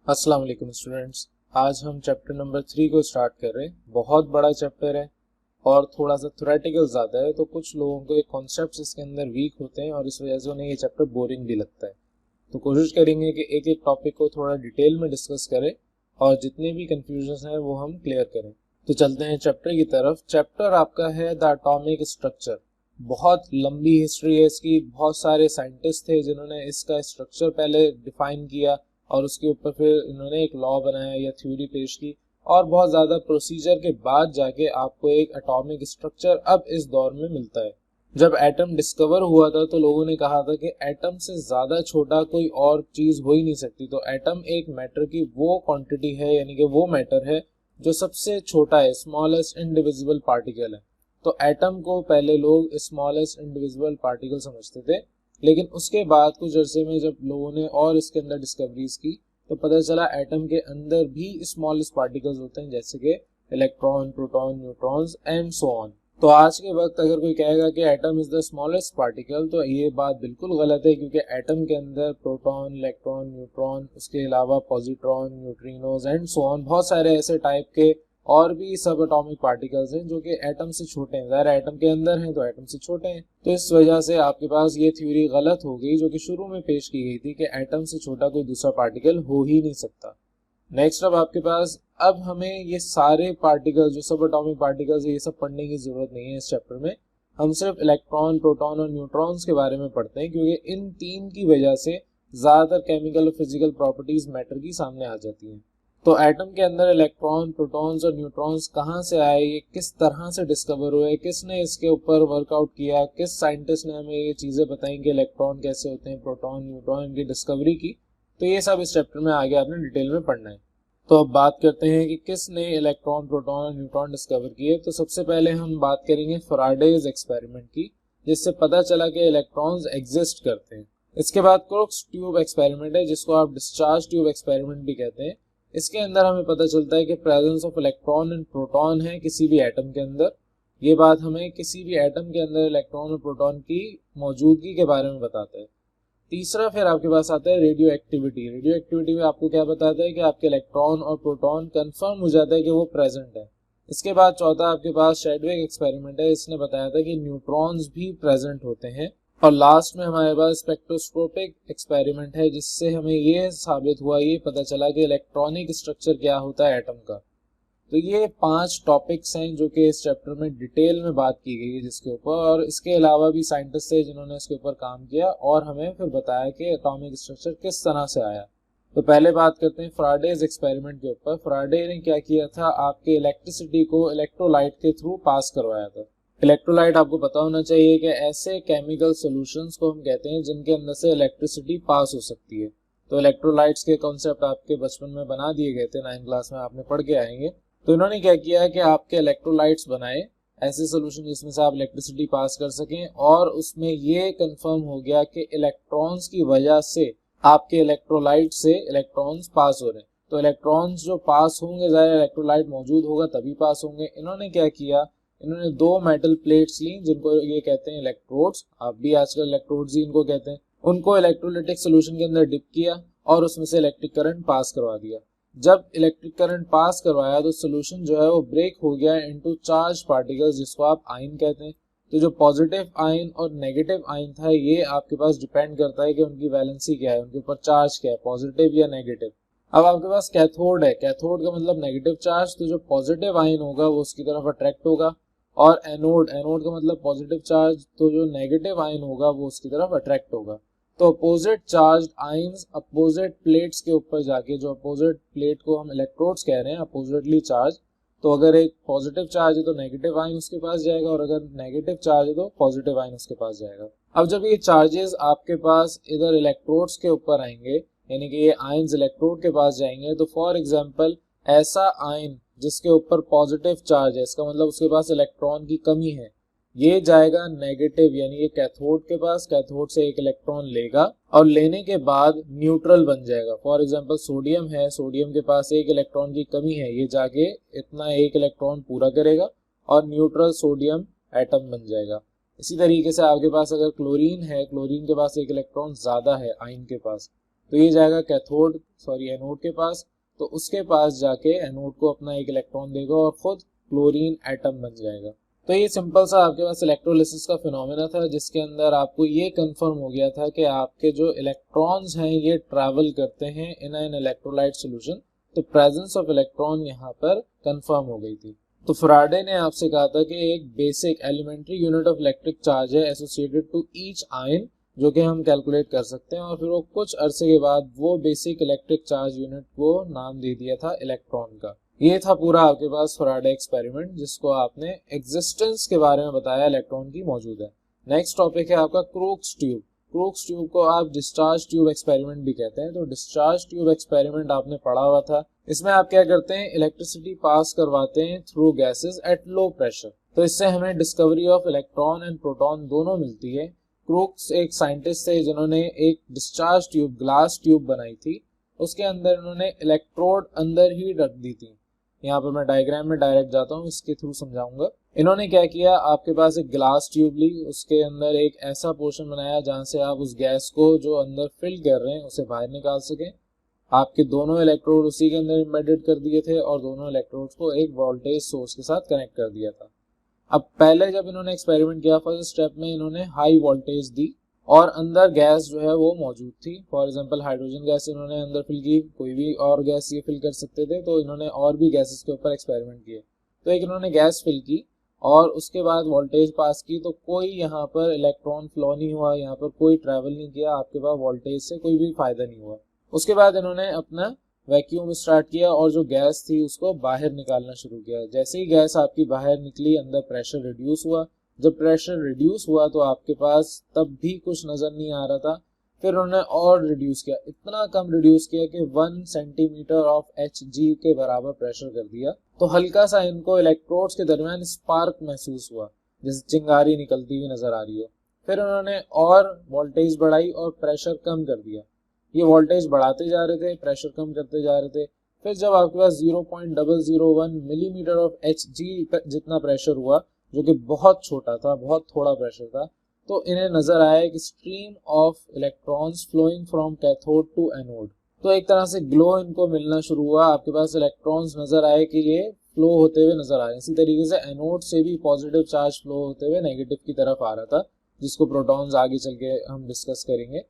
अस्सलाम वालेकुम स्टूडेंट्स। आज हम चैप्टर नंबर 3 को स्टार्ट कर रहे हैं। बहुत बड़ा चैप्टर है और थोड़ा सा थ्योरेटिकल ज़्यादा है, तो कुछ लोगों को ये कॉन्सेप्ट्स इसके अंदर वीक होते हैं और इस वजह से उन्हें ये चैप्टर बोरिंग भी लगता है। तो कोशिश करेंगे कि एक एक टॉपिक को थोड़ा डिटेल में डिस्कस करें और जितने भी कन्फ्यूजन हैं वो हम क्लियर करें। तो चलते हैं चैप्टर की तरफ। चैप्टर आपका है द एटॉमिक स्ट्रक्चर। बहुत लंबी हिस्ट्री है इसकी। बहुत सारे साइंटिस्ट थे जिन्होंने इसका स्ट्रक्चर पहले डिफाइन किया और उसके ऊपर फिर इन्होंने एक लॉ बनाया या थ्योरी पेश की और बहुत ज़्यादा प्रोसीजर के बाद जाके आपको एक एटॉमिक स्ट्रक्चर अब इस दौर में मिलता है। जब एटम डिस्कवर हुआ था तो लोगों ने कहा था कि एटम से ज़्यादा छोटा कोई और चीज़ हो ही नहीं सकती। तो एटम एक मैटर की वो क्वांटिटी है, यानी कि वो मैटर है जो सबसे छोटा है, स्मॉलेस्ट इनडिविजिबल पार्टिकल है। तो एटम को पहले लोग स्मॉलेस्ट इनडिविजिबल पार्टिकल समझते थे, लेकिन उसके बाद कुछ अरसे में जब लोगों ने और इसके अंदर डिस्कवरीज की तो पता चला एटम के अंदर भी स्मॉलेस्ट पार्टिकल्स होते हैं, जैसे कि electron, proton, neutrons and so on. तो आज के वक्त अगर कोई कहेगा कि atom is the smallest particle तो ये बात बिल्कुल गलत है, क्योंकि एटम के अंदर प्रोटॉन, इलेक्ट्रॉन, न्यूट्रॉन, उसके अलावा positron, neutrinos and so on बहुत सारे ऐसे टाइप के और भी सब एटॉमिक पार्टिकल्स हैं जो कि एटम से छोटे हैं। ज़ाहिर एटम के अंदर हैं तो एटम से छोटे हैं। तो इस वजह से आपके पास ये थ्योरी गलत हो गई जो कि शुरू में पेश की गई थी कि एटम से छोटा कोई दूसरा पार्टिकल हो ही नहीं सकता। नेक्स्ट अब आपके पास, अब हमें ये सारे पार्टिकल्स जो सब एटॉमिक पार्टिकल्स है ये सब पढ़ने की जरूरत नहीं है इस चैप्टर में। हम सिर्फ इलेक्ट्रॉन, प्रोटॉन और न्यूट्रॉन्स के बारे में पढ़ते हैं, क्योंकि इन तीन की वजह से ज़्यादातर केमिकल और फिजिकल प्रॉपर्टीज मैटर की सामने आ जाती हैं। तो एटम के अंदर इलेक्ट्रॉन, प्रोटॉन्स और न्यूट्रॉन्स कहाँ से आए, ये किस तरह से डिस्कवर हुए, किसने इसके ऊपर वर्कआउट किया, किस साइंटिस्ट ने हमें ये चीज़ें बताई कि इलेक्ट्रॉन कैसे होते हैं, प्रोटॉन, न्यूट्रॉन, इनकी डिस्कवरी की, तो ये सब इस चैप्टर में आगे आपने डिटेल में पढ़ना है। तो अब बात करते हैं कि किसने इलेक्ट्रॉन, प्रोटॉन और न्यूट्रॉन डिस्कवर किए। तो सबसे पहले हम बात करेंगे फैराडेज एक्सपेरिमेंट की, जिससे पता चला कि इलेक्ट्रॉन्स एग्जिस्ट करते हैं। इसके बाद क्रोक्स ट्यूब एक्सपेरिमेंट है, जिसको आप डिस्चार्ज ट्यूब एक्सपेरिमेंट भी कहते हैं। इसके अंदर हमें पता चलता है कि presence of electron and proton है किसी भी एटम के अंदर। ये बात हमें किसी भी एटम के अंदर इलेक्ट्रॉन और प्रोटॉन की मौजूदगी के बारे में बताता है। तीसरा फिर आपके पास आता है रेडियो एक्टिविटी। रेडियो एक्टिविटी में आपको क्या बताता है कि आपके इलेक्ट्रॉन और प्रोटॉन कंफर्म हो जाता है कि वो प्रेजेंट है। इसके बाद चौथा आपके पास शेडविक एक्सपेरिमेंट है। इसने बताया था कि न्यूट्रॉन्स भी प्रेजेंट होते हैं। और लास्ट में हमारे पास स्पेक्ट्रोस्कोपिक एक्सपेरिमेंट है, जिससे हमें ये साबित हुआ, ये पता चला कि इलेक्ट्रॉनिक स्ट्रक्चर क्या होता है एटम का। तो ये 5 टॉपिक्स हैं जो कि इस चैप्टर में डिटेल में बात की गई है जिसके ऊपर, और इसके अलावा भी साइंटिस्ट थे जिन्होंने इसके ऊपर काम किया और हमें फिर बताया कि एटॉमिक स्ट्रक्चर किस तरह से आया। तो पहले बात करते हैं फैराडेज एक्सपेरिमेंट के ऊपर। फैराडे ने क्या किया था, आपके इलेक्ट्रिसिटी को इलेक्ट्रोलाइट के थ्रू पास करवाया था। इलेक्ट्रोलाइट आपको पता होना चाहिए कि ऐसे केमिकल सॉल्यूशंस को हम कहते हैं जिनके अंदर से इलेक्ट्रिसिटी पास हो सकती है। तो इलेक्ट्रोलाइट्स के कॉन्सेप्ट आपके बचपन में बना दिए गए थे, 9th क्लास में आपने पढ़ के आएंगे। तो इन्होंने क्या किया कि आपके इलेक्ट्रोलाइट्स बनाए, ऐसे सोल्यूशन जिसमें से आप इलेक्ट्रिसिटी पास कर सकें, और उसमें ये कंफर्म हो गया कि इलेक्ट्रॉन्स की वजह से आपके इलेक्ट्रोलाइट से इलेक्ट्रॉन्स पास हो रहे हैं। तो इलेक्ट्रॉन्स जो पास होंगे, ज़ाहिर इलेक्ट्रोलाइट मौजूद होगा तभी पास होंगे। इन्होंने क्या किया, इन्होंने 2 मेटल प्लेट्स ली जिनको ये कहते हैं इलेक्ट्रोड्स, आप भी आजकल इलेक्ट्रोड्स ही इनको कहते हैं। उनको इलेक्ट्रोलिटिक सोल्यूशन के अंदर डिप किया और उसमें से इलेक्ट्रिक करंट पास करवा दिया। जब इलेक्ट्रिक करंट पास करवाया तो सोल्यूशन जो है वो ब्रेक हो गया इनटू चार्ज पार्टिकल्स, जिसको आप आयन कहते हैं। तो जो पॉजिटिव आयन और नेगेटिव आयन था, ये आपके पास डिपेंड करता है कि उनकी वैलेंसी क्या है, उनके ऊपर चार्ज क्या है, पॉजिटिव या नेगेटिव। अब आपके पास कैथोड है। कैथोड का मतलब नेगेटिव चार्ज, तो जो पॉजिटिव आयन होगा वो उसकी तरफ अट्रैक्ट होगा। और एनोड, एनोड का मतलब पॉजिटिव चार्ज, तो जो नेगेटिव आयन होगा वो उसकी तरफ अट्रैक्ट होगा। तो opposite charge ions opposite plates के ऊपर जाके, जो अपोजिट प्लेट को हम इलेक्ट्रोड्स कह रहे हैं, अपोजिटली चार्ज, तो अगर एक पॉजिटिव चार्ज है तो नेगेटिव आयन उसके पास जाएगा, और अगर नेगेटिव चार्ज है तो पॉजिटिव आयन उसके पास जाएगा। अब जब ये चार्जेस आपके पास इधर इलेक्ट्रोड्स के ऊपर आएंगे, यानी कि ये आयंस इलेक्ट्रोड के पास जाएंगे, तो फॉर एग्जाम्पल ऐसा आयन जिसके ऊपर पॉजिटिव चार्ज है, इसका मतलब उसके पास इलेक्ट्रॉन की कमी है, ये जाएगा नेगेटिव यानी कि कैथोड के पास। कैथोड से एक इलेक्ट्रॉन लेगा और लेने के बाद न्यूट्रल बन जाएगा। फॉर एग्जांपल सोडियम है, सोडियम के पास एक इलेक्ट्रॉन की कमी है, ये जाके इतना एक इलेक्ट्रॉन पूरा करेगा और न्यूट्रल सोडियम एटम बन जाएगा। इसी तरीके से आपके पास अगर क्लोरीन है, क्लोरीन के पास एक इलेक्ट्रॉन ज्यादा है आयन के पास, तो ये जाएगा एनोड के पास, तो उसके पास जाके एनोड को अपना एक इलेक्ट्रॉन देगा और खुद क्लोरीन एटम बन जाएगा। तो ये सिंपल सा आपके पास इलेक्ट्रोलिसिस का फिनोमेना था, जिसके अंदर आपको ये कंफर्म हो गया था कि आपके जो इलेक्ट्रॉन्स हैं ये ट्रैवल करते हैं इन एन इलेक्ट्रोलाइट सॉल्यूशन। तो प्रेजेंस ऑफ इलेक्ट्रॉन यहाँ पर कंफर्म हो गई थी। तो फैराडे ने आपसे कहा था कि एक basic elementary unit of electric charge है एसोसिएटेड टू ईच आयन, जो कि हम कैलकुलेट कर सकते हैं, और फिर वो कुछ अरसे के बाद वो बेसिक इलेक्ट्रिक चार्ज यूनिट को नाम दे दिया था इलेक्ट्रॉन का। ये था पूरा आपके पास फैराडे एक्सपेरिमेंट, जिसको आपने एग्जिस्टेंस के बारे में बताया इलेक्ट्रॉन की मौजूद है। नेक्स्ट टॉपिक है आपका क्रूक्स ट्यूब। क्रूक्स ट्यूब को आप डिस्चार्ज ट्यूब एक्सपेरिमेंट भी कहते हैं। तो डिस्चार्ज ट्यूब एक्सपेरिमेंट आपने पढ़ा हुआ था। इसमें आप क्या करते हैं, इलेक्ट्रिसिटी पास करवाते हैं through gases at low pressure. तो इससे हमें discovery of electron and proton दोनों मिलती है। क्रूक्स एक साइंटिस्ट थे जिन्होंने एक डिस्चार्ज ट्यूब, ग्लास ट्यूब बनाई थी। उसके अंदर इन्होंने इलेक्ट्रोड अंदर ही रख दी थी। यहाँ पर मैं डायग्राम में डायरेक्ट जाता हूँ, इसके थ्रू समझाऊंगा। इन्होंने क्या किया, आपके पास एक ग्लास ट्यूब ली, उसके अंदर एक ऐसा पोर्शन बनाया जहां से आप उस गैस को जो अंदर फिल कर रहे हैं उसे बाहर निकाल सकें। आपके दोनों इलेक्ट्रोड उसी के अंदर एम्बेडेड कर दिए थे और दोनों इलेक्ट्रोड्स को एक वोल्टेज सोर्स के साथ कनेक्ट कर दिया था। अब पहले जब इन्होंने एक्सपेरिमेंट किया, फर्स्ट स्टेप में इन्होंने हाई वोल्टेज दी और अंदर गैस जो है वो मौजूद थी। फॉर एग्जांपल हाइड्रोजन गैस इन्होंने अंदर फिल की, कोई भी और गैस ये फिल कर सकते थे, तो इन्होंने और भी गैसेस के ऊपर एक्सपेरिमेंट किए। तो एक इन्होंने गैस फिल की और उसके बाद वोल्टेज पास की, तो कोई यहाँ पर इलेक्ट्रॉन फ्लो नहीं हुआ, यहाँ पर कोई ट्रैवल नहीं किया, आपके पास वोल्टेज से कोई भी फायदा नहीं हुआ। उसके बाद इन्होंने अपना वैक्यूम स्टार्ट किया और जो गैस थी उसको बाहर निकालना शुरू किया। जैसे ही गैस आपकी बाहर निकली, अंदर प्रेशर रिड्यूस हुआ। जब प्रेशर रिड्यूस हुआ तो आपके पास तब भी कुछ नजर नहीं आ रहा था। फिर उन्होंने और रिड्यूस किया, इतना कम रिड्यूस किया कि 1 सेंटीमीटर ऑफ Hg के बराबर प्रेशर कर दिया। तो हल्का सा इनको इलेक्ट्रोड्स के दरमियान स्पार्क महसूस हुआ, जैसे चिंगारी निकलती हुई नजर आ रही हो। फिर उन्होंने और वोल्टेज बढ़ाई और प्रेशर कम कर दिया। ये वोल्टेज बढ़ाते जा रहे थे, प्रेशर कम करते जा रहे थे। फिर जब आपके पास 0.001 मिलीमीटर ऑफ Hg जितना प्रेशर हुआ, जो कि बहुत छोटा था, बहुत थोड़ा प्रेशर था, तो इन्हें नजर आया एक stream of electrons flowing from cathode to anode. तो एक तरह से ग्लो इनको मिलना शुरू हुआ, आपके पास इलेक्ट्रॉन्स नजर आए कि ये फ्लो होते हुए नजर आ रहे हैं। इसी तरीके से एनोड से भी पॉजिटिव चार्ज फ्लो होते हुए नेगेटिव की तरफ आ रहा था, जिसको प्रोटॉन्स आगे चल के हम डिस्कस करेंगे।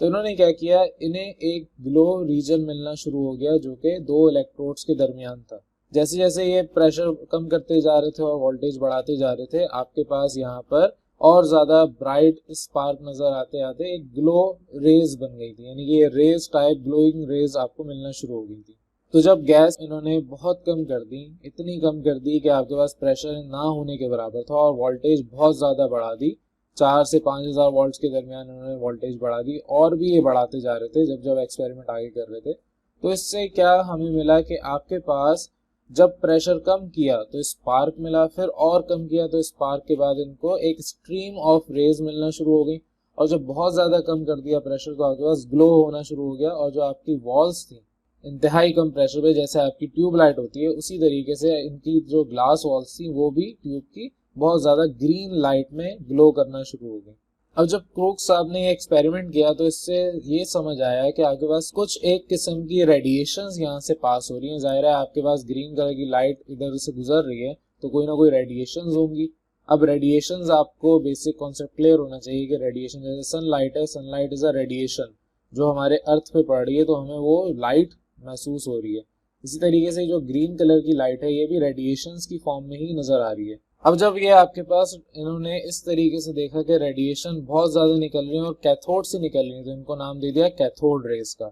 तो इन्होंने क्या किया, इन्हें एक ग्लो रीजन मिलना शुरू हो गया जो कि दो इलेक्ट्रोड्स के दरमियान था। जैसे जैसे ये प्रेशर कम करते जा रहे थे और वोल्टेज बढ़ाते जा रहे थे, आपके पास यहाँ पर और ज्यादा ब्राइट स्पार्क नजर आते आते एक ग्लो रेज बन गई थी, यानी कि ये रेज टाइप ग्लोइंग रेज आपको मिलना शुरू हो गई थी। तो जब गैस इन्होंने बहुत कम कर दी, इतनी कम कर दी कि आपके पास प्रेशर ना होने के बराबर था और वोल्टेज बहुत ज्यादा बढ़ा दी, 4 से 5000 वोल्ट्स के दरमियान उन्होंने वोल्टेज बढ़ा दी, और भी ये बढ़ाते जा रहे थे जब जब एक्सपेरिमेंट आगे कर रहे थे। तो इससे क्या हमें मिला कि आपके पास जब प्रेशर कम किया तो स्पार्क मिला, फिर और कम किया तो स्पार्क के बाद इनको एक स्ट्रीम ऑफ रेज मिलना शुरू हो गई, और जब बहुत ज्यादा कम कर दिया प्रेशर तो आपके पास ग्लो होना शुरू हो गया। और जो आपकी वॉल्स थी इंतहाई कम प्रेशर पे, जैसे आपकी ट्यूब लाइट होती है उसी तरीके से इनकी जो ग्लास वॉल्स थी वो भी ट्यूब की बहुत ज्यादा ग्रीन लाइट में ग्लो करना शुरू हो गई। अब जब क्रूक्स साहब ने ये एक्सपेरिमेंट किया तो इससे ये समझ आया कि आपके पास कुछ एक किस्म की रेडिएशंस यहाँ से पास हो रही हैं। जाहिर है आपके पास ग्रीन कलर की लाइट इधर से गुजर रही है तो कोई ना कोई रेडिएशंस होंगी। अब रेडिएशंस आपको बेसिक कॉन्सेप्ट क्लियर होना चाहिए कि रेडिएशन जैसे सनलाइट है, सनलाइट इज अ रेडिएशन जो हमारे अर्थ पे पड़ रही है तो हमें वो लाइट महसूस हो रही है। इसी तरीके से जो ग्रीन कलर की लाइट है ये भी रेडिएशंस की फॉर्म में ही नजर आ रही है। अब जब ये आपके पास इन्होंने इस तरीके से देखा कि रेडिएशन बहुत ज्यादा निकल रही है और कैथोड से निकल रही है तो इनको नाम दे दिया कैथोड रेज का।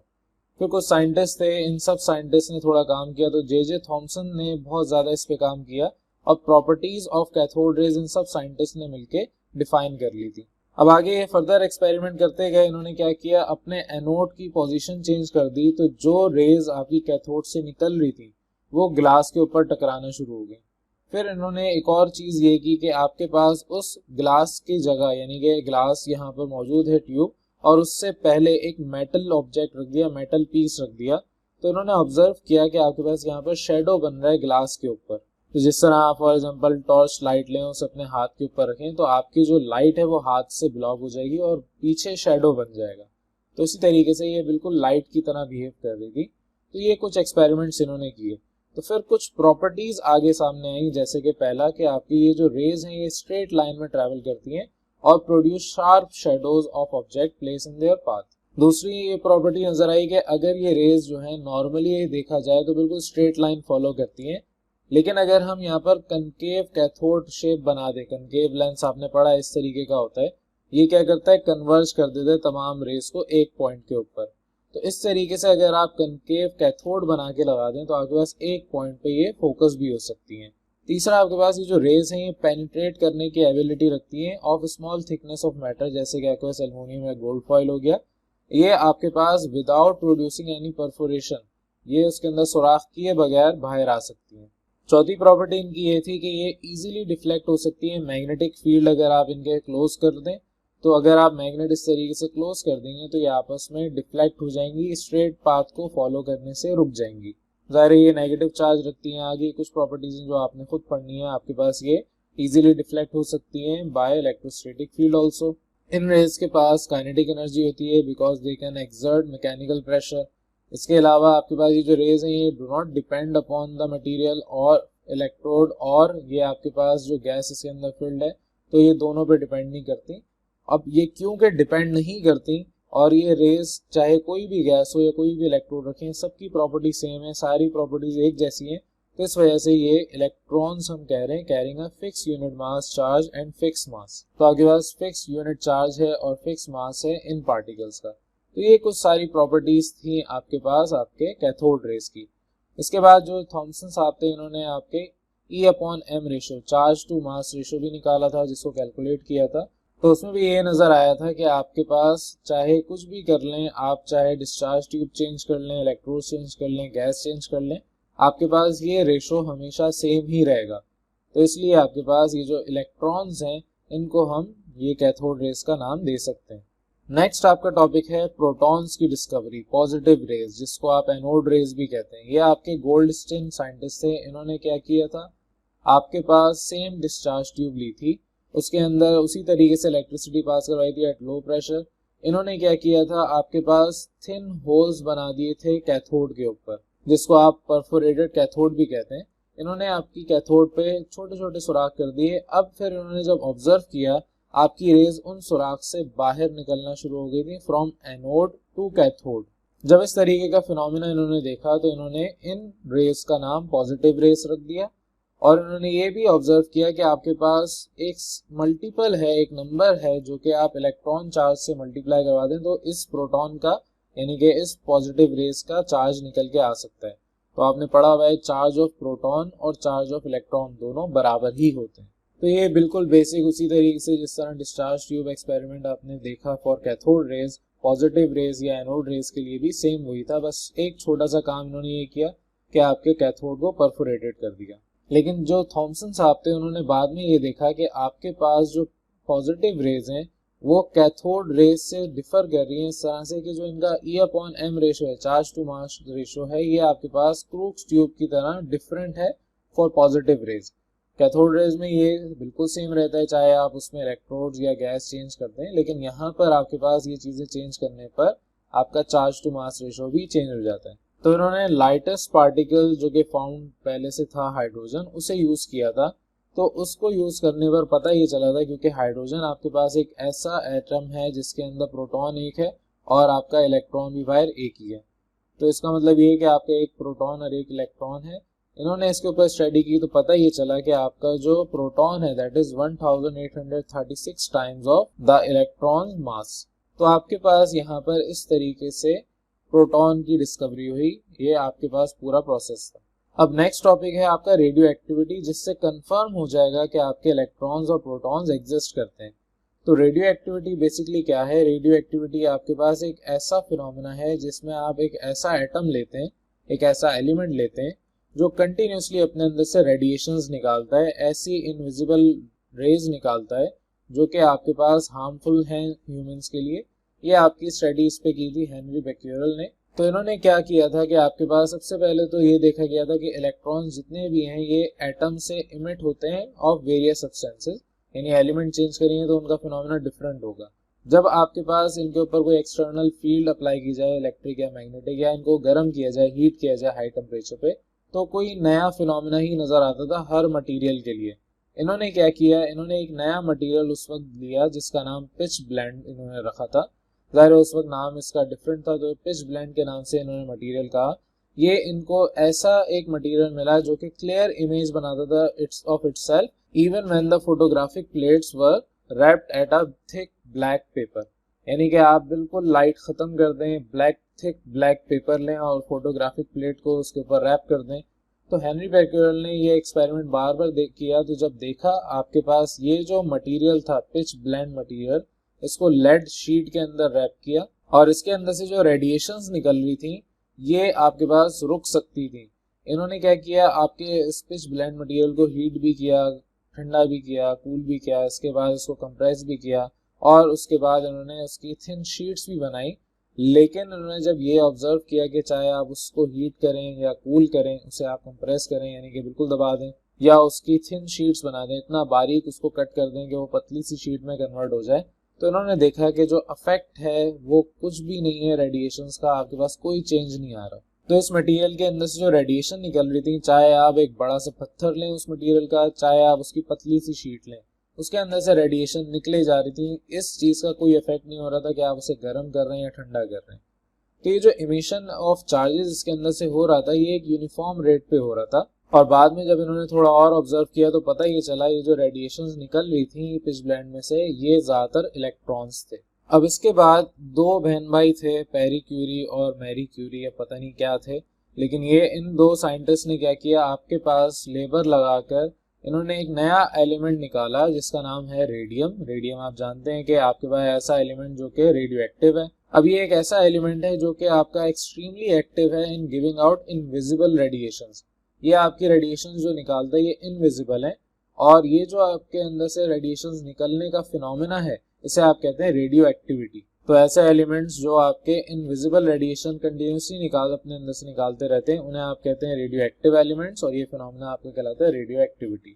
फिर कुछ साइंटिस्ट थे, इन सब साइंटिस्ट ने थोड़ा काम किया तो जे थॉमसन ने बहुत ज्यादा इस पे काम किया और प्रॉपर्टीज ऑफ कैथोड रेज इन सब साइंटिस्ट ने मिलकर डिफाइन कर ली थी। अब आगे ये फर्दर एक्सपेरिमेंट करते गए, इन्होंने क्या किया, अपने एनोड की पोजीशन चेंज कर दी तो जो रेज आपकी कैथोड से निकल रही थी वो ग्लास के ऊपर टकराना शुरू हो गई। फिर इन्होंने एक और चीज ये की कि आपके पास उस ग्लास की जगह, यानी कि ग्लास यहाँ पर मौजूद है ट्यूब, और उससे पहले एक मेटल ऑब्जेक्ट रख दिया, मेटल पीस रख दिया। तो इन्होंने ऑब्जर्व किया कि आपके पास यहाँ पर शेडो बन रहा है ग्लास के ऊपर। तो जिस तरह आप फॉर एग्जांपल टॉर्च लाइट लें, उसे अपने हाथ के ऊपर रखें तो आपकी जो लाइट है वो हाथ से ब्लॉक हो जाएगी और पीछे शेडो बन जाएगा। तो इसी तरीके से ये बिल्कुल लाइट की तरह बिहेव कर रही थी। तो ये कुछ एक्सपेरिमेंट्स इन्होंने किए। तो फिर कुछ प्रॉपर्टीज आगे सामने आई, जैसे कि पहला कि आपकी ये जो रेज हैं ये स्ट्रेट लाइन में ट्रैवल करती हैं और produce sharp shadows of object place in their path. दूसरी ये प्रॉपर्टी नजर आई कि अगर ये रेज जो है नॉर्मली देखा जाए तो बिल्कुल स्ट्रेट लाइन फॉलो करती हैं, लेकिन अगर हम यहाँ पर कनकेव कैथोड शेप बना दें, कनकेव लेंस आपने पढ़ा इस तरीके का होता है, ये क्या करता है कन्वर्ज कर देता है तमाम रेस को एक पॉइंट के ऊपर। तो इस तरीके से अगर आप कनकेव कैथोड बना के लगा दें तो आपके पास एक पॉइंट पे ये फोकस भी हो सकती हैं। तीसरा, आपके पास ये जो रेज हैं ये पेनिट्रेट करने की एबिलिटी रखती हैं of small thickness of matter, जैसे कि एक्वस एल्युमिनियम या गोल्ड फॉइल हो गया। ये आपके पास विदाउट प्रोड्यूसिंग एनी परफोरेशन, ये उसके अंदर सुराख किए बगैर बाहर आ सकती हैं। चौथी प्रॉपर्टी इनकी ये थी कि ये इजीली डिफ्लेक्ट हो सकती है मैग्नेटिक फील्ड अगर आप इनके क्लोज कर दें। तो अगर आप मैग्नेट इस तरीके से क्लोज कर देंगे तो ये आपस में डिफ्लेक्ट हो जाएंगी, स्ट्रेट पाथ को फॉलो करने से रुक जाएंगी। ज़ाहिर है ये नेगेटिव चार्ज रखती हैं। आगे कुछ प्रॉपर्टीज जो आपने खुद पढ़नी है, आपके पास ये इजीली डिफ्लेक्ट हो सकती हैं बाय इलेक्ट्रोस्टैटिक फील्ड ऑल्सो। इन रेज के पास काइनेटिक एनर्जी होती है because they can exert mechanical pressure. इसके अलावा आपके पास ये जो रेज हैं ये do not depend upon the material और इलेक्ट्रोड, और ये आपके पास जो गैस इसके अंदर फिल्ड है तो ये दोनों पे डिपेंड नहीं करती। अब ये क्यों के डिपेंड नहीं करती, और ये रेज चाहे कोई भी गैस हो या कोई भी इलेक्ट्रोड रखें सबकी प्रॉपर्टी सेम है, सारी प्रॉपर्टीज एक जैसी हैं। तो इस वजह से ये इलेक्ट्रॉन्स हम कह रहे हैं carrying a fix unit mass charge and fix mass. तो आपके पास फिक्स यूनिट चार्ज है और फिक्स मास है इन पार्टिकल्स का। तो ये कुछ सारी प्रॉपर्टीज थी आपके पास आपके कैथोड रेज की। इसके बाद जो थॉमसन साहब थे इन्होंने आपके E/m ratio, charge to mass ratio भी निकाला था, जिसको कैलकुलेट किया था। तो उसमें भी ये नजर आया था कि आपके पास चाहे कुछ भी कर लें, आप चाहे डिस्चार्ज ट्यूब चेंज कर लें, इलेक्ट्रोड चेंज कर लें, गैस चेंज कर लें, आपके पास ये रेशो हमेशा सेम ही रहेगा। तो इसलिए आपके पास ये जो इलेक्ट्रॉन्स हैं इनको हम ये कैथोड रेज का नाम दे सकते हैं। नेक्स्ट आपका टॉपिक है प्रोटॉन्स की डिस्कवरी, पॉजिटिव रेज, जिसको आप एनोड रेज भी कहते हैं। ये आपके गोल्डस्टीन साइंटिस्ट थे। इन्होंने क्या किया था, आपके पास सेम डिस्चार्ज ट्यूब ली थी, उसके अंदर उसी तरीके से इलेक्ट्रिसिटी पास करवाई थी एट लो प्रेशर। इन्होंने क्या किया था, आपके पास थिन होल्स बना दिए थे कैथोड के ऊपर, जिसको आप परफोरेटेड कैथोड भी कहते हैं। इन्होंने आपकी कैथोड पे छोटे छोटे सुराख कर दिए। अब फिर इन्होंने जब ऑब्जर्व किया, आपकी रेज उन सुराख से बाहर निकलना शुरू हो गई थी, फ्रॉम एनोड टू कैथोड। जब इस तरीके का फिनोमिना इन्होंने देखा तो इन्होंने इन रेज का नाम पॉजिटिव रेज रख दिया। और उन्होंने ये भी ऑब्जर्व किया कि आपके पास एक मल्टीपल है, एक नंबर है जो कि आप इलेक्ट्रॉन चार्ज से मल्टीप्लाई करवा दें तो इस प्रोटॉन का यानी कि इस पॉजिटिव रेज का चार्ज निकल के आ सकता है। तो आपने पढ़ा हुआ है चार्ज ऑफ प्रोटॉन और चार्ज ऑफ इलेक्ट्रॉन दोनों बराबर ही होते हैं। तो ये बिल्कुल बेसिक उसी तरीके से जिस तरह डिस्चार्ज ट्यूब एक्सपेरिमेंट आपने देखा for cathode rays, positive raise या एनोड रेज के लिए भी सेम वही था। बस एक छोटा सा काम इन्होंने ये किया कि आपके कैथोड को परफोरेटेड कर दिया। लेकिन जो थॉमसन साहब थे उन्होंने बाद में ये देखा कि आपके पास जो पॉजिटिव रेज हैं वो कैथोड रेज से डिफर कर रही हैं इस तरह से कि जो इनका E/m रेशो है, चार्ज टू मास रेशो है, ये आपके पास क्रूक्स ट्यूब की तरह डिफरेंट है for positive raise. Cathode rays में ये बिल्कुल सेम रहता है, चाहे आप उसमें इलेक्ट्रोड्स या गैस चेंज करते हैं, लेकिन यहाँ पर आपके पास ये चीजें चेंज करने पर आपका चार्ज टू मास रेशो भी चेंज हो जाता है। तो इन्होंने लाइटेस्ट पार्टिकल जो कि फाउंड पहले से था हाइड्रोजन, उसे यूज किया था। तो उसको यूज करने पर पता ये चला था क्योंकि हाइड्रोजन आपके पास एक ऐसा एटम है जिसके अंदर प्रोटॉन एक है और आपका इलेक्ट्रॉन भी बाहर एक ही है। तो इसका मतलब ये है कि आपका एक प्रोटॉन और एक इलेक्ट्रॉन है। इन्होंने इसके ऊपर स्टडी की तो पता ये चला कि आपका जो प्रोटॉन है that is 1836 times of the electron mass. तो आपके पास यहाँ पर इस तरीके से प्रोटॉन की डिस्कवरी हुई। ये आपके पास पूरा प्रोसेस था। अब नेक्स्ट टॉपिक है आपका रेडियो एक्टिविटी, जिससे कंफर्म हो जाएगा कि आपके इलेक्ट्रॉन्स और प्रोटॉन्स एग्जिस्ट करते हैं। तो रेडियो एक्टिविटी बेसिकली क्या है, रेडियो एक्टिविटी आपके पास एक ऐसा फिनोमेना है जिसमें आप एक ऐसा एटम लेते हैं, एक ऐसा एलिमेंट लेते हैं जो कंटिन्यूसली अपने अंदर से रेडिएशंस निकालता है, ऐसी इनविजिबल रेज निकालता है जो कि आपके पास हार्मफुल हैं ह्यूमंस के लिए। ये आपकी स्टडी इस पे की थी हेनरी बेक्यूरेल ने। तो इन्होंने क्या किया था कि आपके पास सबसे पहले तो ये देखा गया था कि इलेक्ट्रॉन्स जितने भी हैं ये एटम से इमिट होते हैं ऑफ वेरियस सब्सटेंसेस, यानी एलिमेंट चेंज करेंगे तो उनका फिनोमेना डिफरेंट होगा। जब आपके पास इनके ऊपर कोई एक्सटर्नल फील्ड अप्लाई की जाए, इलेक्ट्रिक या मैग्नेटिक, या इनको गर्म किया जाए, हीट किया जाए हाई टेम्परेचर पे, तो कोई नया फिनोमेना ही नजर आता था हर मटेरियल के लिए। इन्होंने क्या किया, इन्होंने एक नया मटेरियल उस वक्त लिया जिसका नाम पिच ब्लेंड इन्होंने रखा था। ज़ाहिर है उस वक्त नाम इसका डिफरेंट था, तो पिच ब्लेंड के नाम से इन्होंने मटेरियल कहा। ये इनको ऐसा एक मटेरियल मिला जो कि क्लियर इमेज बनाता था it's of itself even when the photographic plates were wrapped at a thick black pepper. यानी कि आप बिल्कुल लाइट खत्म कर दें, थिक ब्लैक पेपर लें और फोटोग्राफिक प्लेट को उसके ऊपर रैप कर दें। तो हेनरी बेक्वेरेल ने ये एक्सपेरिमेंट बार बार किया, तो जब देखा आपके पास ये जो मटेरियल था पिच ब्लेंड मटेरियल, इसको लेड शीट के अंदर रैप किया और इसके अंदर से जो रेडिएशंस निकल रही थी ये आपके पास रुक सकती थी। इन्होंने क्या किया, आपके इस पिच ब्लेंड मटेरियल को हीट भी किया, ठंडा भी किया, कूल भी किया, इसके बाद इसको कंप्रेस भी किया और उसके बाद इन्होंने उसकी थिन शीट्स भी बनाई। लेकिन उन्होंने जब ये ऑब्जर्व किया कि चाहे आप उसको हीट करें या कूल करें, उसे आप कंप्रेस करें यानी कि बिल्कुल दबा दें या उसकी थिन शीट्स बना दें, इतना बारीक उसको कट कर दें कि वो पतली सी शीट में कन्वर्ट हो जाए, तो इन्होंने देखा कि जो अफेक्ट है वो कुछ भी नहीं है रेडिएशंस का, आपके पास कोई चेंज नहीं आ रहा। तो इस मटेरियल के अंदर से जो रेडिएशन निकल रही थी, चाहे आप एक बड़ा सा पत्थर लें उस मटेरियल का, चाहे आप उसकी पतली सी शीट लें, उसके अंदर से रेडिएशन निकले जा रही थी। इस चीज का कोई इफेक्ट नहीं हो रहा था कि आप उसे गर्म कर रहे हैं या ठंडा कर रहे हैं। तो ये जो इमिशन ऑफ चार्जेस इसके अंदर से हो रहा था ये एक यूनिफॉर्म रेट पे हो रहा था। और बाद में जब इन्होंने थोड़ा और ऑब्जर्व किया तो पता ये चला ये जो रेडिएशंस निकल रही थी पिच ब्लेंड में से ये ज्यादातर इलेक्ट्रॉन्स थे। अब इसके बाद दो बहन भाई थे, पेरी क्यूरी और मैरी क्यूरी, या पता नहीं क्या थे, लेकिन ये इन दो साइंटिस्ट ने क्या किया, आपके पास लेबर लगाकर इन्होंने एक नया एलिमेंट निकाला जिसका नाम है रेडियम। रेडियम आप जानते हैं कि आपके पास ऐसा एलिमेंट जो कि रेडियो एक्टिव है। अब ये एक ऐसा एलिमेंट है जो कि आपका एक्सट्रीमली एक्टिव है in giving out invisible radiations. ये आपकी रेडिएशन जो निकालता है ये इनविजिबल है, और ये जो आपके अंदर से रेडिएशंस निकलने का फिनोमेना है इसे आप कहते हैं रेडियो एक्टिविटी। तो ऐसे एलिमेंट्स जो आपके इनविजिबल रेडिएशन कंटिन्यूसली अपने अंदर से निकालते रहते हैं उन्हें आप कहते हैं रेडियो एक्टिव एलिमेंट्स, और ये फिनोमेना आपका कहलाता है रेडियो एक्टिविटी।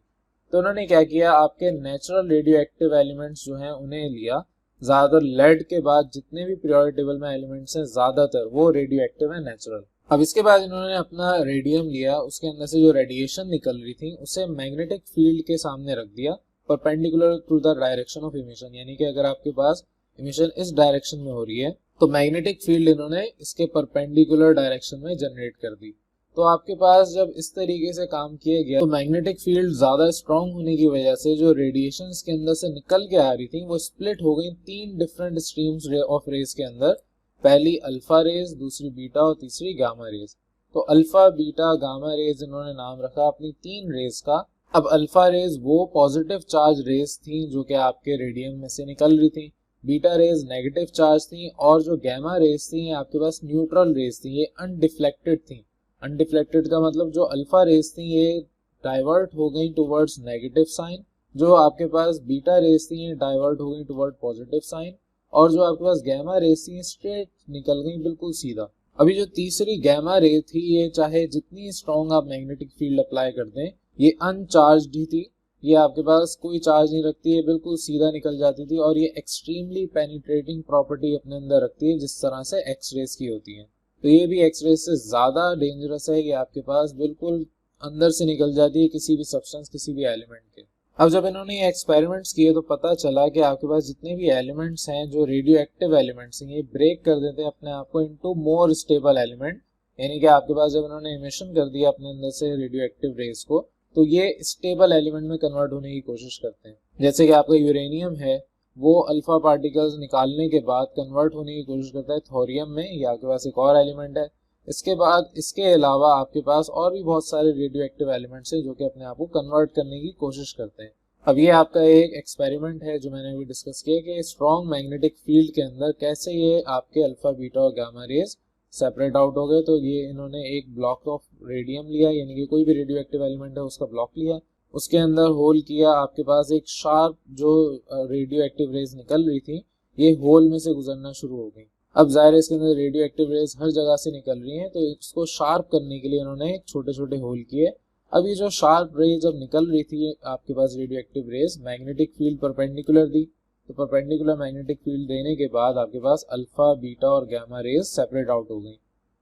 तो उन्होंने क्या किया, आपके नेचुरल रेडियो एक्टिव एलिमेंट्स जो हैं उन्हें लिया। ज्यादातर लेड के बाद जितने भी पीरियोडिक टेबल में एलिमेंट्स हैं ज्यादातर वो रेडियो एक्टिव है, नेचुरल। अब इसके बाद इन्होंने अपना रेडियम लिया, उसके अंदर से जो रेडिएशन निकल रही थी उसे मैग्नेटिक फील्ड के सामने रख दिया perpendicular to the direction of emission. यानी कि अगर आपके पास इमिशन इस डायरेक्शन में हो रही है तो मैग्नेटिक फील्ड इन्होंने इसके परपेंडिकुलर डायरेक्शन में जनरेट कर दी। तो आपके पास जब इस तरीके से काम किया गया तो मैग्नेटिक फील्ड ज्यादा स्ट्रांग होने की वजह से जो रेडिएशन के अंदर से निकल के आ रही थी वो स्प्लिट हो गई तीन डिफरेंट स्ट्रीम्स ऑफ रेज के अंदर। पहली अल्फा रेज, दूसरी बीटा और तीसरी गामा रेज। तो अल्फा, बीटा, गामा रेज इन्होंने नाम रखा अपनी तीन रेज का। अब अल्फा रेज वो पॉजिटिव चार्ज रेज थी जो कि आपके रेडियम में से निकल रही थी, बीटा रेज नेगेटिव चार्ज थी, और जो गामा रेज थी आपके पास न्यूट्रल रेज थी, ये अनडिफ्लेक्टेड थी। अनडिफ्लेक्टेड का मतलब जो अल्फा रेज थी ये डाइवर्ट हो गई टुवर्ड्स नेगेटिव साइन, जो आपके पास बीटा रेज थी ये डाइवर्ट हो गई टुवर्ड पॉजिटिव साइन, और जो आपके पास गामा रेज थी स्ट्रेट निकल गई बिल्कुल सीधा। अभी जो तीसरी गामा रे थी ये चाहे जितनी स्ट्रॉन्ग आप मैग्नेटिक फील्ड अप्लाई कर दें ये अनचार्ज्ड ही थी, ये आपके पास कोई चार्ज नहीं रखती है, बिल्कुल सीधा निकल जाती थी, और ये एक्सट्रीमली पेनिट्रेटिंग प्रॉपर्टी अपने अंदर रखती है जिस तरह से एक्स रेज की होती है। तो ये भी एक्स रेज से ज्यादा डेंजरस है, ये आपके पास बिल्कुल अंदर से निकल जाती है किसी भी सब्सटेंस, किसी भी एलिमेंट के। अब जब इन्होंने ये एक्सपेरिमेंट्स किए तो पता चला कि आपके पास जितने भी एलिमेंट्स हैं जो रेडियो एक्टिव एलिमेंट्स हैं ये ब्रेक कर देते हैं अपने आप को इनटू मोर स्टेबल एलिमेंट। यानी कि आपके पास जब इन्होंने इमिशन कर दिया अपने अंदर से रेडियो एक्टिव रेज को तो ये स्टेबल एलिमेंट में कन्वर्ट होने की कोशिश करते हैं। जैसे कि आपका यूरेनियम है वो अल्फा पार्टिकल्स निकालने के बाद कन्वर्ट होने की कोशिश करता है थोरियम में, ये आपके पास एक और एलिमेंट है। इसके बाद इसके अलावा आपके पास और भी बहुत सारे रेडियो एक्टिव एलिमेंट्स हैं जो कि अपने आप को कन्वर्ट करने की कोशिश करते हैं। अब ये आपका एक एक्सपेरिमेंट है जो मैंने अभी डिस्कस किया कि स्ट्रॉन्ग मैग्नेटिक फील्ड के अंदर कैसे ये आपके अल्फा, बीटा और गामा रेज सेपरेट आउट हो गए। तो ये इन्होंने एक ब्लॉक ऑफ रेडियम लिया, यानी कि कोई भी रेडियो एक्टिव एलिमेंट है उसका ब्लॉक लिया, उसके अंदर होल किया, आपके पास एक शार्प जो रेडियो एक्टिव रेज निकल रही थी ये होल में से गुजरना शुरू हो गई। अब जाहिर है इसके अंदर रेडियो एक्टिव रेज हर जगह से निकल रही हैं, तो इसको शार्प करने के लिए इन्होंने छोटे छोटे होल किए। अब ये जो शार्प रे जब निकल रही थी आपके पास radioactive rays magnetic field perpendicular दी, तो परपेंडिकुलर मैग्नेटिक फील्ड देने के बाद आपके पास अल्फा, बीटा और गामा रेज सेपरेट आउट हो गई।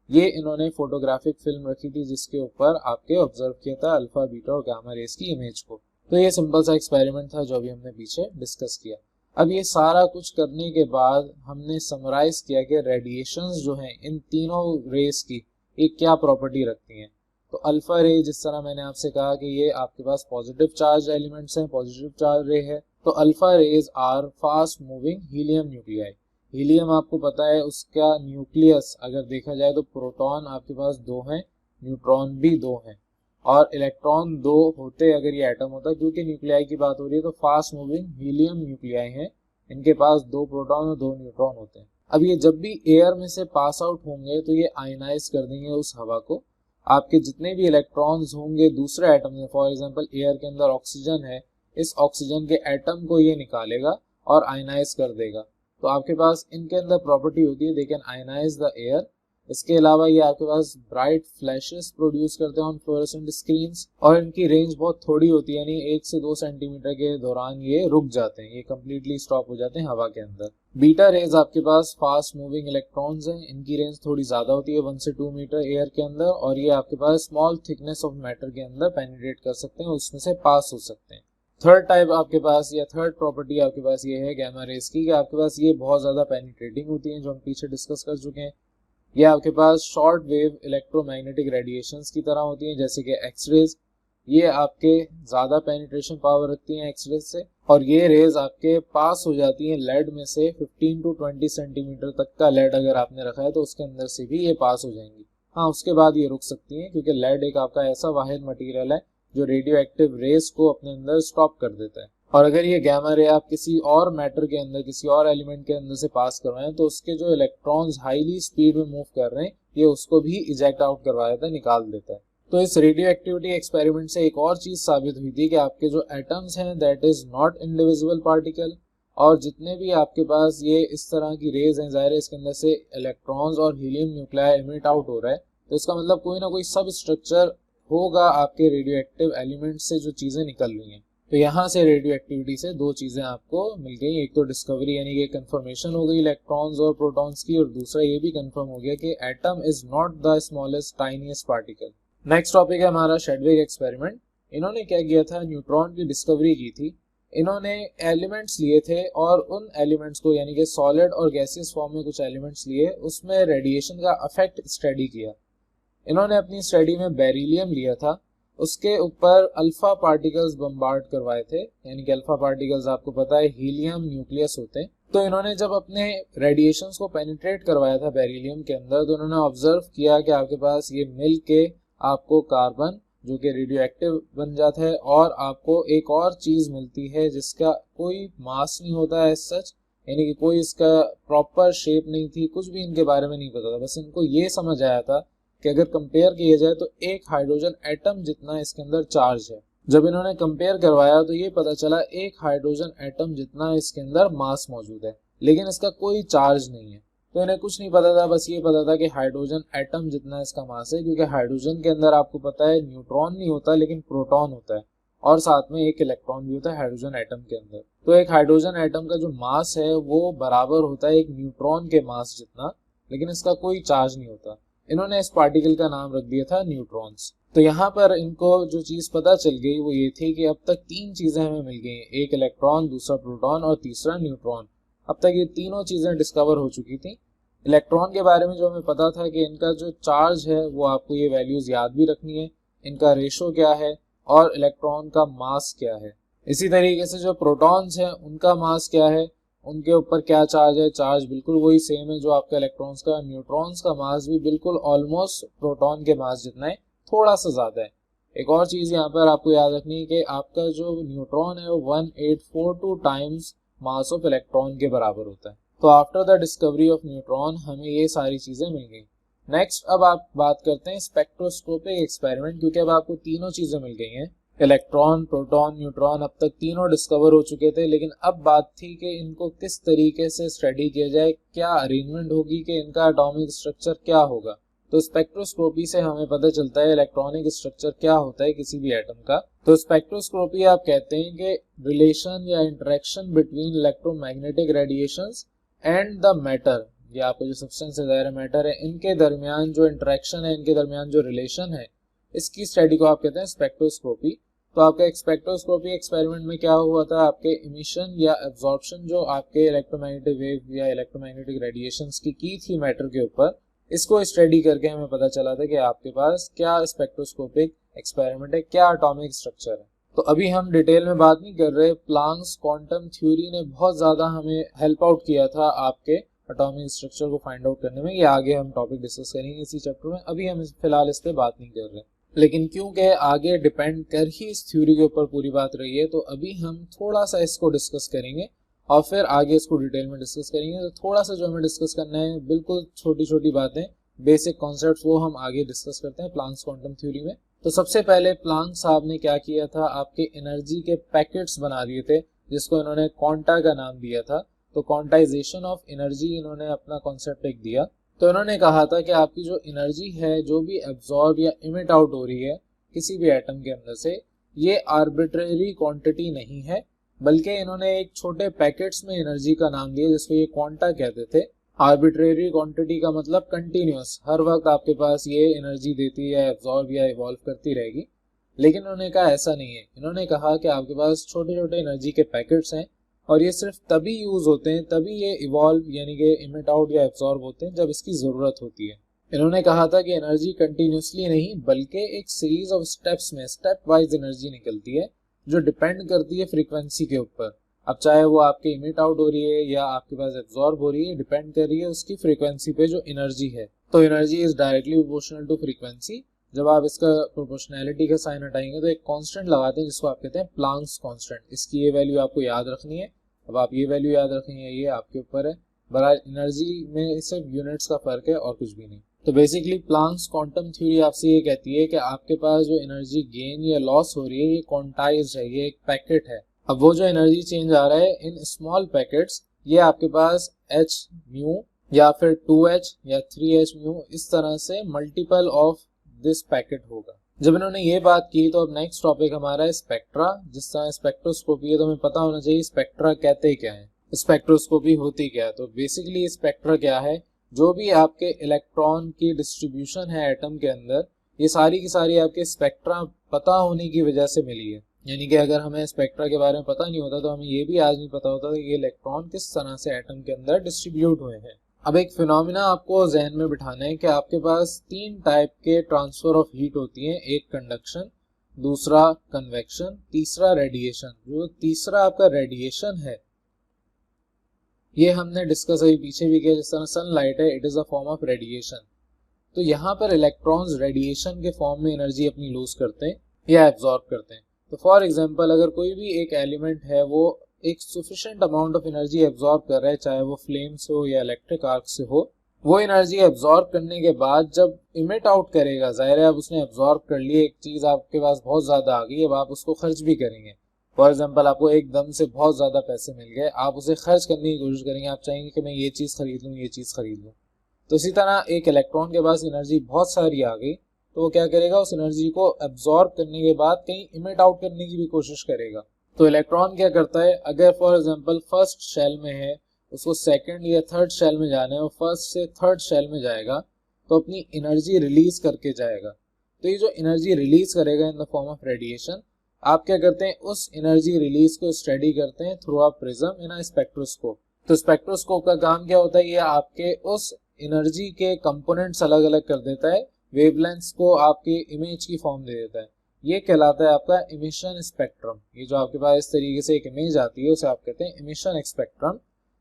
ये इन्होंने फोटोग्राफिक फिल्म रखी थी जिसके ऊपर आपके ऑब्जर्व किया था अल्फा, बीटा और गामा रेज की इमेज को। तो ये सिंपल सा एक्सपेरिमेंट था जो अभी हमने पीछे डिस्कस किया। अब ये सारा कुछ करने के बाद हमने समराइज किया कि रेडिएशंस जो हैं इन तीनों रेस की ये क्या प्रॉपर्टी रखती हैं। तो अल्फा रे, जिस तरह मैंने आपसे कहा कि ये आपके पास पॉजिटिव चार्ज एलिमेंट्स हैं, पॉजिटिव चार्ज रे है, तो alpha rays are fast moving helium nuclei. Helium आपको पता है उसका न्यूक्लियस अगर देखा जाए तो प्रोटॉन आपके पास 2 हैं, न्यूट्रॉन भी 2 हैं, और इलेक्ट्रॉन 2 होते अगर ये एटम होता। क्योंकि न्यूक्लियाई की बात हो रही है तो फास्ट मूविंग हीलियम न्यूक्लियाई हैं, इनके पास 2 प्रोटॉन और 2 न्यूट्रॉन होते हैं। अब ये जब भी एयर में से पास आउट होंगे तो ये आयनाइज कर देंगे उस हवा को। आपके जितने भी इलेक्ट्रॉन्स होंगे दूसरे एटम में, फॉर एग्जांपल एयर के अंदर ऑक्सीजन है, इस ऑक्सीजन के एटम को ये निकालेगा और आयनाइज कर देगा। तो आपके पास इनके अंदर प्रॉपर्टी होती है they can ionize the air. इसके अलावा ये आपके पास ब्राइट फ्लैशेस प्रोड्यूस करते हैं ऑन फ्लोरेसेंट स्क्रीन्स, और इनकी रेंज बहुत थोड़ी होती है, यानी 1 से 2 सेंटीमीटर के दौरान ये रुक जाते हैं, ये कंप्लीटली स्टॉप हो जाते हैं हवा के अंदर। बीटा रेज आपके पास फास्ट मूविंग इलेक्ट्रॉन्स हैं, इनकी रेंज थोड़ी ज्यादा होती है 1 से 2 मीटर एयर के अंदर, और ये आपके पास स्मॉल थिकनेस ऑफ मैटर के अंदर पेनिट्रेट कर सकते हैं, उसमें से पास हो सकते हैं। थर्ड टाइप आपके पास या थर्ड प्रॉपर्टी आपके पास ये है गामा रेज की, कि आपके पास ये बहुत ज्यादा पेनिट्रेटिंग होती है, जो हम पीछे डिस्कस कर चुके हैं। ये आपके पास शॉर्ट वेव इलेक्ट्रोमैग्नेटिक रेडिएशंस की तरह होती हैं, जैसे कि एक्सरेज। ये आपके ज्यादा पेनिट्रेशन पावर रखती हैं एक्सरेज से, और ये रेज आपके पास हो जाती हैं लेड में से 15 to 20 सेंटीमीटर तक का लेड अगर आपने रखा है तो उसके अंदर से भी ये पास हो जाएंगी। हाँ, उसके बाद ये रुक सकती हैं, क्योंकि लेड एक आपका ऐसा वाहिद मटेरियल है जो रेडियो एक्टिव रेस को अपने अंदर स्टॉप कर देता है। और अगर ये गामा रे आप किसी और मैटर के अंदर, किसी और एलिमेंट के अंदर से पास कर रहे हैं तो उसके जो इलेक्ट्रॉन्स हाईली स्पीड में मूव कर रहे हैं ये उसको भी इजेक्ट आउट करवा देता है, निकाल देता है। तो इस रेडियो एक्टिविटी एक्सपेरिमेंट से एक और चीज साबित हुई थी कि आपके जो एटम्स हैं that is not indivisible particle, और जितने भी आपके पास ये इस तरह की रेज हैं, जाहिर है इसके अंदर से इलेक्ट्रॉन्स और हीलियम न्यूक्लियाई इमिट आउट हो रहा है, तो इसका मतलब कोई ना कोई सब स्ट्रक्चर होगा आपके रेडियो एक्टिव एलिमेंट से जो चीजें निकल रही हैं। तो यहाँ से रेडियो एक्टिविटी से 2 चीजें आपको मिल गई, एक तो डिस्कवरी यानी कि कंफर्मेशन हो गई इलेक्ट्रॉन्स और प्रोटॉन्स की, और दूसरा ये भी कंफर्म हो गया कि atom is not the smallest tiniest particle. Next topic है हमारा शेडविग एक्सपेरिमेंट। इन्होंने क्या किया था, न्यूट्रॉन की डिस्कवरी की थी। इन्होंने एलिमेंट्स लिए थे और उन एलिमेंट्स को यानी कि सॉलिड और गैसियस फॉर्म में कुछ एलिमेंट्स लिए, उसमें रेडिएशन का इफेक्ट स्टडी किया। इन्होंने अपनी स्टडी में बेरिलियम लिया था, उसके ऊपर अल्फा पार्टिकल्स बम्बार्ड करवाए थे, यानी कि अल्फा पार्टिकल्स आपको पता है हीलियम न्यूक्लियस होते हैं। तो इन्होंने जब अपने रेडिएशंस को पेनिट्रेट करवाया था बेरिलियम के अंदर, तो इन्होंने ऑब्जर्व किया कि आपके पास ये मिल के आपको कार्बन जो कि रेडियो एक्टिव बन जाता है, और आपको एक और चीज मिलती है जिसका कोई मास नहीं होता है सच, यानी कि कोई इसका प्रॉपर शेप नहीं थी, कुछ भी इनके बारे में नहीं पता था। बस इनको ये समझ आया था कि अगर कंपेयर किया जाए तो एक हाइड्रोजन एटम जितना इसके अंदर चार्ज है। जब इन्होंने कंपेयर करवाया तो ये पता चला एक हाइड्रोजन एटम जितना इसके अंदर मास मौजूद है, लेकिन इसका कोई चार्ज नहीं है। तो इन्हें कुछ नहीं पता था, बस ये पता था कि हाइड्रोजन एटम जितना इसका मास है, क्योंकि हाइड्रोजन के अंदर आपको पता है न्यूट्रॉन नहीं होता लेकिन प्रोटॉन होता है, और साथ में एक इलेक्ट्रॉन भी होता है हाइड्रोजन एटम के अंदर। तो एक हाइड्रोजन एटम का जो मास है वो बराबर होता है एक न्यूट्रॉन के मास जितना, लेकिन इसका कोई चार्ज नहीं होता। इन्होंने इस पार्टिकल का नाम रख दिया था न्यूट्रॉन्स। तो यहाँ पर इनको जो चीज पता चल गई वो ये थी कि अब तक 3 चीजें हमें मिल गई, एक इलेक्ट्रॉन, दूसरा प्रोटॉन और तीसरा न्यूट्रॉन। अब तक ये तीनों चीजें डिस्कवर हो चुकी थी। इलेक्ट्रॉन के बारे में जो हमें पता था कि इनका जो चार्ज है वो आपको ये वैल्यूज याद भी रखनी है, इनका रेशो क्या है और इलेक्ट्रॉन का मास क्या है। इसी तरीके से जो प्रोटॉन्स हैं उनका मास क्या है, उनके ऊपर क्या चार्ज है, चार्ज बिल्कुल वही सेम है जो आपका इलेक्ट्रॉन्स का। न्यूट्रॉन्स का मास भी बिल्कुल ऑलमोस्ट प्रोटॉन के मास जितना है, थोड़ा सा ज्यादा है। एक और चीज यहाँ पर आपको याद रखनी है कि आपका जो न्यूट्रॉन है वो 1842 टाइम्स मास ऑफ इलेक्ट्रॉन के बराबर होता है। तो after the discovery of neutron हमें ये सारी चीजें मिल गई। नेक्स्ट अब आप बात करते हैं स्पेक्ट्रोस्कोपिक एक्सपेरिमेंट, क्योंकि अब आपको तीनों चीजें मिल गई हैं, इलेक्ट्रॉन, प्रोटॉन, न्यूट्रॉन। अब तक तीनों डिस्कवर हो चुके थे, लेकिन अब बात थी कि इनको किस तरीके से स्टडी किया जाए, क्या अरेंजमेंट होगी, कि इनका एटॉमिक स्ट्रक्चर क्या होगा। तो स्पेक्ट्रोस्कोपी से हमें पता चलता है इलेक्ट्रॉनिक स्ट्रक्चर क्या होता है किसी भी एटम का। तो स्पेक्ट्रोस्कोपी आप कहते हैं कि रिलेशन या interaction between electromagnetic radiations and the matter, ये आपका जो सब्सटेंस है मैटर है, इनके दरमियान जो इंटरेक्शन है, इनके दरमियान जो रिलेशन है, इसकी स्टडी को आप कहते हैं स्पेक्ट्रोस्कोपी। तो आपका स्पेक्ट्रोस्कोपी एक्सपेरिमेंट में क्या हुआ था, आपके इमिशन या एब्जॉर्प्शन जो आपके इलेक्ट्रोमैग्नेटिक वेव या इलेक्ट्रोमैग्नेटिक रेडिएशंस की थी मैटर के ऊपर, इसको स्टडी करके हमें पता चला था कि आपके पास क्या स्पेक्ट्रोस्कोपिक एक्सपेरिमेंट है, क्या एटॉमिक स्ट्रक्चर है। तो अभी हम डिटेल में बात नहीं कर रहे, प्लांक्स क्वांटम थ्योरी ने बहुत ज़्यादा हमें हेल्प आउट किया था आपके एटॉमिक स्ट्रक्चर को फाइंड आउट करने में। ये आगे हम टॉपिक डिस्कस करेंगे इसी चैप्टर में, अभी हम फिलहाल इस पर बात नहीं कर रहे। लेकिन क्योंकि आगे डिपेंड कर ही इस थ्योरी के ऊपर पूरी बात रही है, तो अभी हम थोड़ा सा इसको डिस्कस करेंगे और फिर आगे इसको डिटेल में डिस्कस करेंगे। तो थोड़ा सा जो हमें डिस्कस करना है, बिल्कुल छोटी छोटी बातें, बेसिक कॉन्सेप्ट्स, वो हम आगे डिस्कस करते हैं प्लांक्स क्वांटम थ्योरी में। तो सबसे पहले प्लांक साहब ने क्या किया था, आपके एनर्जी के पैकेट्स बना दिए थे, जिसको इन्होंने क्वांटा का नाम दिया था। तो क्वांटाइजेशन ऑफ एनर्जी इन्होंने अपना कॉन्सेप्ट एक दिया। तो इन्होंने कहा था कि आपकी जो एनर्जी है, जो भी एब्जॉर्ब या इमिट आउट हो रही है किसी भी एटम के अंदर से, ये आर्बिट्रेरी क्वांटिटी नहीं है, बल्कि इन्होंने एक छोटे पैकेट्स में एनर्जी का नाम दिया, जिसको ये क्वांटा कहते थे। आर्बिट्रेरी क्वांटिटी का मतलब कंटिन्यूस, हर वक्त आपके पास ये एनर्जी देती है, एब्जॉर्ब या इवॉल्व करती रहेगी। लेकिन उन्होंने कहा ऐसा नहीं है। इन्होंने कहा कि आपके पास छोटे छोटे एनर्जी के पैकेट्स हैं और ये सिर्फ तभी यूज होते हैं, तभी ये इवॉल्व यानी कि इमिट आउट या एब्जॉर्ब होते हैं जब इसकी जरूरत होती है। इन्होंने कहा था कि एनर्जी कंटिन्यूसली नहीं, बल्कि एक सीरीज ऑफ स्टेप्स में स्टेप वाइज एनर्जी निकलती है, जो डिपेंड करती है फ्रीक्वेंसी के ऊपर। अब चाहे वो आपके इमिट आउट हो रही है या आपके पास एब्जॉर्ब हो रही है, डिपेंड कर रही है उसकी फ्रीक्वेंसी पे जो एनर्जी है। तो energy is directly proportional to frequency. जब आप इसका प्रोपोर्शनैलिटी का साइन हटाएंगे तो एक कांस्टेंट लगाते हैं, जिसको आप कहते हैं प्लांक्स कांस्टेंट। इसकी ये वैल्यू आपको याद रखनी है। अब आप ये वैल्यू याद रखेंगे, ये आपके ऊपर है। बहरहाल एनर्जी में सिर्फ यूनिट्स का फर्क है और कुछ भी नहीं। तो बेसिकली प्लांक्स क्वांटम थ्योरी आपसे ये कहती है कि आपके पास जो एनर्जी गेन या लॉस हो रही है, ये क्वांटाइज्ड है, ये एक पैकेट है। अब वो जो एनर्जी चेंज आ रहा है इन स्मॉल पैकेट्स, ये आपके पास h म्यू या फिर 2h या 3h म्यू, इस तरह से मल्टीपल ऑफ दिस पैकेट होगा। जब इन्होंने ये बात की, तो अब नेक्स्ट टॉपिक हमारा है स्पेक्ट्रा। जिस तरह स्पेक्ट्रोस्कोपी है, तो हमें पता होना चाहिए स्पेक्ट्रा कहते क्या है, स्पेक्ट्रोस्कोपी होती क्या है। तो बेसिकली स्पेक्ट्रा क्या है, जो भी आपके इलेक्ट्रॉन की डिस्ट्रीब्यूशन है एटम के अंदर, ये सारी की सारी आपके स्पेक्ट्रा पता होने की वजह से मिली है। यानी कि अगर हमें स्पेक्ट्रा के बारे में पता नहीं होता, तो हमें ये भी आज नहीं पता होता कि ये इलेक्ट्रॉन किस तरह से एटम के अंदर डिस्ट्रीब्यूट हुए हैं। अब एक फिनोमिना आपको जहन में बिठाना है कि आपके पास 3 टाइप के ट्रांसफर ऑफ हीट होती हैं, एक कंडक्शन, दूसरा कन्वेक्शन, तीसरा रेडिएशन। जो तीसरा आपका रेडिएशन है, ये हमने डिस्कस अभी पीछे भी किया। जिस तरह सनलाइट है, it is a form of radiation. तो यहाँ पर इलेक्ट्रॉन्स रेडिएशन के फॉर्म में एनर्जी अपनी लूज करते हैं या एब्जॉर्ब करते हैं। तो फॉर एग्जांपल, अगर कोई भी एक एलिमेंट है, वो एक sufficient amount of energy absorb कर रहा है, चाहे वो फ्लेम से हो या इलेक्ट्रिक आर्क से हो, वो एनर्जी एब्जॉर्ब करने के बाद जब इमिट आउट करेगा, जाहिर है अब उसने एब्जॉर्ब कर ली, एक चीज आपके पास बहुत ज्यादा आ गई, अब आप उसको खर्च भी करेंगे। फॉर एग्जाम्पल, आपको एकदम से बहुत ज्यादा पैसे मिल गए, आप उसे खर्च करने की कोशिश करेंगे, आप चाहेंगे कि मैं ये चीज खरीद लूँ, ये चीज खरीद लूँ। तो इसी तरह एक इलेक्ट्रॉन के पास एनर्जी बहुत सारी आ गई, तो वो क्या करेगा, उस एनर्जी को एब्जॉर्ब करने के बाद कहीं इमिट आउट करने की भी कोशिश करेगा। तो इलेक्ट्रॉन क्या करता है, अगर फॉर एग्जांपल फर्स्ट शेल में है, उसको सेकंड या थर्ड शेल में जाना है, वो फर्स्ट से थर्ड शेल में जाएगा, तो अपनी एनर्जी रिलीज करके जाएगा। तो ये जो एनर्जी रिलीज करेगा in the form of radiation, आप क्या करते हैं, उस एनर्जी रिलीज को स्टडी करते हैं through a prism in a spectroscope. तो स्पेक्ट्रोस्कोप का काम क्या होता है, ये आपके उस एनर्जी के कंपोनेंट्स अलग अलग कर देता है, वेवलेंथ्स को आपके इमेज की फॉर्म दे देता है। ये कहलाता है आपका इमिशन स्पेक्ट्रम। ये जो आपके पास इस तरीके से एक इमेज आती है, उसे आप कहते हैं इमिशन स्पेक्ट्रम।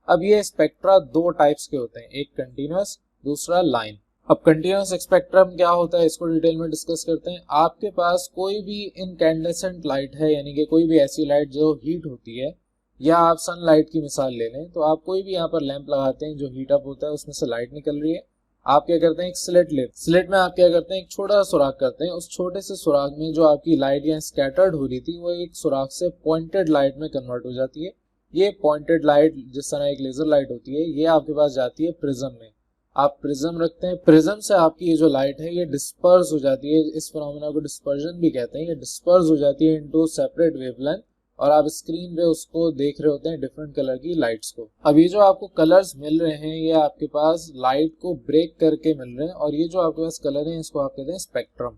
अब ये स्पेक्ट्रा 2 टाइप्स के होते हैं, एक कंटिन्यूअस, दूसरा लाइन। अब कंटिन्यूअस स्पेक्ट्रम क्या होता है, इसको डिटेल में डिस्कस करते हैं। आपके पास कोई भी इनकैंडेसेंट लाइट है, यानी कि कोई भी ऐसी लाइट जो हीट होती है, या आप सनलाइट की मिसाल ले लें, तो आप कोई भी यहाँ पर लैंप लगाते हैं, जो हीट अप होता है, उसमें से लाइट निकल रही है। आप क्या करते हैं, एक स्लिट लेते, स्लिट में आप क्या करते हैं, एक छोटा सा सुराख करते हैं। उस छोटे से सुराख में जो आपकी लाइट यहाँ स्कैटर्ड हो रही थी, वो एक सुराख से पॉइंटेड लाइट में कन्वर्ट हो जाती है। ये पॉइंटेड लाइट, जिस तरह एक लेजर लाइट होती है, ये आपके पास जाती है प्रिज्म में। आप प्रिज्म रखते हैं, प्रिज्म से आपकी ये जो लाइट है ये डिस्पर्स हो जाती है, इस फिनोमेना को डिस्पर्जन भी कहते हैं, ये डिस्पर्स हो जाती है इनटू सेपरेट वेवलेंथ और आप स्क्रीन पे उसको देख रहे होते हैं डिफरेंट कलर की लाइट्स को। अब ये जो आपको कलर्स मिल रहे हैं ये आपके पास लाइट को ब्रेक करके मिल रहे हैं और ये जो आपके पास कलर है इसको आप कहते हैं स्पेक्ट्रम।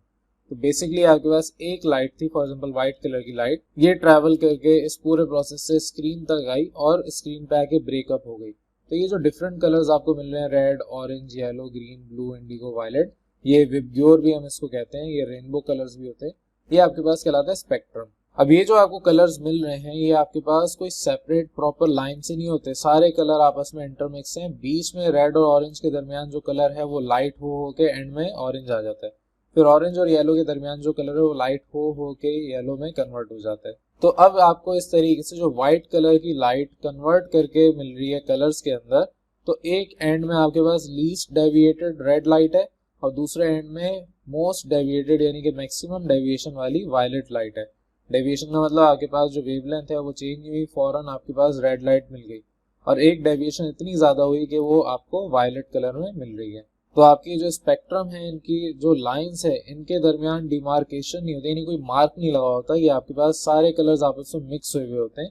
तो बेसिकली आपके पास एक लाइट थी, फॉर एग्जांपल व्हाइट कलर की लाइट, ये ट्रैवल करके इस पूरे प्रोसेस से स्क्रीन तक आई और स्क्रीन पे आके ब्रेकअप हो गई। तो ये जो डिफरेंट कलर्स आपको मिल रहे हैं, red, orange, yellow, green, blue, indigo, violet, ये विबग्योर भी हम इसको कहते हैं, ये रेनबो कलर्स भी होते हैं, ये आपके पास कहलाता है स्पेक्ट्रम। अब ये जो आपको कलर्स मिल रहे हैं ये आपके पास कोई सेपरेट प्रॉपर लाइन से नहीं होते, सारे कलर आपस में इंटरमिक्स हैं। बीच में रेड और ऑरेंज के दरमियान जो कलर है वो लाइट हो के एंड में ऑरेंज आ जाता है, फिर ऑरेंज और येलो के दरमियान जो कलर है वो लाइट हो के येलो में कन्वर्ट हो जाता है। तो अब आपको इस तरीके से जो व्हाइट कलर की लाइट कन्वर्ट करके मिल रही है कलर्स के अंदर, तो एक एंड में आपके पास लीस्ट डेविएटेड रेड लाइट है और दूसरे एंड में मोस्ट डेविएटेड यानी कि मैक्सिमम डेविएशन वाली वायलेट लाइट है। डेविएशन का मतलब आपके पास जो वेवलेंथ है वो चेंज हुई, फौरन आपके पास रेड लाइट मिल गई और एक डेविएशन इतनी ज्यादा हुई कि वो आपको वायलेट कलर में मिल रही है। तो आपकी जो स्पेक्ट्रम है इनकी जो लाइंस है इनके दरमियान डिमार्केशन नहीं होती, यानी कोई मार्क नहीं लगा होता, ये आपके पास सारे कलर्स आपस में मिक्स हुए हुए होते हैं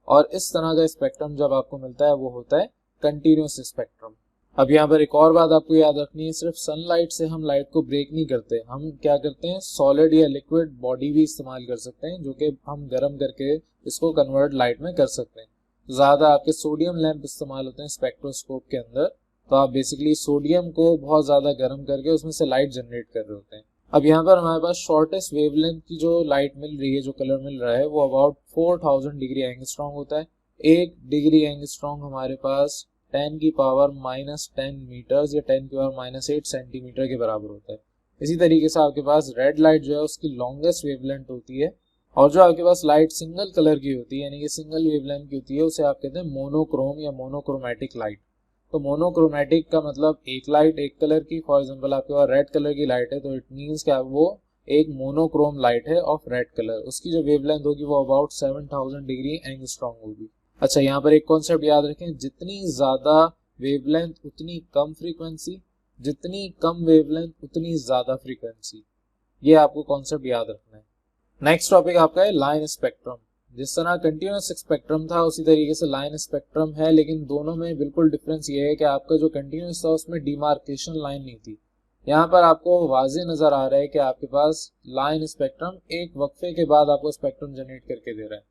और इस तरह का स्पेक्ट्रम जब आपको मिलता है वो होता है कंटिन्यूअस स्पेक्ट्रम। अब यहाँ पर एक और बात आपको याद रखनी है, सिर्फ सनलाइट से हम लाइट को ब्रेक नहीं करते, हम क्या करते हैं सॉलिड या लिक्विड बॉडी भी इस्तेमाल कर सकते हैं जो कि हम गर्म करके इसको कन्वर्ट लाइट में कर सकते हैं। ज्यादा आपके सोडियम लैंप इस्तेमाल होते हैं स्पेक्ट्रोस्कोप के अंदर, तो आप बेसिकली सोडियम को बहुत ज्यादा गर्म करके उसमें से लाइट जनरेट कर रहे होते हैं। अब यहाँ पर हमारे पास शॉर्टेस्ट वेवलेंथ की जो लाइट मिल रही है, जो कलर मिल रहा है, वो अबाउट 4000 डिग्री एंगस्ट्रॉन्ग होता है। 1 डिग्री एंगस्ट्रॉन्ग हमारे पास 10 की पावर -10 मीटर्स या 10 की पावर -8 सेंटीमीटर के बराबर होता है। इसी तरीके से आपके पास रेड लाइट जो है उसकी लॉन्गेस्ट वेवलेंथ होती है और जो आपके पास लाइट सिंगल कलर की होती है यानी कि सिंगल वेवलेंथ की होती है उसे आप कहते हैं मोनोक्रोम या मोनोक्रोमेटिक लाइट। तो मोनोक्रोमेटिक का मतलब एक लाइट एक कलर की, फॉर एग्जांपल आपके पास रेड कलर की लाइट है तो इट मींस क्या वो एक मोनोक्रोम लाइट है ऑफ रेड कलर, उसकी जो वेवलेंथ होगी वो अबाउट 7000 डिग्री एंगस्ट्रॉन्ग होगी। अच्छा, यहाँ पर एक कॉन्सेप्ट याद रखें, जितनी ज्यादा वेवलेंथ उतनी कम फ्रीक्वेंसी, जितनी कम वेवलेंथ उतनी ज्यादा फ्रीक्वेंसी, ये आपको कॉन्सेप्ट याद रखना है। नेक्स्ट टॉपिक आपका है लाइन स्पेक्ट्रम। जिस तरह कंटिन्यूअस स्पेक्ट्रम था उसी तरीके से लाइन स्पेक्ट्रम है, लेकिन दोनों में बिल्कुल डिफरेंस ये है कि आपका जो कंटिन्यूअस था उसमें डिमार्केशन लाइन नहीं थी। यहाँ पर आपको वाज़ेह नजर आ रहा है कि आपके पास लाइन स्पेक्ट्रम एक वक्फे के बाद आपको स्पेक्ट्रम जनरेट करके दे रहा है।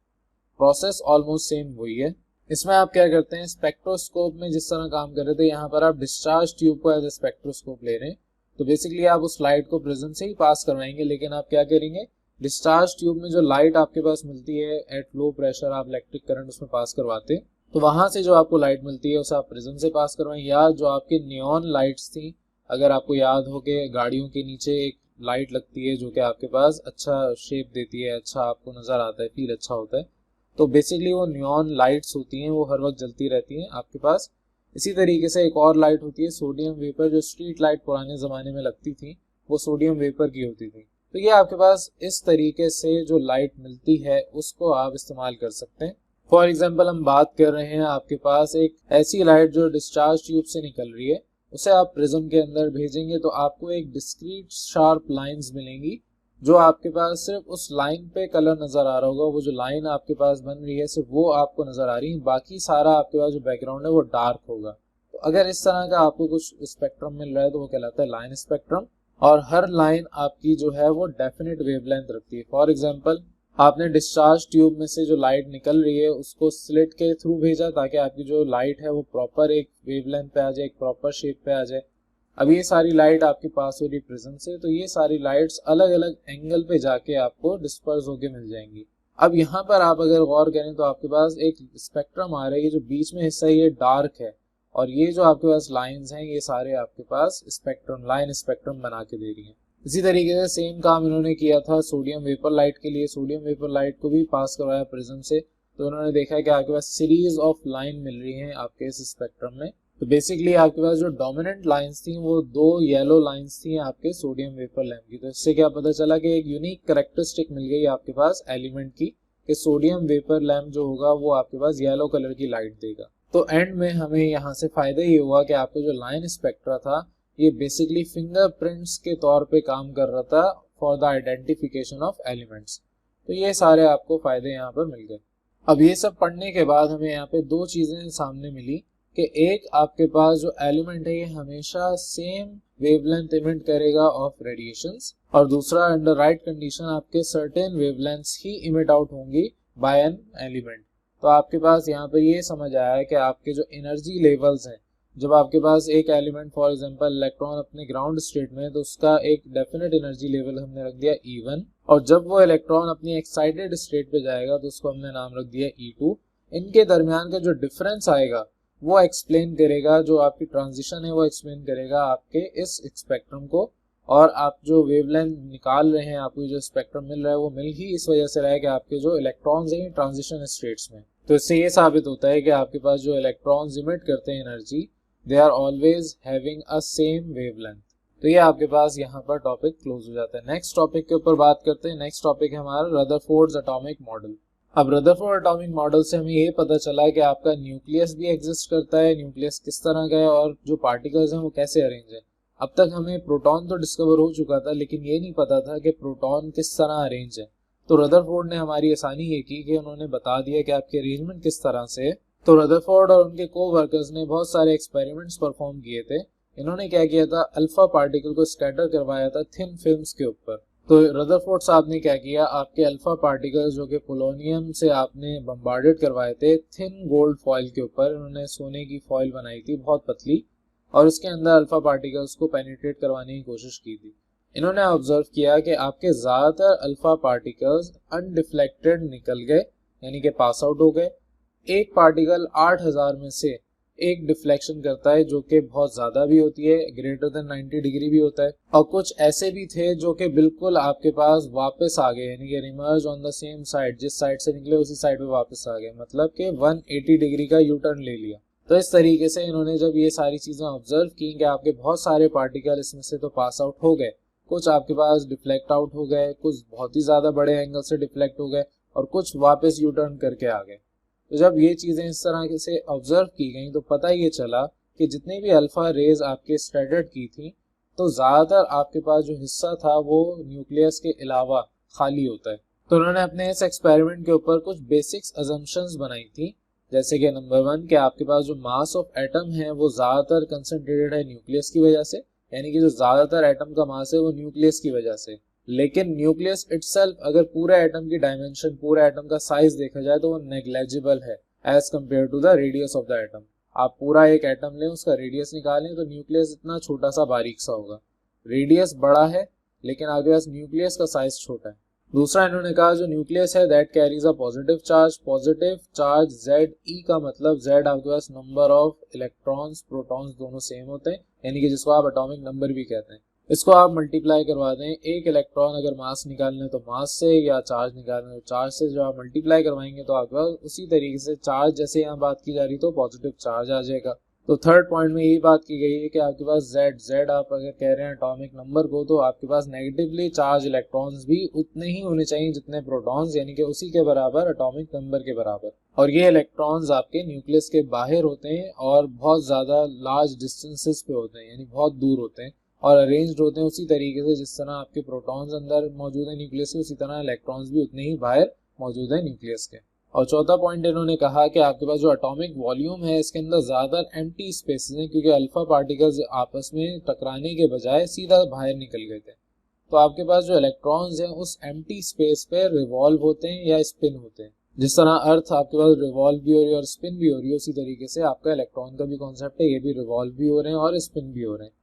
प्रोसेस ऑलमोस्ट सेम वही है। इसमें आप क्या करते हैं, स्पेक्ट्रोस्कोप में जिस तरह काम कर रहे थे यहाँ पर आप डिस्चार्ज ट्यूब को एज ए स्पेक्ट्रोस्कोप ले रहे हैं। तो बेसिकली आप उस लाइट को प्रिज्म से ही पास करवाएंगे, लेकिन आप क्या करेंगे, डिस्चार्ज ट्यूब में जो लाइट आपके पास मिलती है एट लो प्रेशर आप इलेक्ट्रिक करंट उसमें पास करवाते हैं, तो वहां से जो आपको लाइट मिलती है उसे आप प्रिज्म से पास करवाएं। या जो आपके नियॉन लाइट्स थी, अगर आपको याद हो कि गाड़ियों के नीचे एक लाइट लगती है जो कि आपके पास अच्छा शेप देती है, अच्छा आपको नजर आता है, फील अच्छा होता है, तो बेसिकली वो नियॉन लाइट्स होती हैं, वो हर वक्त जलती रहती हैं आपके पास। इसी तरीके से एक और लाइट होती है सोडियम वेपर, जो स्ट्रीट लाइट पुराने जमाने में लगती थी वो सोडियम वेपर की होती थी। तो ये आपके पास इस तरीके से जो लाइट मिलती है उसको आप इस्तेमाल कर सकते हैं। फॉर एग्जांपल हम बात कर रहे हैं, आपके पास एक ऐसी लाइट जो डिस्चार्ज ट्यूब से निकल रही है, उसे आप प्रिज्म के अंदर भेजेंगे तो आपको एक डिस्क्रीट शार्प लाइंस मिलेंगी, जो आपके पास सिर्फ उस लाइन पे कलर नजर आ रहा होगा, वो जो लाइन आपके पास बन रही है सिर्फ वो आपको नजर आ रही है, बाकी सारा आपके पास जो बैकग्राउंड है वो डार्क होगा। तो अगर इस तरह का आपको कुछ स्पेक्ट्रम मिल रहा है तो वो कहलाता है लाइन स्पेक्ट्रम। और हर लाइन आपकी जो है वो डेफिनेट वेवलेंथ रखती है। फॉर एग्जांपल आपने डिस्चार्ज ट्यूब में से जो लाइट निकल रही है उसको स्लिट के थ्रू भेजा ताकि आपकी जो लाइट है वो प्रॉपर एक वेवलेंथ पे आ जाए, एक प्रॉपर शेप पे आ जाए। अब ये सारी लाइट आपके पास हो रही प्रिज्म से, तो ये सारी लाइट्स अलग अलग एंगल पे जाके आपको डिस्पर्स होके मिल जाएंगी। अब यहाँ पर आप अगर गौर करें तो आपके पास एक स्पेक्ट्रम आ रही है, जो बीच में हिस्सा ये डार्क है और ये जो आपके पास लाइंस हैं ये सारे आपके पास स्पेक्ट्रम, लाइन स्पेक्ट्रम बना के दे रही हैं। इसी तरीके से सेम काम इन्होंने किया था सोडियम वेपर लाइट के लिए। सोडियम वेपर लाइट को भी पास करवाया प्रिज्म से, तो उन्होंने देखा है कि आपके पास सीरीज ऑफ लाइन मिल रही हैं आपके इस स्पेक्ट्रम में। तो बेसिकली आपके पास जो डोमिनेंट लाइंस थी वो 2 येलो लाइंस थी आपके सोडियम वेपर लैम्प की। तो इससे क्या पता चला कि एक यूनिक कैरेक्टरिस्टिक मिल गई आपके पास एलिमेंट की, कि सोडियम वेपर लैम्प जो होगा वो आपके पास येलो कलर की लाइट देगा। तो एंड में हमें यहाँ से फायदा ये हुआ कि आपका जो लाइन स्पेक्ट्रा था ये बेसिकली फिंगरप्रिंट्स के तौर पे काम कर रहा था for the identification of elements. तो ये सारे आपको फायदे यहाँ पर मिल गए। अब ये सब पढ़ने के बाद हमें यहाँ पे दो चीजें सामने मिली कि एक आपके पास जो एलिमेंट है ये हमेशा सेम वेवलेंथ इमिट करेगा ऑफ रेडिएशंस, और दूसरा अंडर राइट कंडीशन आपके सर्टेन वेवलेंथ्स ही इमिट आउट होंगी बाय एन एलिमेंट। तो आपके पास यहाँ पर ये समझ आया है कि आपके जो एनर्जी लेवल्स हैं, जब आपके पास एक एलिमेंट फॉर एग्जांपल इलेक्ट्रॉन अपने ग्राउंड स्टेट में है तो उसका एक डेफिनेट एनर्जी लेवल हमने रख दिया E1, और जब वो इलेक्ट्रॉन अपनी एक्साइटेड स्टेट पे जाएगा तो उसको हमने नाम रख दिया E2। इनके दरमियान का जो डिफरेंस आएगा वो एक्सप्लेन करेगा, जो आपकी ट्रांजिशन है वो एक्सप्लेन करेगा आपके इस स्पेक्ट्रम को, और आप जो वेवलेंथ निकाल रहे हैं आपको जो स्पेक्ट्रम मिल रहा है वो मिल ही इस वजह से रहा है कि आपके जो इलेक्ट्रॉन्स हैं ट्रांजिशन स्टेट्स में। तो इससे ये साबित होता है कि आपके पास जो इलेक्ट्रॉन्स इमिट करते हैं energy, they are always having a same wavelength. तो ये आपके पास यहाँ पर टॉपिक क्लोज हो जाता है। नेक्स्ट टॉपिक के ऊपर बात करते हैं। नेक्स्ट टॉपिक है हमारा रदरफोर्ड्स एटॉमिक मॉडल। अब रदरफोर्ड एटॉमिक मॉडल से हमें ये पता चला है कि आपका न्यूक्लियस भी एग्जिस्ट करता है, न्यूक्लियस किस तरह का है और जो पार्टिकल्स हैं वो कैसे अरेंज है। अब तक हमें प्रोटॉन तो डिस्कवर हो चुका था, लेकिन ये नहीं पता था कि प्रोटॉन किस तरह अरेंज है। तो रदरफोर्ड ने हमारी आसानी ये की कि उन्होंने बता दिया कि आपके अरेंजमेंट किस तरह से है। तो रदरफोर्ड और उनके को-वर्कर्स ने बहुत सारे एक्सपेरिमेंट्स परफॉर्म किए थे। इन्होंने क्या किया था, अल्फा पार्टिकल को स्कैटर करवाया था थिन फिल्म्स के ऊपर। तो रदरफोर्ड साहब ने क्या किया, आपके अल्फा पार्टिकल्स जो कि पोलोनियम से आपने बम्बार्डेड करवाए थे थिन गोल्ड फॉइल के ऊपर, उन्होंने सोने की फॉइल बनाई थी बहुत पतली, और उसके अंदर अल्फा पार्टिकल्स को पेनिट्रेट करवाने की कोशिश की थी। इन्होंने ऑब्जर्व किया कि आपके ज्यादातर अल्फा पार्टिकल्स अनडिफ्लेक्टेड निकल गए, यानी कि पास आउट हो गए। एक पार्टिकल 8000 में से एक डिफ्लेक्शन करता है जो कि बहुत ज्यादा भी होती है, ग्रेटर देन 90 डिग्री भी होता है, और कुछ ऐसे भी थे जो कि बिल्कुल आपके पास वापस आ गए, यानी कि रिमर्ज ऑन द सेम साइड, जिस साइड से निकले उसी साइड पे वापस आ गए, मतलब कि 180 डिग्री का यू टर्न ले लिया। तो इस तरीके से इन्होंने जब ये सारी चीजें ऑब्जर्व की कि आपके बहुत सारे पार्टिकल इसमें से तो पास आउट हो गए, कुछ आपके पास डिफ्लेक्ट आउट हो गए, कुछ बहुत ही ज्यादा बड़े एंगल से डिफ्लेक्ट हो गए, और कुछ वापस यू टर्न करके आ गए। तो जब ये चीजें इस तरह से ऑब्जर्व की गई तो पता ये चला कि जितने भी अल्फा रेज आपके स्टैंडर्ड की थी, तो ज्यादातर आपके पास जो हिस्सा था वो न्यूक्लियस के अलावा खाली होता है। तो उन्होंने अपने इस एक्सपेरिमेंट के ऊपर कुछ बेसिक्स अजम्पशंस बनाई थी, जैसे कि नंबर 1 कि आपके पास जो मास ऑफ एटम है वो ज्यादातर कंसंट्रेटेड है न्यूक्लियस की वजह से, यानी कि जो ज्यादातर एटम का मास है वो न्यूक्लियस की वजह से। लेकिन न्यूक्लियस इटसेल्फ अगर पूरे एटम की डायमेंशन, पूरे एटम का साइज देखा जाए तो वो नेग्लेजिबल है as compare to the radius of the atom. आप पूरा एक एटम लें, उसका रेडियस निकालें तो न्यूक्लियस इतना छोटा सा बारीक सा होगा। रेडियस बड़ा है लेकिन आपके पास न्यूक्लियस का साइज छोटा है। दूसरा इन्होंने कहा जो न्यूक्लियस है that carries a positive charge Ze का मतलब Z आपके पास नंबर ऑफ इलेक्ट्रॉन्स प्रोटॉन्स दोनों सेम होते हैं, यानी कि जिसको आप एटॉमिक नंबर भी कहते हैं। इसको आप मल्टीप्लाई करवा दें, एक इलेक्ट्रॉन अगर मास निकालना है तो मास से, या चार्ज निकालना है तो चार्ज से, जो आप मल्टीप्लाई करवाएंगे तो आपके पास उसी तरीके से चार्ज, जैसे यहाँ बात की जा रही तो पॉजिटिव चार्ज आ जाएगा। तो थर्ड पॉइंट में यही बात की गई है कि आपके पास Z आप अगर कह रहे हैं एटॉमिक नंबर को, तो आपके पास नेगेटिवली चार्ज इलेक्ट्रॉन्स भी उतने ही होने चाहिए जितने प्रोटॉन्स, यानी कि उसी के बराबर, एटॉमिक नंबर के बराबर। और ये इलेक्ट्रॉन्स आपके न्यूक्लियस के बाहर होते हैं और बहुत ज्यादा लार्ज डिस्टेंसेस पे होते हैं, यानी बहुत दूर होते हैं, और अरेंज्ड होते हैं उसी तरीके से जिस तरह आपके प्रोटॉन्स अंदर मौजूद है न्यूक्लियस के, उसी तरह इलेक्ट्रॉन्स भी उतने ही बाहर मौजूद है न्यूक्लियस के। और चौथा पॉइंट इन्होंने कहा कि आपके पास जो एटॉमिक वॉल्यूम है इसके अंदर ज्यादातर एम्प्टी स्पेसेस हैं, क्योंकि अल्फा पार्टिकल्स आपस में टकराने के बजाय सीधा बाहर निकल गए थे। तो आपके पास जो इलेक्ट्रॉन्स हैं उस एम्प्टी स्पेस पे रिवॉल्व होते हैं या स्पिन होते हैं। जिस तरह अर्थ आपके पास रिवॉल्व भी हो रही है और स्पिन भी हो रही है, उसी तरीके से आपका इलेक्ट्रॉन का भी कॉन्सेप्ट है, ये भी रिवॉल्व भी हो रहे हैं और स्पिन भी हो रहे हैं।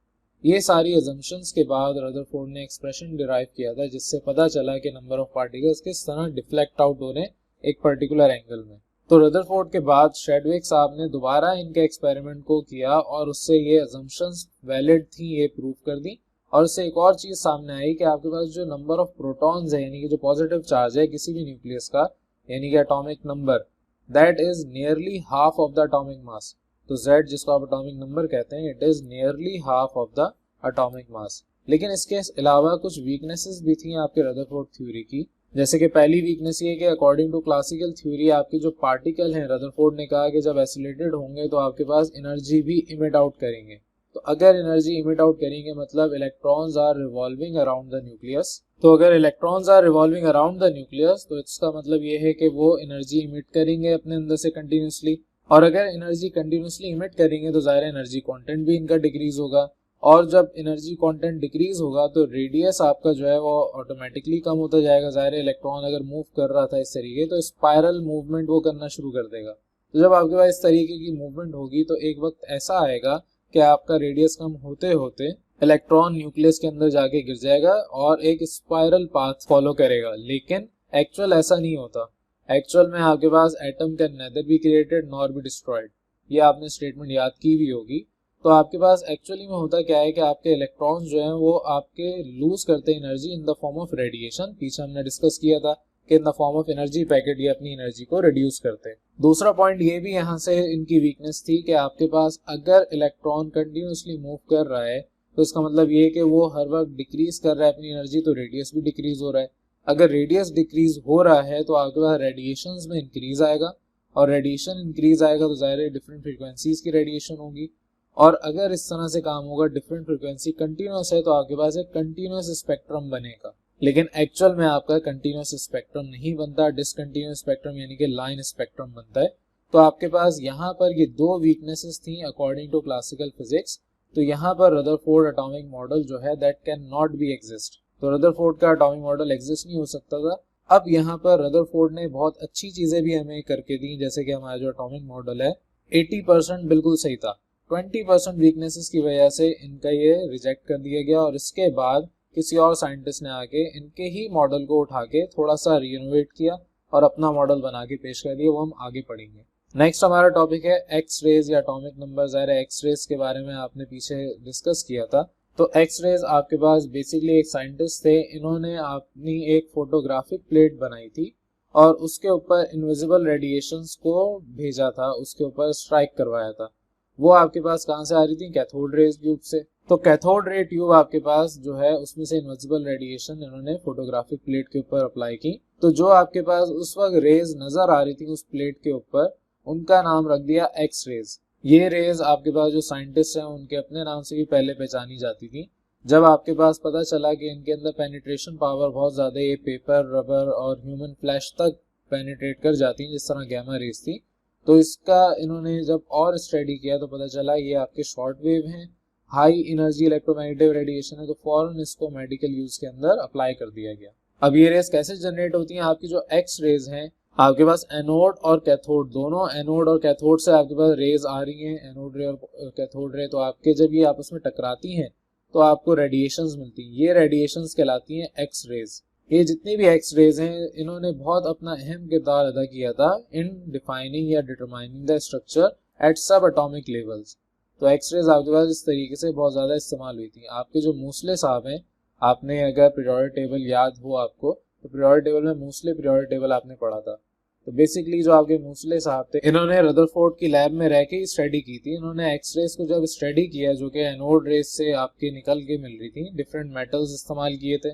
ये सारी अजम्पशंस के बाद रदरफोर्ड ने एक्सप्रेशन डिराइव किया था जिससे पता चला कि नंबर ऑफ पार्टिकल्स किस तरह डिफ्लेक्ट आउट हो रहे हैं एक पर्टिकुलर एंगल में। तो रदरफोर्ड के बाद शेडविक साहब ने दोबारा इनके एक्सपेरिमेंट को किया और उससे ये अजम्पशंस वैलिड थी ये प्रूव कर दी। और उससे एक और चीज सामने आई कि आपके पास जो नंबर ऑफ प्रोटॉन्स है, यानी कि जो पॉजिटिव चार्ज है किसी भी न्यूक्लियस का, यानी कि atomic number, that is nearly half of the atomic mass. तो Z जिसको आप एटॉमिक नंबर कहते हैं, it is nearly half of the atomic mass. लेकिन इसके अलावा कुछ वीकनेसेस भी थी आपके रदरफोर्ड थ्योरी की, जैसे कि पहली वीकनेस ये है कि अकॉर्डिंग टू क्लासिकल थ्योरी आपके जो पार्टिकल हैं, रदरफोर्ड ने कहा कि जब एसिलेटेड होंगे तो आपके पास एनर्जी भी इमिट आउट करेंगे। तो अगर एनर्जी इमिट आउट करेंगे मतलब electrons are revolving around the nucleus. तो अगर electrons are revolving around the nucleus तो इसका मतलब ये है कि वो एनर्जी इमिट करेंगे अपने अंदर से कंटिन्यूसली, और अगर एनर्जी कंटिन्यूसली इमिट करेंगे तो ज़ाहिर एनर्जी कंटेंट भी इनका डिक्रीज होगा, और जब एनर्जी कंटेंट डिक्रीज होगा तो रेडियस आपका जो है वो ऑटोमेटिकली कम होता जाएगा। ज़ाहिर इलेक्ट्रॉन अगर मूव कर रहा था इस तरीके तो स्पाइरल मूवमेंट वो करना शुरू कर देगा। तो जब आपके पास इस तरीके की मूवमेंट होगी तो एक वक्त ऐसा आएगा कि आपका रेडियस कम होते होते इलेक्ट्रॉन न्यूक्लियस के अंदर जाके गिर जाएगा और एक स्पाइरल पाथ फॉलो करेगा। लेकिन एक्चुअल ऐसा नहीं होता। एक्चुअल में आपके पास atom can neither be created nor be destroyed, ये आपने स्टेटमेंट याद की भी होगी। तो आपके पास एक्चुअली में होता क्या है कि आपके इलेक्ट्रॉन्स जो हैं वो आपके लूज करते हैं energy in the form of radiation. पीछे हमने डिस्कस किया था कि in the form of energy packet ये अपनी एनर्जी को रिड्यूस करते हैं। दूसरा पॉइंट ये भी यहाँ से इनकी वीकनेस थी कि आपके पास अगर इलेक्ट्रॉन कंटिन्यूसली मूव कर रहा है तो इसका मतलब ये है कि वो हर वक्त डिक्रीज कर रहा है अपनी एनर्जी, तो रेडियस भी डिक्रीज हो रहा है। अगर रेडियस डिक्रीज हो रहा है तो आपके पास रेडिएशंस में इंक्रीज आएगा, और रेडिएशन इंक्रीज आएगा तो ज़ाहिर है डिफरेंट फ्रीक्वेंसीज की रेडिएशन होगी, और अगर इस तरह से काम होगा डिफरेंट फ्रीक्वेंसी कंटिन्यूस है तो आपके पास एक कंटिन्यूस स्पेक्ट्रम बनेगा। लेकिन एक्चुअल में आपका कंटिन्यूस स्पेक्ट्रम नहीं बनता, डिसकंटिन्यूस स्पेक्ट्रम यानी कि लाइन स्पेक्ट्रम बनता है। तो आपके पास यहाँ पर ये दो वीकनेसेस थी अकॉर्डिंग टू क्लासिकल फिजिक्स। तो यहाँ पर रदरफोर्ड एटॉमिक मॉडल जो है that can not be exist, तो रदरफोर्ड का एटॉमिक मॉडल एग्जिस्ट नहीं हो सकता था। अब यहाँ पर रदरफोर्ड ने बहुत अच्छी चीजें भी हमें करके दी, जैसे कि हमारा जो एटॉमिक मॉडल है 80% बिल्कुल सही था, 20% वीकनेसेस की वजह से इनका ये रिजेक्ट कर दिया गया, और इसके बाद किसी और साइंटिस्ट ने आके इनके ही मॉडल को उठा के थोड़ा सा रिनोवेट किया और अपना मॉडल बना के पेश कर दिया। वो हम आगे पढ़ेंगे। नेक्स्ट हमारा टॉपिक है एक्स रेज या एटॉमिक नंबर। ज़ाहिर है एक्स रेज के बारे में आपने पीछे डिस्कस किया था। तो एक्स रेज आपके पास बेसिकली एक साइंटिस्ट थे, इन्होंने अपनी एक फोटोग्राफिक प्लेट बनाई थी और उसके ऊपर इनविजिबल रेडिएशंस को भेजा था, उसके ऊपर स्ट्राइक करवाया था। वो आपके पास कहाँ से आ रही थी? कैथोड रेज ट्यूब से। तो कैथोड रे ट्यूब आपके पास जो है उसमें से इनविजिबल रेडिएशन इन्होंने फोटोग्राफिक प्लेट के ऊपर अप्लाई की। तो जो आपके पास उस वक्त रेज नजर आ रही थी उस प्लेट के ऊपर, उनका नाम रख दिया एक्स रेज। ये रेज आपके पास जो साइंटिस्ट हैं उनके अपने नाम से भी पहले पहचानी जाती थी। जब आपके पास पता चला कि इनके अंदर पेनिट्रेशन पावर बहुत ज्यादा है, ये पेपर, रबर और ह्यूमन फ्लैश तक पेनिट्रेट कर जाती हैं जिस तरह गैमा रेज थी, तो इसका इन्होंने जब और स्टडी किया तो पता चला ये आपके शॉर्ट वेव हैं, हाई एनर्जी इलेक्ट्रोमैग्नेटिक रेडिएशन है, तो फौरन इसको मेडिकल यूज के अंदर अप्लाई कर दिया गया। अब ये रेज कैसे जनरेट होती हैं? आपकी जो एक्स रेज हैं आपके पास एनोड और कैथोड, दोनों एनोड और कैथोड से आपके पास रेज आ रही हैं, एनोड रे और कैथोड रे। तो आपके जब ये आपस में टकराती हैं तो आपको रेडिएशंस मिलती हैं, ये रेडिएशंस कहलाती हैं एक्स रेज। ये जितनी भी एक्स रेज हैं इन्होंने बहुत अपना अहम किरदार अदा किया था इन डिफाइनिंग या डिटरमाइनिंग द स्ट्रक्चर एट सब एटॉमिक लेवल्स। तो एक्स रेज आपके पास इस तरीके से बहुत ज़्यादा इस्तेमाल हुई थी। आपके जो मूसले साहब हैं, आपने अगर पीरियोडिक टेबल याद हो आपको, तो पीरियोडिक टेबल में मूसले पीरियोडिक टेबल आपने पढ़ा था। तो बेसिकली जो आपके मूसले साहब थे इन्होंने रदरफोर्ड की लैब में रह के ही स्टडी की थी। इन्होंने एक्स रेज को जब स्टडी किया जो कि एनोड रेज से आपके निकल के मिल रही थी, डिफरेंट मेटल्स इस्तेमाल किए थे,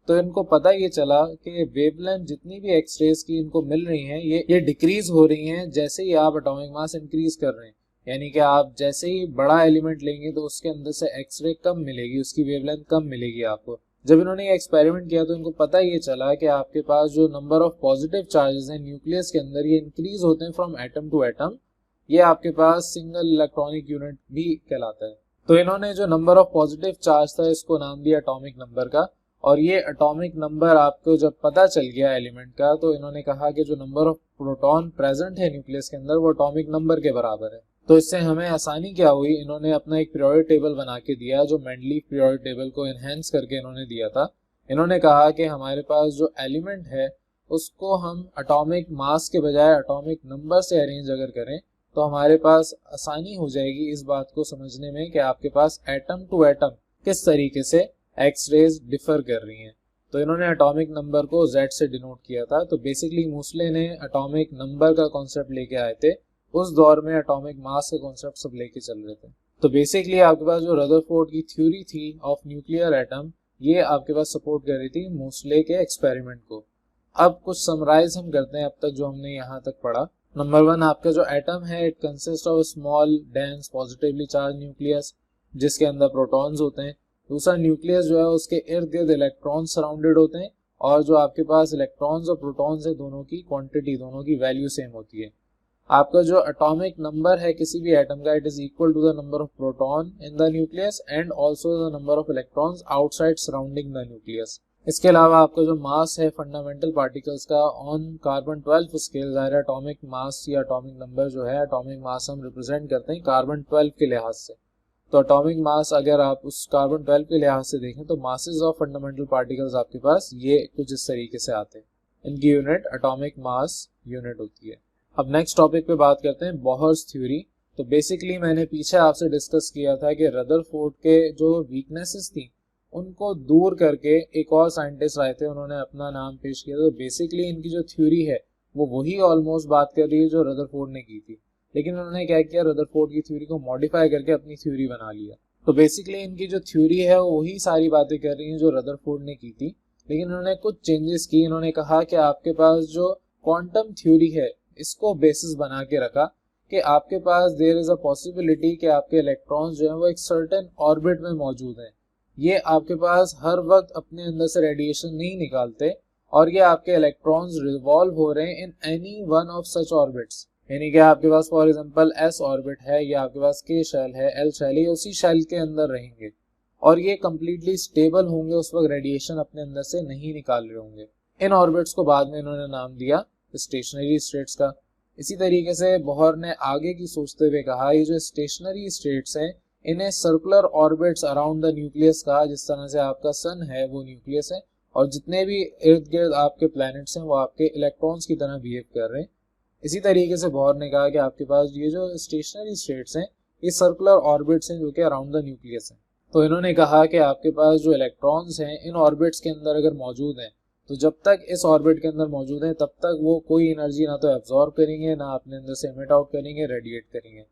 तो इनको पता ये चला कि वेवलेंथ जितनी भी एक्स रेज की इनको मिल रही हैं ये डिक्रीज हो रही हैं जैसे ही आप एटॉमिक मास इंक्रीज कर रहे हैं। यानी कि आप जैसे ही बड़ा एलिमेंट लेंगे तो उसके अंदर से एक्स रे कम मिलेगी, उसकी वेवलेंथ कम मिलेगी आपको। जब इन्होंने ये एक्सपेरिमेंट किया तो इनको पता ये चला कि आपके पास जो नंबर ऑफ पॉजिटिव चार्जेस हैं न्यूक्लियस के अंदर ये इंक्रीज होते हैं फ्रॉम एटम टू एटम। ये आपके पास सिंगल इलेक्ट्रॉनिक यूनिट भी कहलाता है। तो इन्होंने जो नंबर ऑफ पॉजिटिव चार्ज था इसको नाम दिया एटॉमिक नंबर का, और ये एटॉमिक नंबर आपको जब पता चल गया एलिमेंट का तो इन्होंने कहा कि जो नंबर ऑफ प्रोटॉन प्रेजेंट है न्यूक्लियस के अंदर वो एटॉमिक नंबर के बराबर है। तो इससे हमें आसानी क्या हुई, इन्होंने अपना एक पीरियोडिक टेबल बना के दिया जो मेंडलीफ पीरियोडिक टेबल को एनहेंस करके इन्होंने दिया था। इन्होंने कहा कि हमारे पास जो एलिमेंट है उसको हम एटॉमिक मास के बजाय एटॉमिक नंबर से अरेंज अगर करें तो हमारे पास आसानी हो जाएगी इस बात को समझने में कि आपके पास एटम टू एटम किस तरीके से एक्स रेज डिफर कर रही हैं। तो इन्होंने एटॉमिक नंबर को Z से डिनोट किया था। तो बेसिकली मूसले ने एटॉमिक नंबर का कॉन्सेप्ट लेके आए थे, उस दौर में एटॉमिक मास का कॉन्सेप्ट सब लेके चल रहे थे। तो बेसिकली आपके पास जो रदरफोर्ड की थ्योरी थी ऑफ न्यूक्लियर एटम, ये आपके पास सपोर्ट कर रही थी मूसले के एक्सपेरिमेंट को। अब कुछ समराइज हम करते हैं अब तक जो हमने यहाँ तक पढ़ा। नंबर 1, आपका जो एटम है it consist of small dense positively charge nucleus जिसके अंदर प्रोटॉन्स होते हैं। दूसरा, न्यूक्लियस जो है उसके इर्द गिर्द इलेक्ट्रॉन सराउंडेड होते हैं और जो आपके पास इलेक्ट्रॉन्स और प्रोटॉन्स है दोनों की क्वांटिटी, दोनों की वैल्यू सेम होती है। आपका जो एटॉमिक नंबर है किसी भी एटम का, it is equal to the number of proton in the nucleus and also the number of electrons outside surrounding the nucleus. इसके अलावा आपका जो मास है फंडामेंटल पार्टिकल्स का ऑन कार्बन 12 स्केल, ज़ाहिर एटॉमिक मास या एटॉमिक नंबर जो है, एटॉमिक मास हम रिप्रेजेंट करते हैं कार्बन 12 के लिहाज से। तो एटॉमिक मास अगर आप उस कार्बन 12 के लिहाज से देखें तो मासेस ऑफ फंडामेंटल पार्टिकल्स आपके पास ये कुछ इस तरीके से आते हैं। इनकी यूनिट एटॉमिक मास यूनिट होती है। अब नेक्स्ट टॉपिक पे बात करते हैं बोहर्स थ्योरी। तो बेसिकली मैंने पीछे आपसे डिस्कस किया था कि रदरफोर्ड के जो वीकनेसेस थी उनको दूर करके एक और साइंटिस्ट आए थे, उन्होंने अपना नाम पेश किया। तो बेसिकली इनकी जो थ्योरी है वो वही ऑलमोस्ट बात कर रही है जो रदरफोर्ड ने की थी, लेकिन उन्होंने क्या किया, रदरफोर्ड की थ्योरी को मॉडिफाई करके अपनी थ्योरी बना लिया। तो बेसिकली इनकी जो थ्योरी है वो वही सारी बातें कर रही हैं जो रदरफोर्ड ने की थी, लेकिन उन्होंने कुछ चेंजेस की। इन्होंने कहा कि आपके पास जो क्वांटम थ्योरी है इसको बेसिस बना के रखा कि आपके पास देयर इज अ पॉसिबिलिटी कि आपके इलेक्ट्रॉन्स जो है वो एक सर्टेन ऑर्बिट में मौजूद हैं। ये आपके पास हर वक्त अपने अंदर से रेडिएशन नहीं निकालते और ये आपके इलेक्ट्रॉन्स रिवॉल्व हो रहे हैं in any one of such orbits. यानी कि आपके पास फॉर एग्जांपल एस ऑर्बिट है या आपके पास के शेल है, एल शेल है, उसी शेल के अंदर रहेंगे और ये कंप्लीटली स्टेबल होंगे, उस वक्त रेडिएशन अपने अंदर से नहीं निकाल रहे होंगे। इन ऑर्बिट्स को बाद में इन्होंने नाम दिया स्टेशनरी स्टेट्स का। इसी तरीके से बोहर ने आगे की सोचते हुए कहा ये जो स्टेशनरी स्टेट्स हैं इन्हें circular orbits around the nucleus कहा। जिस तरह से आपका सन है वो न्यूक्लियस है और जितने भी इर्द गिर्द आपके प्लैनेट्स हैं वो आपके इलेक्ट्रॉन्स की तरह बिहेव कर रहे हैं। इसी तरीके से बोहर ने कहा कि आपके पास ये जो स्टेशनरी स्टेट्स हैं ये सर्कुलर ऑर्बिट्स हैं जो कि अराउंड द न्यूक्लियस हैं। तो इन्होंने कहा कि आपके पास जो इलेक्ट्रॉन्स हैं इन ऑर्बिट्स के अंदर अगर मौजूद हैं तो जब तक इस ऑर्बिट के अंदर मौजूद हैं तब तक वो कोई एनर्जी ना तो एब्जॉर्ब करेंगे ना अपने अंदर से इमिट आउट करेंगे, रेडिएट करेंगे।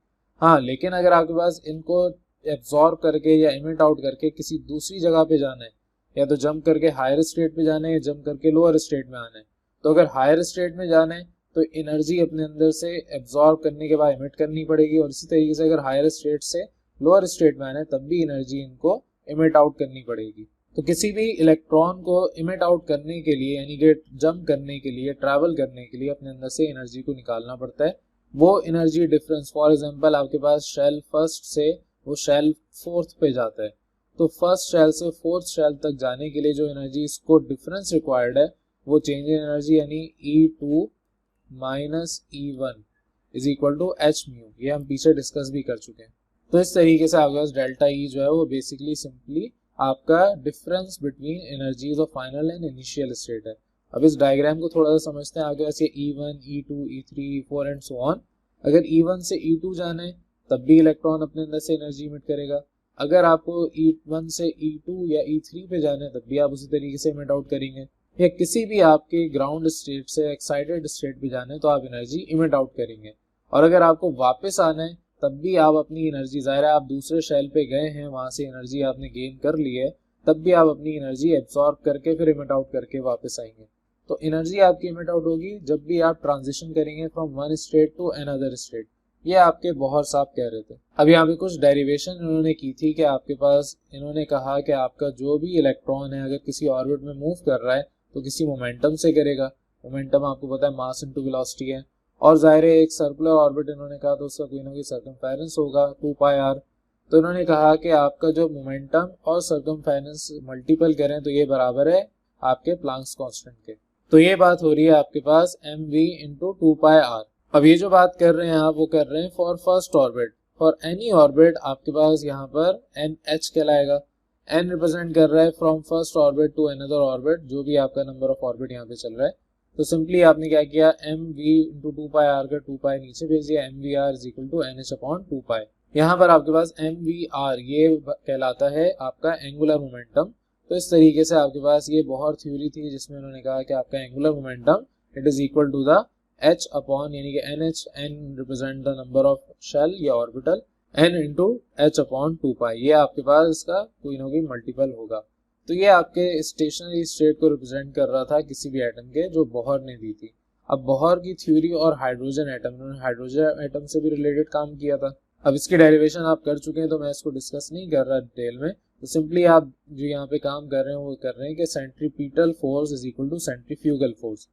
हाँ, लेकिन अगर आपके पास इनको एब्जॉर्ब करके या इमिट आउट करके किसी दूसरी जगह पे जाना है, या तो जंप करके हायर स्टेट पे जाना है या जंप करके लोअर स्टेट में आना है, तो अगर हायर स्टेट में जाना है तो एनर्जी अपने अंदर से एब्जॉर्ब करने के बाद इमिट करनी पड़ेगी और इसी तरीके से अगर हायर स्टेट से लोअर स्टेट में आना है तब भी एनर्जी इनको इमिट आउट करनी पड़ेगी। तो किसी भी इलेक्ट्रॉन को इमिट आउट करने के लिए यानी कि जंप करने के लिए, ट्रैवल करने के लिए अपने अंदर से एनर्जी को निकालना पड़ता है। वो एनर्जी डिफरेंस, फॉर एग्जांपल आपके पास शेल फर्स्ट से वो शेल फोर्थ पे जाता है, तो फर्स्ट शेल से फोर्थ शेल तक जाने के लिए जो एनर्जी इसको डिफरेंस रिक्वायर्ड है वो चेंज इन एनर्जी यानी E2 minus E1 is equal to H mu. ये हम पीछे डिस्कस भी कर चुके हैं। तो इस तरीके से आपके पास डेल्टा E जो है वो बेसिकली सिंपली आपका difference between energies of final and initial state है। अब इस डायग्राम को थोड़ा सा समझते हैं। आपके पास ये E1, E2, E3, E4 and so on. अगर E1 से E2 जाना है तब भी इलेक्ट्रॉन अपने अंदर से एनर्जी इमिट करेगा। अगर आपको E1 से E2 या E3 पे जाना है तब भी आप उसी तरीके से इमिट आउट करेंगे। या किसी भी आपके ग्राउंड स्टेट से एक्साइटेड स्टेट पे जाना है तो आप एनर्जी इमिट आउट करेंगे। और अगर आपको वापस आना है तब भी आप अपनी एनर्जी, ज़ाहिर है आप दूसरे शेल पे गए हैं, वहां से एनर्जी आपने गेन कर ली है, तब भी आप अपनी एनर्जी एब्सॉर्ब करके फिर इमिट आउट करके वापस आएंगे। तो एनर्जी आपकी इमिट आउट होगी जब भी आप ट्रांजिशन करेंगे from one state to another state. ये आपके बोहर साहब कह रहे थे। अभी यहाँ पे कुछ डेरिवेशन इन्होंने की थी कि आपके पास, इन्होंने कहा कि आपका जो भी इलेक्ट्रॉन है अगर किसी ऑर्बिट में मूव कर रहा है तो किसी मोमेंटम से करेगा। मोमेंटम आपको पता है मास इनटू वेलोसिटी है और जाहिर है एक सर्कुलर ऑर्बिट इन्होंने कहा तो उसका कोई ना कोई सर्कमफेरेंस होगा 2πr। तो इन्होंने कहा कि आपका जो मोमेंटम और सर्कमफेरेंस मल्टीपल करें तो ये बराबर है आपके प्लांक्स कांस्टेंट के। तो ये बात हो रही है आपके पास mv इंटू 2πr। अब ये जो बात कर रहे हैं आप वो कर रहे हैं for first orbit. For any orbit आपके पास यहाँ पर nh कहलाएगा। n रिप्रेजेंट कर रहा है from first orbit to another orbit, जो भी आपका नंबर ऑफ ऑर्बिट यहाँ पे चल रहा है। तो सिंपली आपने क्या किया, mv इंटू 2πr का 2π नीचे भेज दिया, mvr is equal to nh upon 2π। यहाँ पर आपके पास mvr ये कहलाता है आपका एंगुलर मोमेंटम। तो इस तरीके से आपके पास ये बोहर थ्योरी थी जिसमें उन्होंने कहा कि आपका angular momentum it is equal to the h upon यानी कि nh, n represent the number of shell या orbital, n into h upon 2π। ये आपके पास इसका कोई ना कोई मल्टीपल होगा। तो ये आपके स्टेशनरी स्टेट को रिप्रेजेंट कर रहा था किसी भी एटम के, जो बोहर ने दी थी। अब बोहर की थ्योरी और हाइड्रोजन एटम, उन्होंने हाइड्रोजन एटम से भी रिलेटेड काम किया था। अब इसकी डेरिवेशन आप कर चुके हैं तो मैं इसको डिस्कस नहीं कर रहा डिटेल में। तो सिंपली आप जो यहाँ पे काम कर रहे हैं वो कर रहे हैं कि centripetal force is equal to centrifugal force.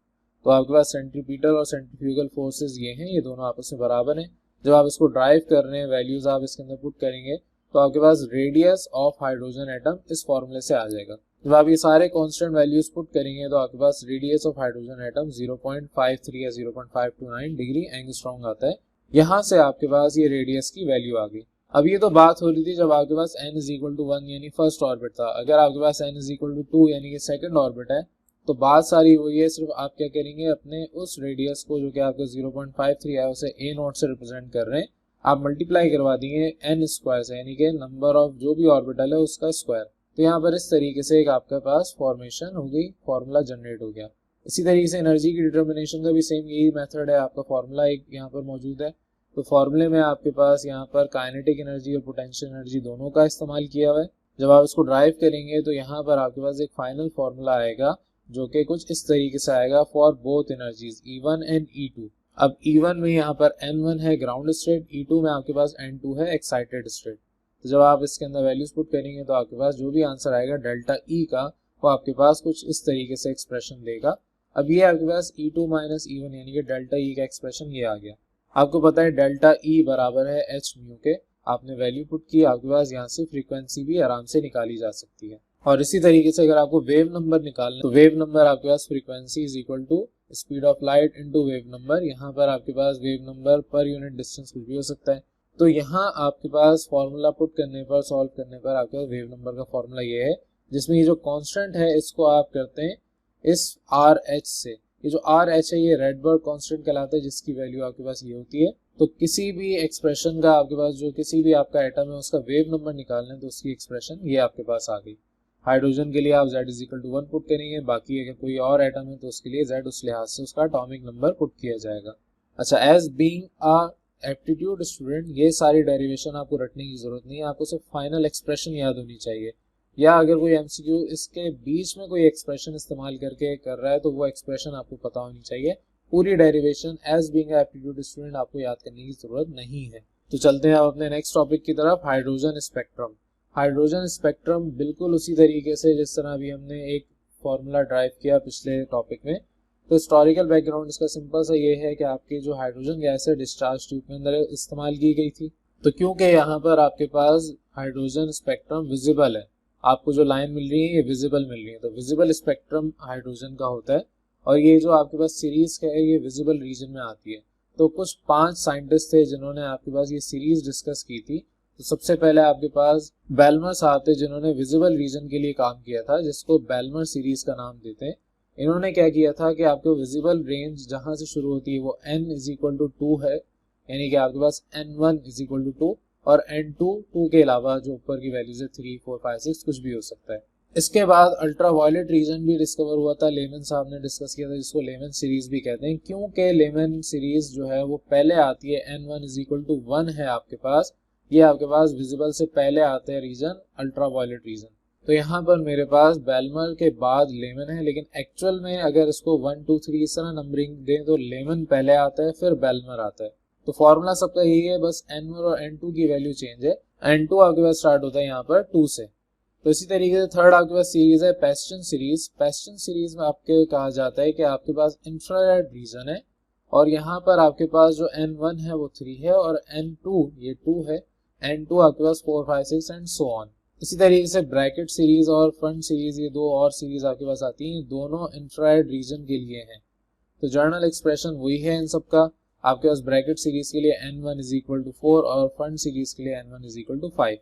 तो आपके पास सेंट्रीपिटल और सेंट्रीफ्यूगल फोर्सेस ये हैं, ये दोनों आपस में बराबर हैं। जब आप इसको ड्राइव कर रहे हैं, वैल्यूज आप इसके अंदर पुट करेंगे तो आपके पास रेडियस ऑफ हाइड्रोजन एटम इस फॉर्मूले से आ जाएगा। जब आप ये सारे कांस्टेंट वैल्यूज पुट करेंगे तो आपके पास रेडियस ऑफ हाइड्रोजन एटम 0.53 या 0.529 डिग्री एंगस्ट्रॉम आता है। यहाँ से आपके पास ये रेडियस की वैल्यू आ गई। अब ये तो बात हो रही थी जब आपके पास n इज इक्वल टू 1 यानी फर्स्ट ऑर्बिट था। अगर आपके पास n इज इक्वल टू 2 यानी कि सेकंड ऑर्बिट है तो बात सारी वही है, सिर्फ आप क्या करेंगे, अपने उस रेडियस को जो कि आपका 0.53 है उसे a नॉट से रिप्रेजेंट कर रहे हैं, आप मल्टीप्लाई करवा देंगे n स्क्वायर से, यानी कि नंबर ऑफ जो भी ऑर्बिटल है उसका स्क्वायर। तो यहाँ पर इस तरीके से एक आपके पास फॉर्मेशन हो गई, फॉर्मूला जनरेट हो गया। इसी तरीके से एनर्जी की डिटर्मिनेशन का भी सेम यही मेथड है। आपका फॉर्मूला एक यहाँ पर मौजूद है, तो फॉर्मूले में आपके पास यहाँ पर काइनेटिक एनर्जी और पोटेंशियल एनर्जी दोनों का इस्तेमाल किया हुआ है। जब आप इसको ड्राइव करेंगे तो यहाँ पर आपके पास एक फाइनल फॉर्मूला आएगा जो कि कुछ इस तरीके से आएगा for both energies E1 and E2। अब E1 में यहाँ पर N1 है ग्राउंड स्टेट, E2 में आपके पास N2 है एक्साइटेड स्टेट। तो जब आप इसके अंदर वैल्यूज पुट करेंगे तो आपके पास जो भी आंसर आएगा डेल्टा E का, वो आपके पास कुछ इस तरीके से एक्सप्रेशन देगा। अब ये आपके पास E2 माइनस E1 यानी कि डेल्टा E का एक्सप्रेशन ये आ गया। आपको पता है डेल्टा E बराबर है h म्यू के, आपने वैल्यू पुट की, आपके पास यहाँ से फ्रीक्वेंसी भी आराम से निकाली जा सकती है। और इसी तरीके से अगर आपको वेव नंबर निकालना तो वेव नंबर आपके पास frequency is equal to speed of light into wave number. यहाँ पर आपके पास wave number per unit distance कुछ भी हो सकता है। तो यहाँ आपके पास फॉर्मूला पुट करने पर, सॉल्व करने पर आपके पास वेव नंबर का फॉर्मूला ये है, जिसमें ये जो कांस्टेंट है इसको आप करते हैं इस RH से। ये जो RH है ये रेडबर्ग कांस्टेंट कहलाता है, जिसकी वैल्यू आपके पास ये होती है। तो किसी भी एक्सप्रेशन का आपके पास, जो किसी भी आपका एटम है उसका वेव नंबर निकालना है तो उसकी एक्सप्रेशन ये आपके पास आ गई। हाइड्रोजन के लिए आप Z is equal to 1 put करेंगे, बाकी अगर कोई और एटम है तो उसके लिए Z उस लिहाज से उसका एटॉमिक नंबर पुट किया जाएगा। अच्छा, as being a aptitude student ये सारी डेरिवेशन आपको रटने की जरूरत नहीं है, आपको सिर्फ फाइनल एक्सप्रेशन याद होनी चाहिए। या अगर कोई MCQ इसके बीच में कोई एक्सप्रेशन इस्तेमाल करके कर रहा है तो वो एक्सप्रेशन आपको पता होनी चाहिए। पूरी derivation as being a aptitude student आपको याद करने की जरूरत नहीं है। तो चलते हैं अब अपने नेक्स्ट टॉपिक की तरफ, हाइड्रोजन स्पेक्ट्रम। हाइड्रोजन स्पेक्ट्रम बिल्कुल उसी तरीके से जिस तरह अभी हमने एक फॉर्मूला ड्राइव किया पिछले टॉपिक में। तो हिस्टोरिकल बैकग्राउंड इसका सिंपल सा ये है कि आपकी जो हाइड्रोजन गैस है डिस्चार्ज ट्यूब के अंदर इस्तेमाल की गई थी। तो क्योंकि यहाँ पर आपके पास हाइड्रोजन स्पेक्ट्रम विजिबल है, आपको जो लाइन मिल रही है ये विजिबल मिल रही है, तो विजिबल स्पेक्ट्रम हाइड्रोजन का होता है। और ये जो आपके पास सीरीज है ये विजिबल रीजन में आती है। तो कुछ 5 साइंटिस्ट थे जिन्होंने आपके पास ये सीरीज डिस्कस की थी। तो सबसे पहले आपके पास बेलमर साहब थे जिन्होंने विजिबल रीजन के लिए काम किया था, जिसको बेलमर सीरीज का नाम देते हैं। इन्होंने क्या किया था कि आपको विजिबल रेंज जहां से शुरू होती है वो n इज इक्वल टू 2 है, यानी कि आपके पास n1 इज इक्वल टू 2 और n2 2 के अलावा जो ऊपर की वैल्यूज है 3, 4, 5, 6 कुछ भी हो सकता है। इसके बाद अल्ट्रावायलेट रीजन भी डिस्कवर हुआ था, लेमन साहब ने डिस्कस किया था, जिसको लेमन सीरीज भी कहते हैं। क्योंकि लेमन सीरीज जो है वो पहले आती है, n1 इज इक्वल टू 1 है आपके पास, ये आपके पास विजिबल से पहले आते हैं रीजन अल्ट्रावायलेट रीजन। तो यहाँ पर मेरे पास बेलमर के बाद लेमन है, लेकिन एक्चुअल में अगर इसको 1, 2, 3 इस तरह नंबरिंग दें तो लेमन पहले आता है फिर बेलमर आता है। तो फॉर्मूला सबका यही है, बस n1 और n2 की वैल्यू चेंज है। n2 आपके पास स्टार्ट होता है यहाँ पर 2 से। तो इसी तरीके से थर्ड आपके पास सीरीज है पेस्टन सीरीज। पेस्टन सीरीज में आपके कहा जाता है कि आपके पास इंफ्रारेड रीजन है और यहाँ पर आपके पास जो n1 है वो 3 है और n2 ये 2 है, n2 आपके पास 4, 5, 6 एंड सो ऑन। इसी तरीके से ब्रैकेट सीरीज और फ्रंट सीरीज, ये 2 और सीरीज आपके पास आती हैं, दोनों इंफ्रारेड रीजन के लिए हैं। तो जर्नल एक्सप्रेशन वही है इन सबका। आपके पास ब्रैकेट सीरीज के लिए n1 इज इक्वल टू 4 और फ्रंट सीरीज के लिए n1 इज इक्वल टू 5।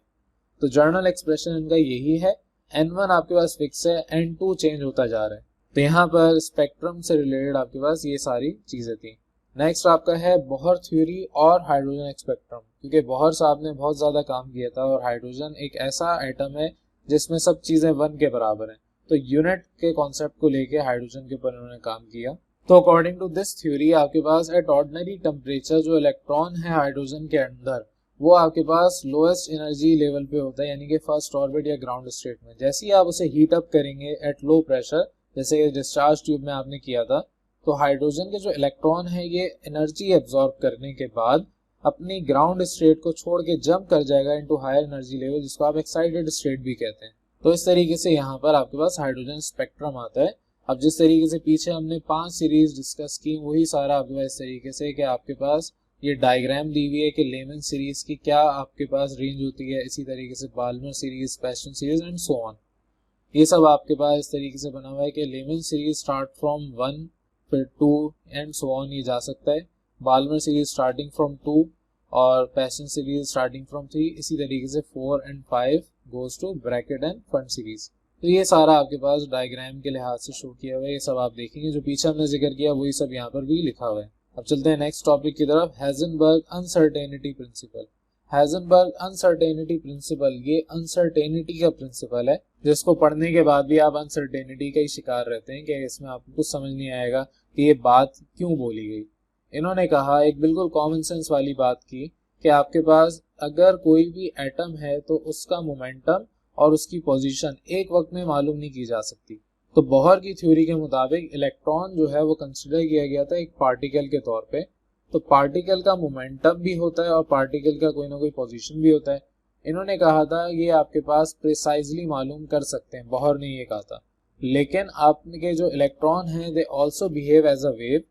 तो जर्नल एक्सप्रेशन इनका यही है। n1 आपके पास फिक्स है, n2 चेंज होता जा रहा है। तो यहाँ पर स्पेक्ट्रम से रिलेटेड आपके पास ये सारी चीजें थी। नेक्स्ट आपका है बोहर थ्योरी और हाइड्रोजन स्पेक्ट्रम, क्योंकि बोहर साहब ने बहुत ज्यादा काम किया था और हाइड्रोजन एक ऐसा एटम है जिसमें सब चीजें 1 के बराबर हैं। तो यूनिट के कॉन्सेप्ट को लेके हाइड्रोजन के ऊपर उन्होंने काम किया। तो अकॉर्डिंग टू दिस थ्योरी आपके पास एट ऑर्डिनरी टेम्परेचर जो इलेक्ट्रॉन है हाइड्रोजन के अंदर वो आपके पास लोएस्ट एनर्जी लेवल पे होता है, यानी कि फर्स्ट ऑर्बिट या ग्राउंड स्टेट में। जैसे ही आप उसे हीट अप करेंगे एट लो प्रेशर, जैसे डिस्चार्ज ट्यूब में आपने किया था, तो हाइड्रोजन के जो इलेक्ट्रॉन है ये एनर्जी एब्जॉर्ब करने के बाद अपनी ग्राउंड स्टेट को छोड़ के जंप कर जाएगा इनटू हायर एनर्जी लेवल, जिसको आप एक्साइटेड स्टेट भी कहते हैं। तो इस तरीके से यहाँ पर आपके पास हाइड्रोजन स्पेक्ट्रम आता है। अब जिस तरीके से पीछे हमने 5 सीरीज डिस्कस की, वही सारा आपके पास इस तरीके से कि आपके पास ये डायग्राम दी हुई है कि लेमन सीरीज की क्या आपके पास रेंज होती है, इसी तरीके से Balmer series, Paschen series and so on. ये सब आपके पास इस तरीके से बना हुआ है कि लेमन सीरीज स्टार्ट फ्रॉम 1 फिर 2 एंड सो ऑन ये जा सकता है, बाल्मर सीरीज स्टार्टिंग फ्रॉम 2 और पैशन सीरीज स्टार्टिंग फ्रॉम 3, इसी तरीके से 4 and 5 goes to bracket end fund series. तो ये सारा आपके पास डायग्राम के लिहाज से शो किया हुआ है, ये सब आप देखेंगे, जो पीछे हमने जिक्र किया वही सब यहाँ पर भी लिखा हुआ है। अब चलते हैं नेक्स्ट टॉपिक की तरफ, Heisenberg uncertainty principle. Heisenberg uncertainty principle, ये अनसर्टेनिटी का प्रिंसिपल है जिसको पढ़ने के बाद भी आप अनसर्टेनिटी का ही शिकार रहते हैं कि इसमें आपको कुछ समझ नहीं आएगा कि ये बात क्यों बोली गई। इन्होंने कहा, एक बिल्कुल कॉमन सेंस वाली बात की कि आपके पास अगर कोई भी एटम है तो उसका मोमेंटम और उसकी पोजीशन एक वक्त में मालूम नहीं की जा सकती। तो बोहर की थ्योरी के मुताबिक इलेक्ट्रॉन जो है वो कंसिडर किया गया था एक पार्टिकल के तौर पे। तो पार्टिकल का मोमेंटम भी होता है और पार्टिकल का कोई ना कोई पोजीशन भी होता है। इन्होंने कहा था ये आपके पास प्रिसाइजली मालूम कर सकते हैं, बोहर ने ये कहा था। लेकिन आपके जो इलेक्ट्रॉन है they also behave as a wave,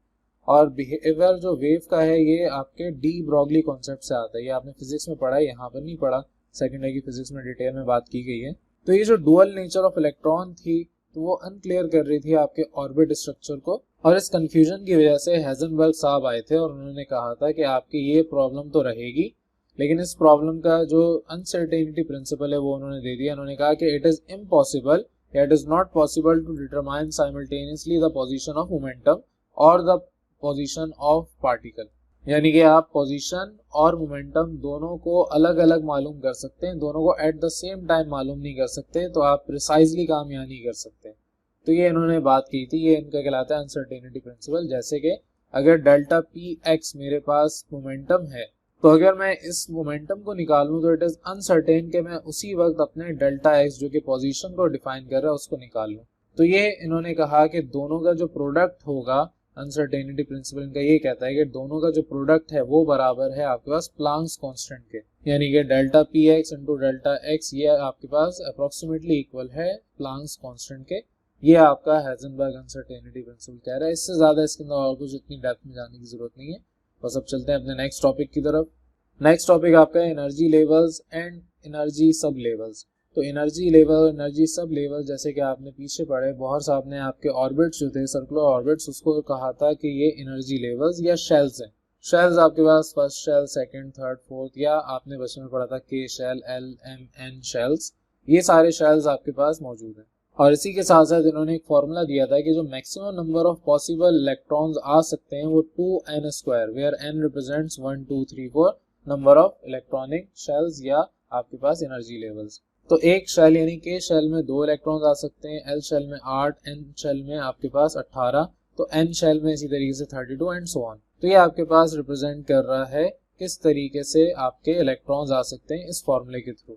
और बिहेवियर जो वेव का है ये आपके डी ब्रॉगली कॉन्सेप्ट से आता है। ये आपने फिजिक्स में पढ़ा है, यहाँ पर नहीं पढ़ा, सेकेंड ईयर की फिजिक्स में डिटेल में बात की गई है। तो ये जो डुअल नेचर ऑफ इलेक्ट्रॉन थी तो वो अनक्लियर कर रही थी आपके ऑर्बिट स्ट्रक्चर को, और इस कंफ्यूजन की वजह से हाइजेनबर्ग साहब आए थे और उन्होंने कहा था कि आपकी ये प्रॉब्लम तो रहेगी, लेकिन इस प्रॉब्लम का जो अनसर्टेनिटी प्रिंसिपल है वो उन्होंने दे दिया। उन्होंने कहा कि it is impossible, it is not possible to determine simultaneously the position of momentum और द पोजीशन ऑफ पार्टिकल, यानी कि आप पोजीशन और मोमेंटम दोनों को अलग अलग मालूम कर सकते हैं, दोनों को एट द सेम टाइम मालूम नहीं कर सकते, तो आप प्रिसाइजली काम यहाँ नहीं कर सकते। तो ये इन्होंने बात की थी, ये इनका कहलाता है अनसर्टेनिटी प्रिंसिपल। जैसे कि अगर डेल्टा पी एक्स मेरे पास मोमेंटम है, तो अगर मैं इस मोमेंटम को निकालूं तो इट इज अनसर्टेन कि मैं उसी वक्त अपने डेल्टा एक्स जो कि पोजीशन को डिफाइन कर रहा है उसको निकाल लूं। तो ये इन्होंने कहा कि दोनों का जो प्रोडक्ट होगा, अनसर्टेनिटी प्रिंसिपल इनका ये कहता है कि दोनों का जो प्रोडक्ट है वो बराबर है आपके पास प्लांक्स कांस्टेंट के, यानी कि delta P x into delta x ये आपके पास अप्रोक्सीमेटली इक्वल है प्लांक्स कांस्टेंट के। ये आपका हाइजेनबर्ग अनसर्टेनिटी प्रिंसिपल कह रहा है। इससे ज्यादा इसके अंदर और कुछ इतनी डेप्थ में जाने की जरूरत नहीं है। बस अब चलते हैं अपने नेक्स्ट टॉपिक की तरफ। नेक्स्ट टॉपिक आपका है एनर्जी लेवल्स एंड एनर्जी सब लेवल्स। तो energy level, energy sub level, जैसे कि आपने पीछे पढ़े, बोहर साहब ने आपके ऑर्बिट्स जो थे, सर्कुलर ऑर्बिट्स, उसको कहा था कि ये एनर्जी लेवल्स या शेल्स हैं। शेल्स आपके पास first shell, second, third, fourth, या आपने बचपन में पढ़ा था K shell, L, M, N shells, ये सारे शेल्स आपके पास मौजूद हैं। और इसी के साथ साथ इन्होंने एक फॉर्मूला दिया था कि जो maximum number of possible electrons आ सकते हैं वो 2n², where n represents 1 2 3 4 number of electronic shells या आपके पास एनर्जी लेवल्स। तो एक शेल यानी के शेल में 2 इलेक्ट्रॉन्स आ सकते हैं, एल शेल में 8, एन शेल में आपके पास 18, तो एन शेल में इसी तरीके से 32 एंड सो ऑन। तो ये आपके पास रिप्रेजेंट कर रहा है किस तरीके से आपके इलेक्ट्रॉन्स आ सकते हैं इस फॉर्मूले के थ्रू।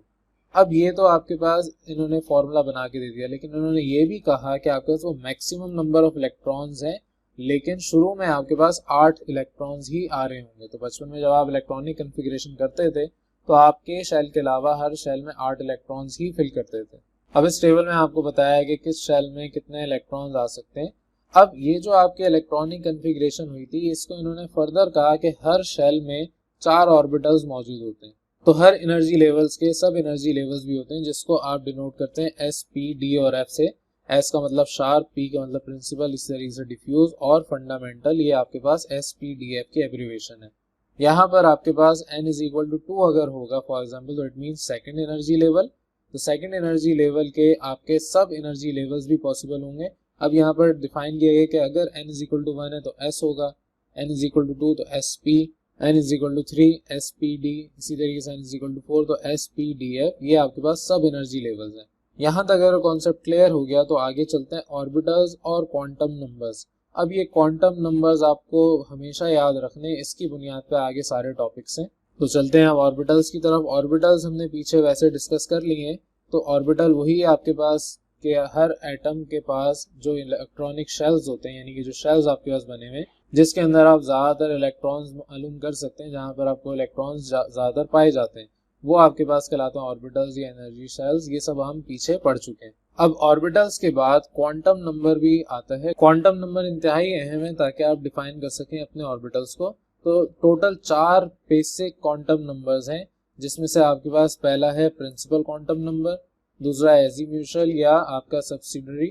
अब ये तो आपके पास इन्होंने फॉर्मूला बना के दे दिया, लेकिन इन्होंने ये भी कहा कि आपके पास वो मैक्सिमम नंबर ऑफ इलेक्ट्रॉन्स हैं, लेकिन शुरू में आपके पास 8 इलेक्ट्रॉन्स ही आ रहे होंगे। तो बचपन में जब आप इलेक्ट्रॉनिक कॉन्फ़िगरेशन करते थे तो आपके शेल के अलावा हर शेल में 8 इलेक्ट्रॉन्स ही फिल करते थे। अब इस टेबल में आपको बताया है कि किस शेल में कितने इलेक्ट्रॉन्स आ सकते हैं। अब ये जो आपके इलेक्ट्रॉनिक कॉन्फ़िगरेशन हुई थी, इसको इन्होंने फर्दर कहा कि हर शेल में 4 ऑर्बिटल्स मौजूद होते हैं। तो हर एनर्जी लेवल्स के सब एनर्जी लेवल्स भी होते हैं, जिसको आप डिनोट करते हैं एस, पी, डी और एफ से। एस का मतलब शार्प, पी का मतलब प्रिंसिपल, इस तरीके से डिफ्यूज, और फंडामेंटल, ये आपके पास एस, पी, डी, एफ की एब्रीविएशन है। यहाँ पर आपके पास n इज इक्वल टू 2 अगर होगा फॉर एग्जाम्पल, तो it means second energy level. तो सेकेंड एनर्जी लेवल के आपके सब एनर्जी लेवल्स भी पॉसिबल होंगे। अब यहाँ पर डिफाइन किया गया कि अगर n इज इक्वल टू 1 है तो s होगा, n इज इक्वल टू 2 तो sp, n is equal to 3 spd, इसी तरीके से n इज इक्वल टू 4 तो spdf। ये आपके पास सब एनर्जी लेवल्स हैं। यहाँ तक अगर कॉन्सेप्ट क्लियर हो गया तो आगे चलते हैं ऑर्बिटल्स और क्वांटम नंबर्स। अब ये क्वांटम नंबर्स आपको हमेशा याद रखने, इसकी बुनियाद पे आगे सारे टॉपिक्स हैं। तो चलते हैं अब ऑर्बिटल्स की तरफ। ऑर्बिटल्स हमने पीछे वैसे डिस्कस कर लिए हैं। तो ऑर्बिटल वही है आपके पास कि हर एटम के पास जो इलेक्ट्रॉनिक शेल्स होते हैं, यानी कि जो शेल्स आपके पास बने हुए, जिसके अंदर आप ज़्यादातर इलेक्ट्रॉन्स मालूम कर सकते हैं, जहाँ पर आपको इलेक्ट्रॉन्स ज़्यादातर पाए जाते हैं, वो आपके पास कहलाते हैं ऑर्बिटल्स या एनर्जी शेल्स। ये सब हम पीछे पढ़ चुके हैं। अब ऑर्बिटल्स के बाद क्वांटम नंबर भी आता है। क्वांटम नंबर इंतहाई अहम है ताकि आप डिफाइन कर सकें अपने ऑर्बिटल्स को। तो टोटल 4 बेसिक क्वांटम नंबर्स हैं, जिसमें से आपके पास पहला है प्रिंसिपल क्वांटम नंबर, दूसरा है एजीम्यूशल या आपका सब्सिडियरी,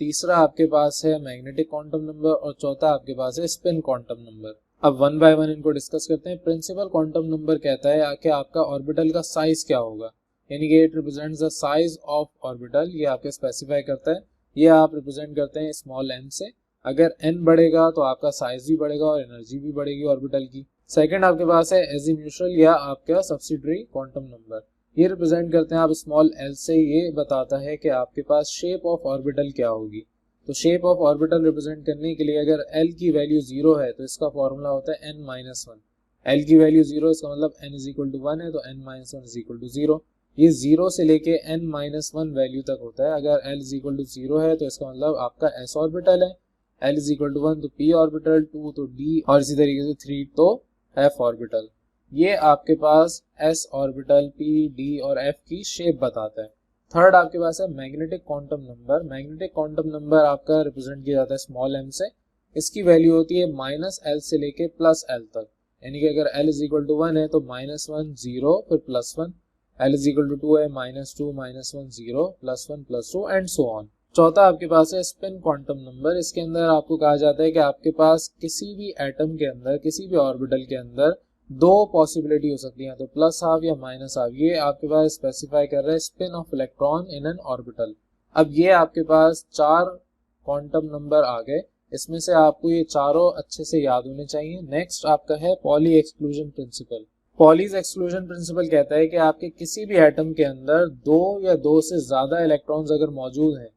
तीसरा आपके पास है मैग्नेटिक क्वांटम नंबर और चौथा आपके पास है स्पिन क्वांटम नंबर। अब वन बाय वन इनको डिस्कस करते हैं। प्रिंसिपल क्वांटम नंबर कहता है कि आपका ऑर्बिटल का साइज क्या होगा, यानी कि it represents the size of orbital. ये आपके स्पेसिफाई करता है। ये आप रिप्रेजेंट करते हैं स्मॉल n से। अगर n बढ़ेगा तो आपका साइज भी बढ़ेगा और एनर्जी भी बढ़ेगी ऑर्बिटल की। सेकंड आपके पास है एजीम्यूशल या आपका सब्सिडियरी क्वांटम नंबर। ये रिप्रेजेंट करते हैं आप स्मॉल l से। ये बताता है कि आपके पास शेप ऑफ ऑर्बिटल क्या होगी। तो शेप ऑफ ऑर्बिटल रिप्रेजेंट करने के लिए अगर l की वैल्यू 0 है तो इसका फॉर्मूला होता है n-1। l की वैल्यू 0 इसका मतलब n = 1 है, तो n-1 = 0। ये 0 से लेके n-1 वैल्यू तक होता है। अगर l = 0 है तो इसका मतलब आपका s ऑर्बिटल है, l = 1 तो p ऑर्बिटल, 2 तो d और इसी तरीके से 3 तो f ऑर्बिटल। ये आपके पास s ऑर्बिटल, p, d और f की शेप बताता है। थर्ड आपके पास है magnetic quantum number. Magnetic quantum number आपका रिप्रेजेंट किया जाता है स्मॉल m से। इसकी वैल्यू होती है -l से लेके +l तक, यानी कि अगर l = 1 है तो -1 0 फिर +1, l = 2 है -2 -1 0 +1 +2 एंड सो ऑन। चौथा आपके पास है स्पिन क्वांटम नंबर। इसके अंदर आपको कहा जाता है कि आपके पास किसी भी एटम के अंदर, किसी भी ऑर्बिटल के अंदर दो पॉसिबिलिटी हो सकती है, तो +12 या -12। ये आपके पास स्पेसिफाई कर रहा है spin off electron in an orbital. अब ये आपके पास 4 क्वांटम नंबर आ गए। इसमें से आपको ये चारों अच्छे से याद होने चाहिए। नेक्स्ट आपका है poly exclusion principle. Pauli's exclusion principle कहता है कि आपके किसी भी एटम के अंदर 2 या 2 से ज्यादा इलेक्ट्रॉन्स अगर मौजूद हैं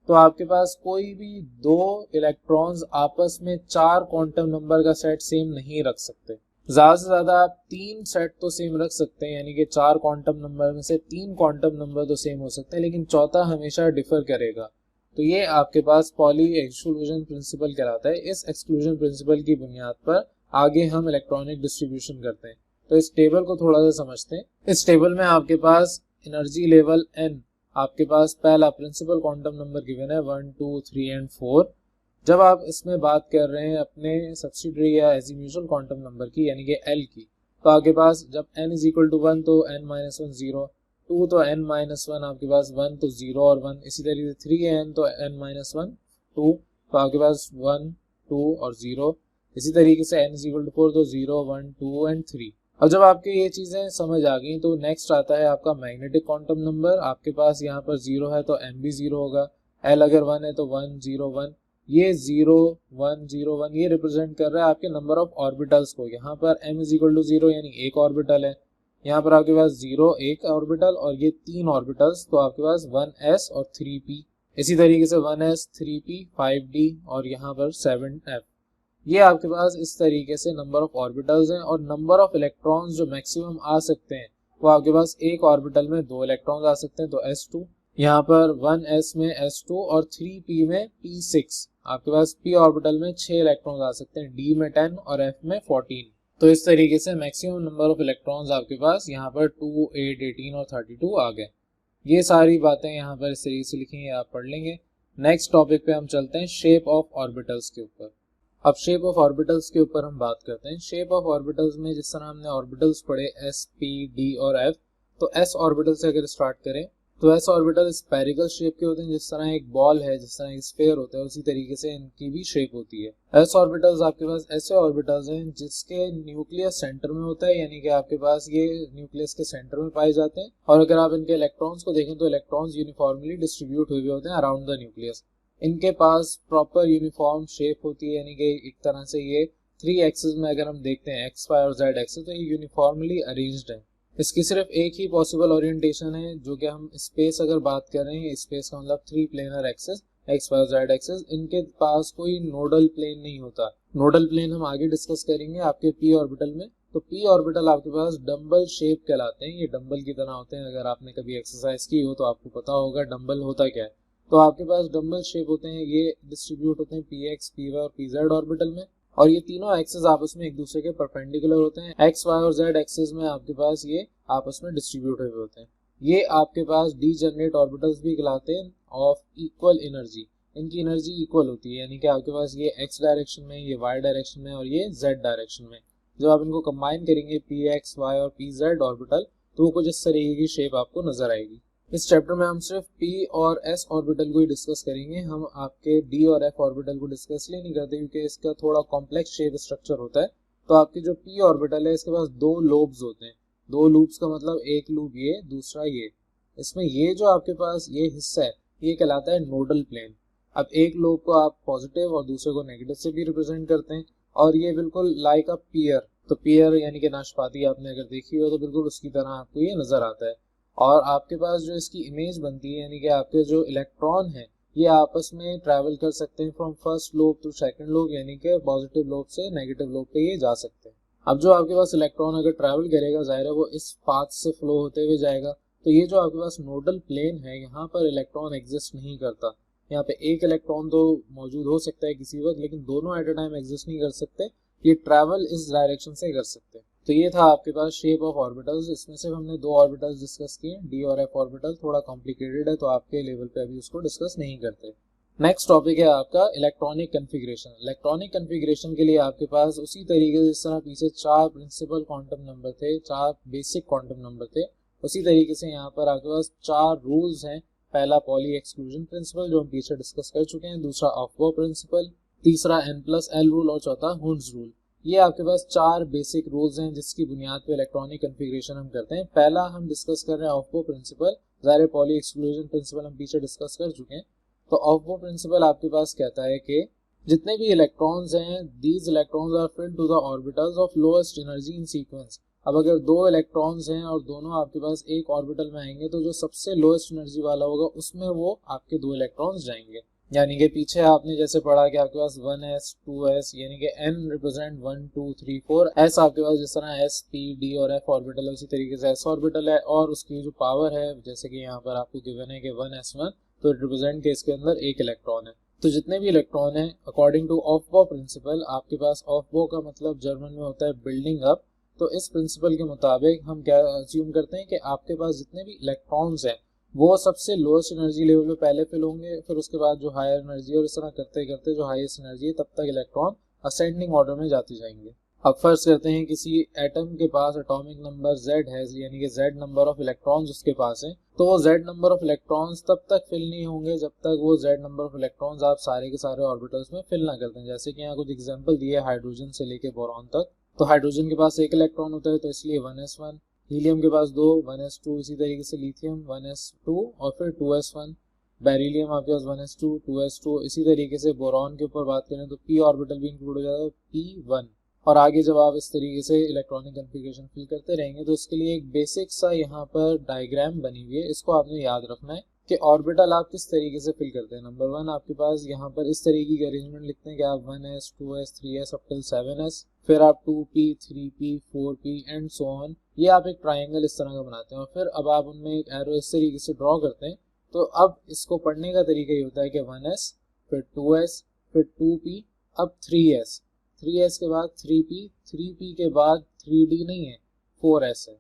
तो आपके पास कोई भी 2 इलेक्ट्रॉन्स आपस में 4 क्वांटम नंबर का सेट सेम नहीं रख सकते। ज्यादा से ज्यादा आप 3 सेट तो सेम रख सकते हैं, यानी कि 4 क्वांटम नंबर में से 3 क्वांटम नंबर तो सेम हो सकते हैं, लेकिन चौथा हमेशा डिफर करेगा। तो ये आपके पास पॉली एक्सक्लूजन प्रिंसिपल कहलाता है। इस एक्सक्लूजन प्रिंसिपल की बुनियाद पर आगे हम इलेक्ट्रॉनिक डिस्ट्रीब्यूशन करते हैं। तो इस टेबल को थोड़ा सा समझते हैं। इस टेबल में आपके पास एनर्जी लेवल n, आपके पास पहला प्रिंसिपल क्वांटम नंबर गिवन है 1 2 3 एंड 4। जब आप इसमें बात कर रहे हैं अपने सब्सिडियरी या एजीम्यूशल क्वांटम नंबर की, यानी कि l की, तो आपके पास जब n = 1 तो n-1 0, 2 तो n-1 आपके पास 1 तो 0 और 1, इसी तरीके से 3 है n तो n-1 2, तो आपके पास 1 2 और 0, इसी तरीके से n = 4 तो 0 1 2 एंड 3। अब जब आपके ये चीजें समझ आ गई तो नेक्स्ट आता है आपका मैग्नेटिक क्वांटम नंबर। आपके पास यहाँ पर 0 है तो m भी 0 होगा, l अगर 1 है तो 1 0 1। ये 0 1 0 1 ये रिप्रेजेंट कर रहा है आपके नंबर ऑफ ऑर्बिटल्स को। यहाँ पर m = 0 यानी एक ऑर्बिटल है, यहाँ पर आपके पास 0 एक ऑर्बिटल और ये 3 ऑर्बिटल्स, तो आपके पास 1s और 3p, इसी तरीके से 1s 3p 5d और यहाँ पर 7f। ये आपके पास इस तरीके से नंबर ऑफ ऑर्बिटल्स हैं। और नंबर ऑफ इलेक्ट्रॉन्स जो मैक्सिमम आ सकते हैं वो आपके पास एक ऑर्बिटल में 2 इलेक्ट्रॉन्स आ सकते हैं, तो s2, यहाँ पर 1s में s2 और 3p में p6। आपके पास p ऑर्बिटल में 6 इलेक्ट्रॉन्स आ सकते हैं, d में 10 और f में 14। तो इस तरीके से मैक्सिमम नंबर ऑफ इलेक्ट्रॉन्स आपके पास यहाँ पर 2 8 18 और 32 आ गए। ये सारी बातें यहाँ पर इस तरीके से लिखी हैं, आप पढ़ लेंगे। नेक्स्ट टॉपिक पे हम चलते हैं शेप ऑफ ऑर्बिटल्स के ऊपर। अब शेप ऑफ ऑर्बिटल्स के ऊपर हम बात करते हैं। शेप ऑफ ऑर्बिटल्स में जिस तरह हमने ऑर्बिटल्स पढ़े s p d और f, तो s ऑर्बिटल से अगर स्टार्ट करें तो s ऑर्बिटल स्फेरिकल शेप के होते हैं। जिस तरह एक बॉल है, जिस तरह एक स्फीयर होता है, उसी तरीके से इनकी भी शेप होती है। s ऑर्बिटल्स आपके पास ऐसे ऑर्बिटल्स हैं जिसके न्यूक्लियस सेंटर में होता है, यानी कि आपके पास ये न्यूक्लियस के सेंटर में पाए जाते हैं। और अगर आप इनके इलेक्ट्रॉन्स को देखें तो इलेक्ट्रॉन्स यूनिफॉर्मली डिस्ट्रीब्यूट हुए होते हैं अराउंड द न्यूक्लियस। इनके पास प्रॉपर यूनिफॉर्म शेप होती है, यानी कि एक तरह से ये 3 एक्सिस में अगर हम देखते हैं x y और z एक्सिस, तो ये यूनिफॉर्मली अरेंज्ड है। इसकी सिर्फ एक ही पॉसिबल ओरिएंटेशन है, जो कि हम स्पेस अगर बात कर रहे हैं, स्पेस का मतलब 3 प्लेनर एक्सिस x y और z एक्सिस। इनके पास कोई नोडल प्लेन नहीं होता। नोडल प्लेन हम आगे डिस्कस करेंगे आपके p ऑर्बिटल में। तो पी ऑर्बिटल आपके पास डंबल शेप कहलाते हैं, ये डंबल की तरह होते हैं। अगर आपने कभी एक्सरसाइज की हो तो आपको पता होगा डंबल होता क्या है। तो आपके पास डंबल शेप होते हैं, ये डिस्ट्रीब्यूट होते हैं पी एक्स, पी वाई और पी जेड ऑर्बिटल में, और ये तीनों एक्सेस आपस में एक दूसरे के परपेंडिकुलर होते हैं। एक्स वाई और जेड एक्सेस में आपके पास ये आपस में डिस्ट्रीब्यूट हुए होते हैं। ये आपके पास डीजनरेट ऑर्बिटल्स भी कहलाते हैं ऑफ इक्वल एनर्जी। इनकी एनर्जी इक्वल होती है, यानी कि आपके पास ये एक्स डायरेक्शन में, ये वाई डायरेक्शन में और ये जेड डायरेक्शन में। जब आप इनको कंबाइन करेंगे पी एक्स वाई और पी जेड ऑर्बिटल, तो वो कुछ इस तरीके की शेप आपको नजर आएगी। इस चैप्टर में हम सिर्फ पी और एस ऑर्बिटल को ही डिस्कस करेंगे। हम आपके डी और एफ ऑर्बिटल को डिस्कस इसलिए नहीं करते क्योंकि इसका थोड़ा कॉम्प्लेक्स शेप स्ट्रक्चर होता है। तो आपकी जो पी ऑर्बिटल है इसके पास दो लोब्स होते हैं। दो लूप्स का मतलब एक लूप ये, दूसरा ये। इसमें ये जो आपके पास ये हिस्सा है ये कहलाता है नोडल प्लेन। अब एक लोब को आप पॉजिटिव और दूसरे को नेगेटिव से भी रिप्रेजेंट करते हैं, और ये बिल्कुल लाइक अ पियर, तो पियर यानी कि नाशपाती आपने अगर देखी हो तो बिल्कुल उसकी तरह आपको ये नजर आता है। और आपके पास जो इसकी इमेज बनती है, यानी कि आपके जो इलेक्ट्रॉन है ये आपस में ट्रैवल कर सकते हैं from first lobe to second lobe, यानी कि पॉजिटिव लोब से नेगेटिव लोब पे ये जा सकते हैं। अब जो आपके पास इलेक्ट्रॉन अगर ट्रैवल करेगा, जाहिर है वो इस पाथ से फ्लो होते हुए जाएगा। तो ये जो आपके पास नोडल प्लेन है, यहाँ पर इलेक्ट्रॉन एग्जिस्ट नहीं करता। यहाँ पे एक इलेक्ट्रॉन तो मौजूद हो सकता है किसी वक्त, लेकिन दोनों एट अ टाइम एग्जिस्ट नहीं कर सकते। ये ट्रैवल इस डायरेक्शन से कर सकते हैं। तो ये था आपके पास शेप ऑफ ऑर्बिटल्स। इसमें से हमने दो ऑर्बिटल्स डिस्कस किए, डी और एफ ऑर्बिटल। थोड़ा कॉम्प्लिकेटेड है तो आपके लेवल पे अभी उसको डिस्कस नहीं करते। नेक्स्ट टॉपिक है आपका इलेक्ट्रॉनिक कन्फिग्रेशन। इलेक्ट्रॉनिक कन्फिग्रेशन के लिए आपके पास उसी तरीके से जिस तरह पीछे चार प्रिंसिपल क्वांटम नंबर थे, चार बेसिक क्वांटम नंबर थे, उसी तरीके से यहाँ पर आपके पास चार रूल्स हैं। पहला पॉली एक्सक्लूजन प्रिंसिपल जो हम पीछे डिस्कस कर चुके हैं, दूसरा ऑफ-बो प्रिंसिपल, तीसरा n+l रूल और चौथा हुंड्स रूल। ये आपके पास चार बेसिक रूल्स हैं जिसकी बुनियाद पे इलेक्ट्रॉनिक कन्फिग्रेशन हम करते हैं। पहला हम डिस्कस कर रहे हैं ऑफ-बो प्रिंसिपल, ज़ाहिर पॉली एक्सक्लूजन प्रिंसिपल हम पीछे डिस्कस कर चुके हैं। तो ऑफ-बो प्रिंसिपल आपके पास कहता है कि जितने भी इलेक्ट्रॉन्स हैं, these electrons are filled to the orbitals of lowest energy in sequence. अब अगर दो इलेक्ट्रॉन्स हैं और दोनों आपके पास एक ऑर्बिटल में आएंगे, तो जो सबसे लोएस्ट एनर्जी वाला होगा उसमें वो आपके दो इलेक्ट्रॉन्स जाएंगे। यानी कि पीछे आपने जैसे पढ़ा कि आपके पास 1s 2s, यानी कि n रिप्रेजेंट 1 2 3 4, s आपके पास जिस तरह s p d और f ऑर्बिटल है उसी तरीके से s ऑर्बिटल है, और उसकी जो पावर है जैसे कि यहाँ पर आपको गिवन है कि 1s1, तो इट रिप्रेजेंट के इसके अंदर एक इलेक्ट्रॉन है। तो जितने भी इलेक्ट्रॉन है अकॉर्डिंग टू ऑफ-बो प्रिंसिपल, आपके पास ऑफ-बो का मतलब जर्मन में होता है बिल्डिंग अप। तो इस प्रिंसिपल के मुताबिक हम क्या अज्यूम करते हैं कि आपके पास जितने भी इलेक्ट्रॉन्स हैं वो सबसे लोएस्ट एनर्जी लेवल पे पहले फिल होंगे, फिर उसके बाद जो हायर एनर्जी, और इस तरह करते करते जो हाईएस्ट एनर्जी है तब तक इलेक्ट्रॉन असेंडिंग ऑर्डर में जाते जाएंगे। अब फर्ज करते हैं किसी एटम के पास एटॉमिक नंबर z है, यानी कि z नंबर ऑफ इलेक्ट्रॉन्स उसके पास है, तो वो z नंबर ऑफ इलेक्ट्रॉन्स तब तक फिल नहीं होंगे जब तक वो z नंबर ऑफ इलेक्ट्रॉन्स आप सारे के सारे ऑर्बिटल्स में फिल ना करते हैं। जैसे कि यहाँ कुछ एग्जांपल दिए हाइड्रोजन से लेके बोरॉन तक। तो हाइड्रोजन के पास एक इलेक्ट्रॉन होता है तो इसलिए 1s1, हीलियम के पास 2 1s2, इसी तरीके से लिथियम 1s2 और फिर 2s1, बेरिलियम आपके पास 1s2 2s2, इसी तरीके से बोरॉन के ऊपर बात करें तो p ऑर्बिटल भी इंक्लूड हो जाता है p1। और आगे जब आप इस तरीके से इलेक्ट्रॉनिक कन्फिग्रेशन फिल करते रहेंगे तो इसके लिए एक बेसिक सा यहाँ पर डायग्राम बनी हुई है, इसको आपने याद रखना है कि ऑर्बिटल आप किस तरीके से फिल करते हैं। नंबर 1 आपके पास यहाँ पर इस तरीके की अरेंजमेंट लिखते हैं कि आप 1s 2s 3s up till 7s, फिर आप 2p 3p 4p and so on. ये आप एक ट्राइंगल इस तरह का बनाते हैं और फिर अब आप उनमें एक एरो इस तरीके से ड्रॉ करते हैं। तो अब इसको पढ़ने का तरीका ये होता है कि 1s फिर 2s फिर 2p, अब 3s, 3s के बाद 3p, 3p के बाद 3d नहीं है 4s है,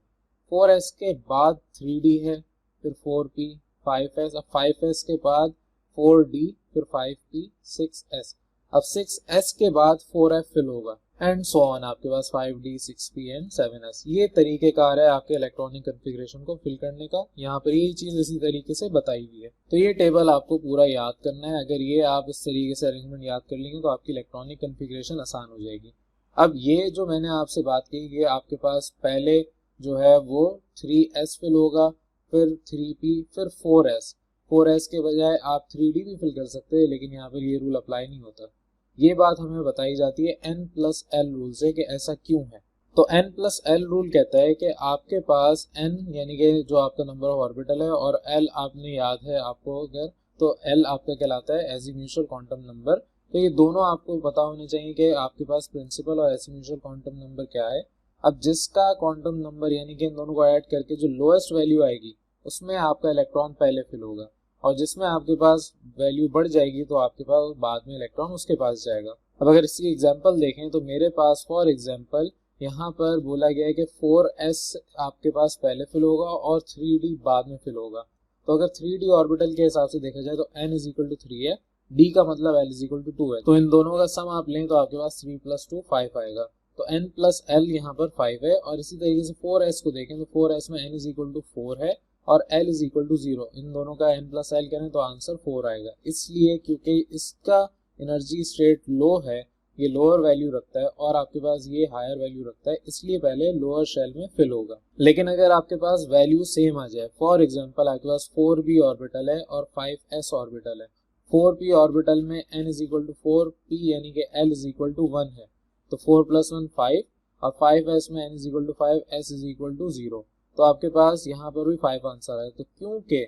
4s के बाद 3d है, फिर 4p 5s, अब 5s के बाद 4d, फिर 5p 6s, अब 6s के बाद 4f फिल होगा एंड सो ऑन, आपके पास 5d 6p एंड 7s। ये तरीकेकार है आपके इलेक्ट्रॉनिक कन्फिग्रेशन को फिल करने का। यहाँ पर यही चीज इसी तरीके से बताई हुई है। तो ये टेबल आपको पूरा याद करना है। अगर ये आप इस तरीके से अरेंजमेंट याद कर लेंगे तो आपकी इलेक्ट्रॉनिक कन्फिग्रेशन आसान हो जाएगी। अब ये जो मैंने आपसे बात की, ये आपके पास पहले जो है वो 3s फिल होगा, फिर 3p, फिर 4s। 4s के बजाय आप 3d भी फिल कर सकते हैं, लेकिन यहाँ पर ये रूल अप्लाई नहीं होता। ये बात हमें बताई जाती है n+l रूल से कि ऐसा क्यों है। तो n+l रूल कहता है कि आपके पास n यानी कि जो आपका नंबर ऑफ ऑर्बिटल है और l आपने याद है आपको अगर, तो l आपका कहलाता है एजीम्यूचुअल क्वांटम नंबर। तो ये दोनों आपको पता होने चाहिए कि आपके पास प्रिंसिपल और एजीम्यूचुअल क्वांटम नंबर क्या है। अब जिसका क्वांटम नंबर यानी कि इन दोनों को ऐड करके जो लोएस्ट वैल्यू आएगी उसमें आपका इलेक्ट्रॉन पहले फिल होगा, और जिसमें आपके पास वैल्यू बढ़ जाएगी तो आपके पास बाद में इलेक्ट्रॉन उसके पास जाएगा। अब अगर इसकी एग्जांपल देखें तो मेरे पास फॉर एग्जांपल यहाँ पर बोला गया है कि 4s आपके पास पहले फिल होगा और 3d बाद में फिल होगा। तो अगर 3d ऑर्बिटल के हिसाब से देखा जाए तो n इज इक्वल टू 3 है, d का मतलब l इज इक्वल टू 2 है, तो इन दोनों का सम आप लें तो आपके पास 3 + 2 5 आएगा। तो n + l यहाँ पर 5 है, और इसी तरीके से 4s को देखें तो 4s में n इज इक्वल टू 4 है और l इज इक्वल टू 0, इन दोनों का n + l करें तो आंसर 4 आएगा। इसलिए क्योंकि इसका एनर्जी स्टेट लो है, ये लोअर वैल्यू रखता है और आपके पास ये हायर वैल्यू रखता है, इसलिए पहले लोअर शेल में फिल होगा। लेकिन अगर आपके पास वैल्यू सेम आ जाए, फॉर एग्जांपल आपके पास 4p ऑर्बिटल है और 5s ऑर्बिटल है, 4p ऑर्बिटल में n is equal to 4p यानी कि l इज इक्वल टू 1 है, तो 4 + 1 5, और 5s में n is equal to 5, s is equal to 0, तो आपके पास यहाँ पर भी 5 आंसर है। तो क्योंकि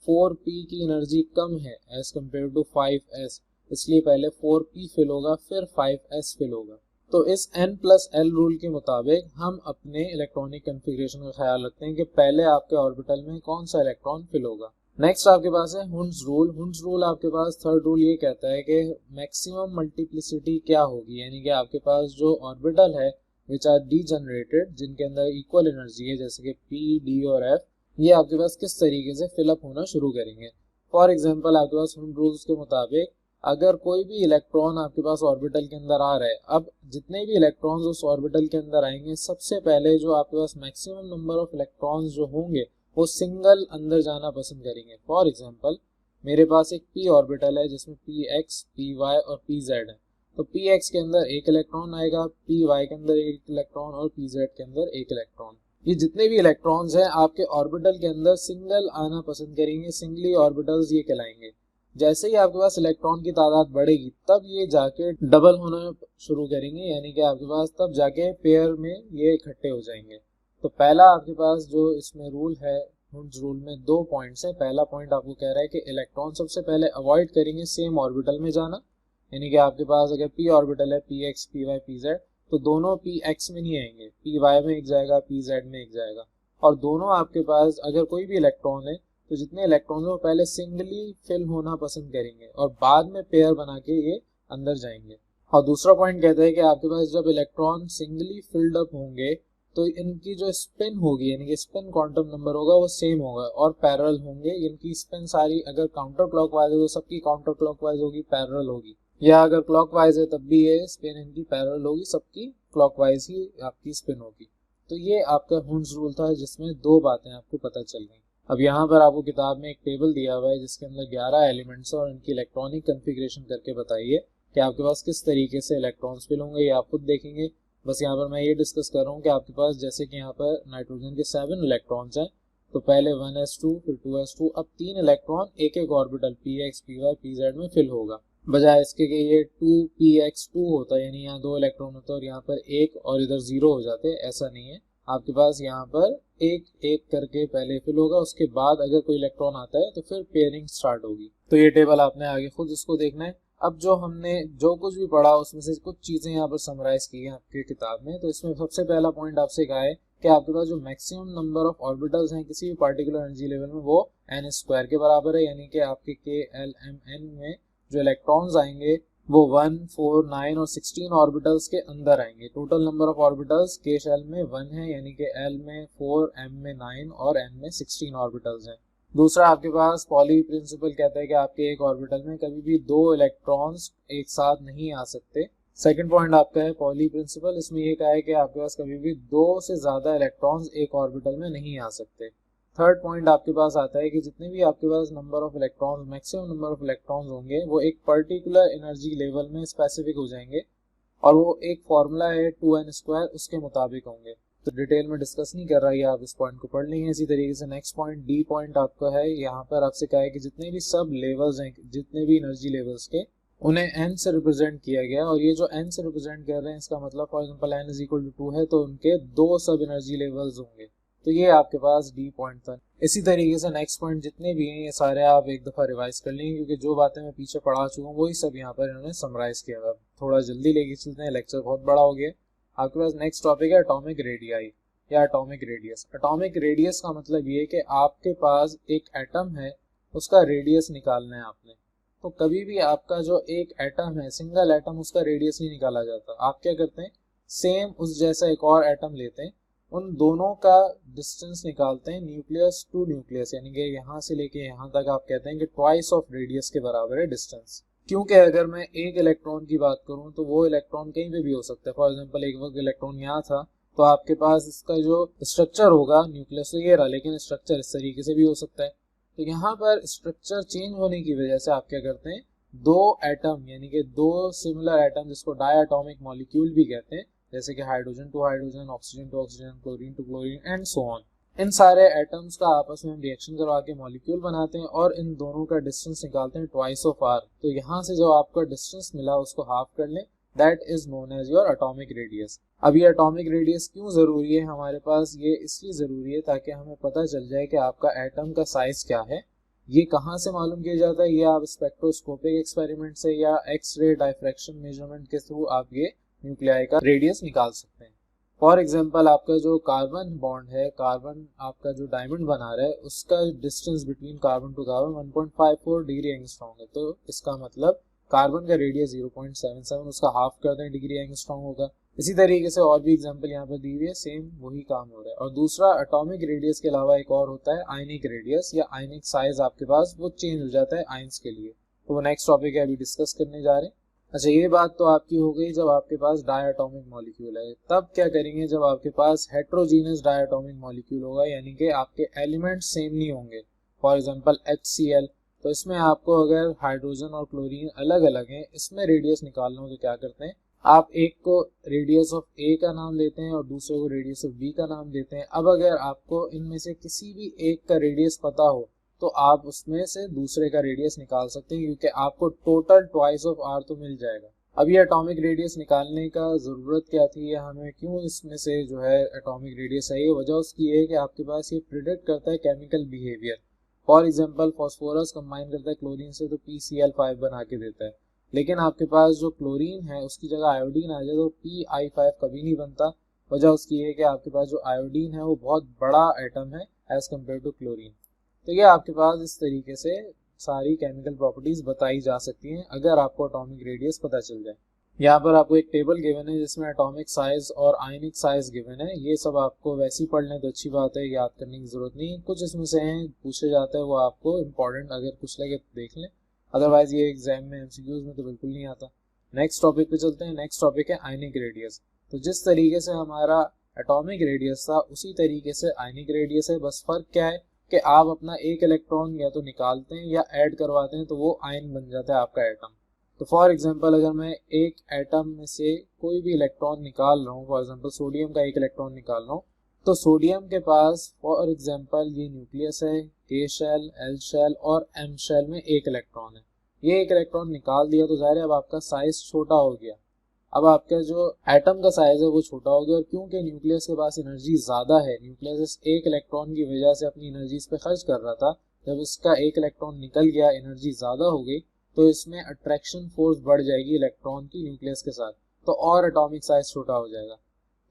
4p की एनर्जी कम है एज कम्पेयर टू 5s, इसलिए पहले 4p फिल होगा फिर 5s फिल होगा। तो इस n + l रूल के मुताबिक हम अपने इलेक्ट्रॉनिक कॉन्फ़िगरेशन का ख्याल रखते हैं कि पहले आपके ऑर्बिटल में कौन सा इलेक्ट्रॉन फिल होगा। नेक्स्ट आपके पास है हुंड्स रूल। हुंड्स रूल आपके पास थर्ड रूल ये कहता है कि मैक्सिमम मल्टीप्लिसिटी क्या होगी, यानी कि आपके पास जो ऑर्बिटल है विच आर डीजनरेटेड, जिनके अंदर इक्वल एनर्जी है जैसे कि p, d और f, ये आपके पास किस तरीके से फिलअप होना शुरू करेंगे। फॉर एग्जाम्पल आपके पास हुंड रूल्स के मुताबिक अगर कोई भी इलेक्ट्रॉन आपके पास ऑर्बिटल के अंदर आ रहा है, अब जितने भी इलेक्ट्रॉन्स उस ऑर्बिटल के अंदर आएंगे, सबसे पहले जो आपके पास मैक्सिमम नंबर ऑफ इलेक्ट्रॉन्स जो होंगे वो सिंगल अंदर जाना पसंद करेंगे। फॉर एग्जांपल मेरे पास एक p ऑर्बिटल है जिसमें px, py और pz है, तो px के अंदर एक इलेक्ट्रॉन आएगा, py के अंदर एक इलेक्ट्रॉन और pz के अंदर एक इलेक्ट्रॉन। ये जितने भी इलेक्ट्रॉन्स हैं आपके ऑर्बिटल के अंदर सिंगल आना पसंद करेंगे, सिंगली ऑर्बिटल्स ये कहलाएंगे। जैसे ही आपके पास इलेक्ट्रॉन की तादाद बढ़ेगी तब ये जाके डबल होना शुरू करेंगे, यानी कि आपके पास तब जाके पेयर में ये इकट्ठे हो जाएंगे। तो पहला आपके पास जो इसमें रूल है हुंड्स रूल में 2 पॉइंट्स हैं। पहला पॉइंट आपको कह रहा है कि इलेक्ट्रॉन सबसे पहले अवॉइड करेंगे सेम ऑर्बिटल में जाना, यानी कि आपके पास अगर p ऑर्बिटल है px, py, pz, तो दोनों px में नहीं आएंगे, py में एक जाएगा, pz में एक जाएगा। और दोनों आपके पास अगर कोई भी इलेक्ट्रॉन है तो जितने इलेक्ट्रॉन वो पहले सिंगली फिल होना पसंद करेंगे और बाद में पेयर बना के ये अंदर जाएंगे। और दूसरा पॉइंट कहता है कि आपके पास जब इलेक्ट्रॉन सिंगली फिल्ड अप होंगे तो इनकी जो स्पिन होगी यानी कि स्पिन क्वांटम नंबर होगा वो सेम होगा और पैरेलल होंगे। इनकी स्पिन सारी अगर काउंटर क्लॉकवाइज है तो सबकी काउंटर क्लॉकवाइज होगी, पैरेलल होगी, या अगर क्लॉकवाइज है तब भी ये स्पिन इनकी पैरेलल होगी, सबकी क्लॉकवाइज ही आपकी स्पिन होगी। तो ये आपका हुंड्स रूल था जिसमें 2 बातें आपको पता चल गई। अब यहाँ पर आपको किताब में एक टेबल दिया हुआ है जिसके अंदर 11 एलिमेंट्स और इनकी इलेक्ट्रॉनिक कॉन्फ़िगरेशन करके बताइए कि आपके पास किस तरीके से इलेक्ट्रॉन्स फिल होंगे, ये आप खुद देखेंगे। बस यहाँ पर मैं ये डिस्कस कर रहा हूँ कि आपके पास जैसे कि यहाँ पर नाइट्रोजन के 7 इलेक्ट्रॉन्स हैं, तो पहले 1s2 फिर 2s2, अब 3 इलेक्ट्रॉन एक एक ऑर्बिटल px, py, pz में फिल होगा, बजाय इसके कि ये 2px2 होता है, यानी यहाँ 2 इलेक्ट्रॉन होता है और यहाँ पर एक और इधर 0 हो जाते, ऐसा नहीं है। आपके पास यहाँ पर एक एक करके पहले फिल होगा, उसके बाद अगर कोई इलेक्ट्रॉन आता है तो फिर पेयरिंग स्टार्ट होगी। तो ये टेबल आपने आगे खुद इसको देखना है। अब जो हमने जो कुछ भी पढ़ा उसमें से कुछ चीजें यहाँ पर समराइज की हैं आपकी किताब में। तो इसमें सबसे पहला पॉइंट आपसे कहा है कि आपके पास जो मैक्सिमम नंबर ऑफ ऑर्बिटल्स हैं किसी भी पार्टिकुलर एनर्जी लेवल में वो n² के बराबर है, यानी कि आपके k, l, m, n में जो इलेक्ट्रॉन्स आएंगे वो 1, 4, 9 और 16 ऑर्बिटल्स के अंदर आएंगे। टोटल नंबर ऑफ ऑर्बिटल्स के शेल में 1 है, यानी कि l में 4, m में 9 और n में 16 ऑर्बिटल्स हैं। दूसरा आपके पास पॉली प्रिंसिपल कहता है कि आपके एक ऑर्बिटल में कभी भी 2 इलेक्ट्रॉन्स एक साथ नहीं आ सकते। सेकंड पॉइंट आपका है पॉली प्रिंसिपल, इसमें ये कहा है कि आपके पास कभी भी 2 से ज्यादा इलेक्ट्रॉन्स एक ऑर्बिटल में नहीं आ सकते। थर्ड पॉइंट आपके पास आता है कि जितने भी आपके पास number of electrons, maximum number of electrons होंगे वो एक पर्टिकुलर एनर्जी लेवल में स्पेसिफिक हो जाएंगे और वो एक फॉर्मूला है 2n², उसके मुताबिक होंगे। तो डिटेल में डिस्कस नहीं कर रहा है, आप इस पॉइंट को पढ़ लेंगे। इसी तरीके से नेक्स्ट पॉइंट डी पॉइंट आपका है, यहाँ पर आपसे कहा है कि जितने भी सब लेवल्स हैं, जितने भी एनर्जी लेवल्स के, उन्हें n से रिप्रेजेंट किया गया और ये जो n से रिप्रेजेंट कर रहे हैं इसका मतलब for example n is equal to 2 है तो उनके 2 सब एनर्जी लेवल्स होंगे। तो ये आपके पास डी पॉइंट था। इसी तरीके से नेक्स्ट पॉइंट जितने भी हैं ये सारे आप एक दफ़ा रिवाइज कर लेंगे क्योंकि जो बातें मैं पीछे पढ़ा चुका हूँ वही सब यहाँ पर इन्होंने समराइज किया हुआ। थोड़ा जल्दी लेके चलते हैं, लेक्चर बहुत बड़ा हो गया। आपके पास नेक्स्ट टॉपिक है एटॉमिक रेडियाई या एटॉमिक रेडियस। एटॉमिक रेडियस का मतलब ये है कि आपके पास एक एटम है, उसका रेडियस निकालना है आपने। तो कभी भी आपका जो एक एटम है, सिंगल एटम, उसका रेडियस नहीं निकाला जाता। आप क्या करते हैं, सेम उस जैसा एक और एटम लेते हैं, उन दोनों का डिस्टेंस निकालते हैं न्यूक्लियस टू न्यूक्लियस, यानी कि यहाँ से लेके यहाँ तक आप कहते हैं कि ट्वाइस ऑफ रेडियस के बराबर है डिस्टेंस। क्योंकि अगर मैं एक इलेक्ट्रॉन की बात करूं तो वो इलेक्ट्रॉन कहीं पे भी हो सकता है। फॉर एग्जांपल एक वक्त इलेक्ट्रॉन यहाँ था तो आपके पास इसका जो स्ट्रक्चर होगा न्यूक्लियस तो ये रहा, लेकिन स्ट्रक्चर इस तरीके से भी हो सकता है। तो यहाँ पर स्ट्रक्चर चेंज होने की वजह से आप क्या करते हैं, दो एटम यानी कि दो सिमिलर एटम जिसको डायटोमिक मॉलिक्यूल भी कहते हैं, जैसे कि hydrogen to hydrogen, oxygen to oxygen, chlorine to chlorine and so on, इन सारे एटम्स का आपस में हम रिएक्शन करवा के मॉलिक्यूल बनाते हैं और इन दोनों का डिस्टेंस निकालते हैं ट्वाइस ऑफ आर। तो यहाँ से जो आपका डिस्टेंस मिला उसको हाफ कर लें, that is known as your atomic radius. अब ये एटॉमिक रेडियस क्यों जरूरी है हमारे पास, ये इसलिए जरूरी है ताकि हमें पता चल जाए कि आपका एटम का साइज क्या है। ये कहाँ से मालूम किया जाता है, ये आप स्पेक्ट्रोस्कोपिक एक्सपेरिमेंट से या एक्स-रे डायफ्रैक्शन मेजरमेंट के थ्रू आप ये न्यूक्लियाई का रेडियस निकाल सकते हैं। फॉर एग्जाम्पल आपका जो कार्बन बॉन्ड है, कार्बन आपका जो डायमंड बना रहा है, उसका distance between carbon to carbon 1.54 degree angstrom है। तो इसका मतलब कार्बन का रेडियस 0.77, उसका हाफ कर दें डिग्री एंगस्ट्रॉम होगा। इसी तरीके से और भी एग्जांपल यहाँ पर दी हुई है, सेम वही काम हो रहा है। और दूसरा एटॉमिक रेडियस के अलावा एक और होता है आयनिक रेडियस या आयनिक साइज, आपके पास वो चेंज हो जाता है आयंस के लिए। तो वो नेक्स्ट टॉपिक है, अभी डिस्कस करने जा रहे हैं। अच्छा, ये बात तो आपकी हो गई जब आपके पास डायटोमिक मॉलिक्यूल है। तब क्या करेंगे, जब आपके पास हेट्रोजीनियस डायटोमिक मॉलिक्यूल होगा, यानी कि आपके एलिमेंट सेम नहीं होंगे। फॉर एग्जांपल HCl, तो इसमें आपको अगर हाइड्रोजन और क्लोरीन अलग अलग हैं, इसमें रेडियस निकालना हो तो क्या करते हैं, आप एक को रेडियस ऑफ A का नाम देते हैं और दूसरे को रेडियस ऑफ B का नाम देते हैं। अब अगर आपको इनमें से किसी भी एक का रेडियस पता हो तो आप उसमें से दूसरे का रेडियस निकाल सकते हैं, क्योंकि आपको टोटल ट्वाइस ऑफ आर तो मिल जाएगा। अब ये एटॉमिक रेडियस निकालने का ज़रूरत क्या थी, या हमें क्यों इसमें से जो है एटॉमिक रेडियस है, ये वजह उसकी है कि आपके पास ये प्रिडिक्ट करता है chemical behaviour. For example phosphorus combine करता है क्लोरीन से तो PCl5 बना के देता है, लेकिन आपके पास जो क्लोरीन है उसकी जगह आयोडीन आ जाए तो PI5 कभी नहीं बनता। वजह उसकी है कि आपके पास जो आयोडीन है वो बहुत बड़ा एटम है एज कम्पेयर टू क्लोरीन। तो ये आपके पास इस तरीके से सारी केमिकल प्रॉपर्टीज बताई जा सकती हैं अगर आपको एटॉमिक रेडियस पता चल जाए। यहाँ पर आपको एक टेबल गिवन है जिसमें एटॉमिक साइज और आयनिक साइज गिवन है। ये सब आपको वैसे ही पढ़ लें तो अच्छी बात है, याद करने की जरूरत नहीं। कुछ इसमें से हैं पूछे जाता है, वो आपको इंपॉर्टेंट अगर कुछ लगे तो देख लें, अदरवाइज ये एग्जाम में MCQs में तो बिल्कुल नहीं आता। नेक्स्ट टॉपिक पे चलते हैं। नेक्स्ट टॉपिक है आयनिक रेडियस। तो जिस तरीके से हमारा एटॉमिक रेडियस था उसी तरीके से आयनिक रेडियस है, बस फर्क क्या है कि आप अपना एक इलेक्ट्रॉन या तो निकालते हैं या ऐड करवाते हैं तो वो आयन बन जाता है आपका एटम। तो फॉर एग्जांपल अगर मैं एक एटम में से कोई भी इलेक्ट्रॉन निकाल रहा हूँ, फॉर एग्जांपल सोडियम का एक इलेक्ट्रॉन निकाल रहा हूँ, तो सोडियम के पास फॉर एग्जांपल ये न्यूक्लियस है, K शेल, L शेल और M शेल में एक इलेक्ट्रॉन है। ये एक इलेक्ट्रॉन निकाल दिया तो जाहिर है अब आपका साइज छोटा हो गया। अब आपका जो एटम का साइज है वो छोटा हो गया, और क्योंकि न्यूक्लियस के पास एनर्जी ज़्यादा है, न्यूक्लियस इस एक इलेक्ट्रॉन की वजह से अपनी एनर्जी इस पर खर्च कर रहा था, जब इसका एक इलेक्ट्रॉन निकल गया, एनर्जी ज़्यादा हो गई, तो इसमें अट्रैक्शन फोर्स बढ़ जाएगी इलेक्ट्रॉन की न्यूक्लियस के साथ, तो और एटॉमिक साइज छोटा हो जाएगा।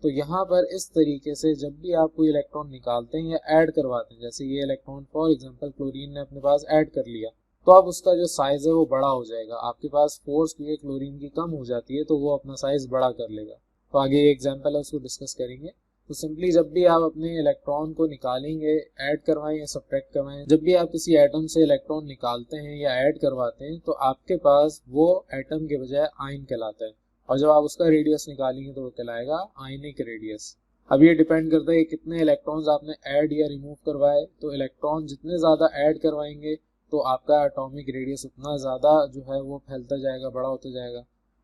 तो यहाँ पर इस तरीके से जब भी आप कोई इलेक्ट्रॉन निकालते हैं या ऐड करवाते हैं, जैसे ये इलेक्ट्रॉन फॉर एग्जांपल क्लोरीन ने अपने पास ऐड कर लिया, तो अब उसका जो साइज है वो बड़ा हो जाएगा। आपके पास फोर्स क्योंकि क्लोरीन की कम हो जाती है तो वो अपना साइज बड़ा कर लेगा। तो आगे ये एग्जांपल है उसको डिस्कस करेंगे। तो सिंपली जब भी आप अपने इलेक्ट्रॉन को निकालेंगे, ऐड करवाएं या सब्ट्रैक्ट करवाएं, जब भी आप किसी एटम से इलेक्ट्रॉन निकालते हैं या ऐड करवाते हैं तो आपके पास वो एटम के बजाय आयन कहलाता है, और जब आप उसका रेडियस निकालेंगे तो वो कहलाएगा आयनिक रेडियस। अब ये डिपेंड करता है कि कितने इलेक्ट्रॉन्स आपने ऐड या रिमूव करवाए। तो इलेक्ट्रॉन जितने ज़्यादा ऐड करवाएंगे तो आपका एटॉमिक रेडियस उतना ज़्यादा जो है वो फैलता जाएगा, बड़ा होता जाएगा,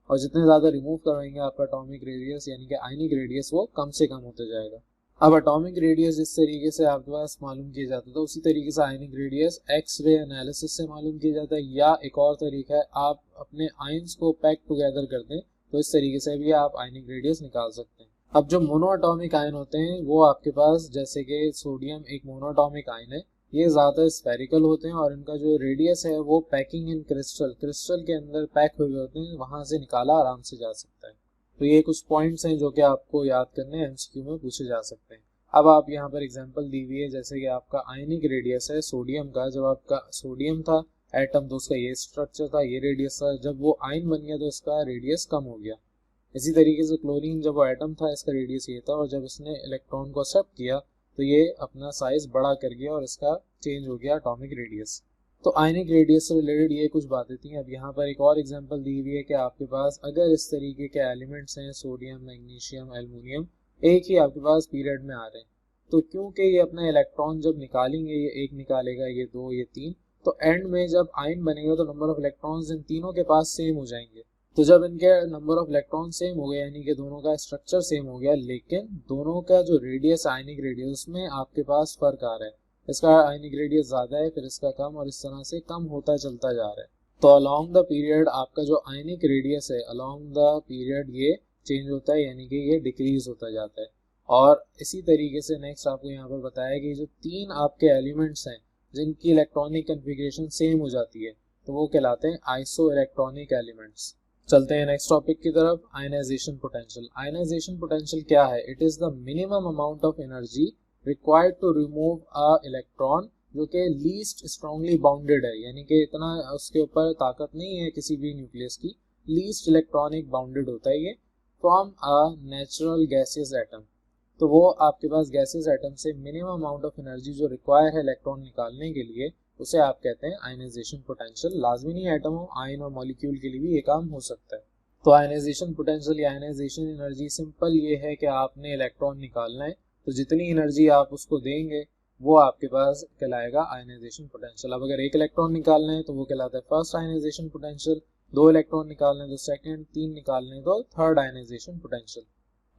और जितने ज़्यादा रिमूव करवाएंगे आपका एटॉमिक रेडियस यानी कि आयनिक रेडियस वो कम से कम होता जाएगा। अब एटॉमिक रेडियस जिस तरीके से आपके पास मालूम किया जाता था उसी तरीके से आयनिक रेडियस एक्स-रे एनालिसिस से मालूम किया जाता है, या एक और तरीका है आप अपने आयंस को पैक टुगेदर कर दें तो इस तरीके से भी आप आयनिक रेडियस निकाल सकते हैं। अब जो मोनोएटॉमिक आयन होते हैं वो आपके पास, जैसे कि सोडियम एक मोनोएटॉमिक आयन है, ये ज़्यादा स्फेरिकल होते हैं और इनका जो रेडियस है वो पैकिंग इन क्रिस्टल के अंदर पैक हुए होते हैं, वहाँ से निकाला आराम से जा सकता है। तो ये कुछ पॉइंट्स हैं जो कि आपको याद करने एमसीक्यू में पूछे जा सकते हैं। अब आप यहाँ पर एग्जांपल दी हुई है, जैसे कि आपका आयनिक रेडियस है सोडियम का, जब आपका सोडियम था एटम तो उसका ये स्ट्रक्चर था, ये रेडियस था, जब वो आयन बन गया तो इसका रेडियस कम हो गया। इसी तरीके से क्लोरीन जब वो एटम था इसका रेडियस ये था, और जब इसने इलेक्ट्रॉन को एक्सेप्ट किया तो ये अपना साइज बड़ा कर गया और इसका चेंज हो गया एटॉमिक रेडियस। तो आयनिक रेडियस से रिलेटेड ये कुछ बातें थी। अब यहाँ पर एक और एग्जांपल दी हुई है कि आपके पास अगर इस तरीके के एलिमेंट्स हैं सोडियम, मैग्नीशियम, एल्युमिनियम, एक ही आपके पास पीरियड में आ रहे हैं, तो क्योंकि ये अपना इलेक्ट्रॉन जब निकालेंगे, ये एक निकालेगा, ये दो, ये तीन, तो एंड में जब आयन बनेगा तो नंबर ऑफ इलेक्ट्रॉन्स इन तीनों के पास सेम हो जाएंगे। तो जब इनके नंबर ऑफ इलेक्ट्रॉन सेम हो गए यानी कि दोनों का स्ट्रक्चर सेम हो गया, लेकिन दोनों का जो रेडियस आयनिक रेडियस में आपके पास फर्क आ रहा है, इसका आयनिक रेडियस ज्यादा है फिर इसका कम, और इस तरह से कम होता चलता जा रहा है। तो अलोंग द पीरियड आपका जो आयनिक रेडियस है अलोंग द पीरियड ये चेंज होता है, यानी कि ये डिक्रीज होता जाता है। और इसी तरीके से नेक्स्ट आपको यहाँ पर बताया कि जो तीन आपके एलिमेंट्स हैं जिनकी इलेक्ट्रॉनिक कन्फिग्रेशन सेम हो जाती है तो वो कहलाते हैं आइसो इलेक्ट्रॉनिक एलिमेंट्स। चलते हैं नेक्स्ट टॉपिक की तरफ, आयनाइजेशन पोटेंशियल। आयनाइजेशन पोटेंशियल क्या है? It is the minimum amount of energy required to remove a electron जो कि लीस्ट स्ट्रांगली बाउंडेड है, यानी कि इतना उसके ऊपर ताकत नहीं है किसी भी न्यूक्लियस की, लीस्ट इलेक्ट्रॉनिक बाउंडेड होता है ये, from a natural gaseous atom. तो वो आपके पास गैसियस एटम से मिनिमम अमाउंट ऑफ एनर्जी जो रिक्वायर है इलेक्ट्रॉन निकालने के लिए उसे आप कहते हैं आयनाइजेशन पोटेंशियल। लाजमी नहीं एटम हो, आयन और मॉलिक्यूल के लिए भी ये काम हो सकता है। तो आयनाइजेशन पोटेंशियल या आयनाइजेशन एनर्जी सिंपल ये है कि आपने इलेक्ट्रॉन निकालना है तो जितनी एनर्जी आप उसको देंगे वो आपके पास कहलाएगा आयनाइजेशन पोटेंशियल। अब अगर एक इलेक्ट्रॉन निकालना है तो वो कहलाता है फर्स्ट आयनाइजेशन पोटेंशियल, दो इलेक्ट्रॉन निकालने तो सेकंड, तीन निकालने तो थर्ड आयनाइजेशन पोटेंशियल।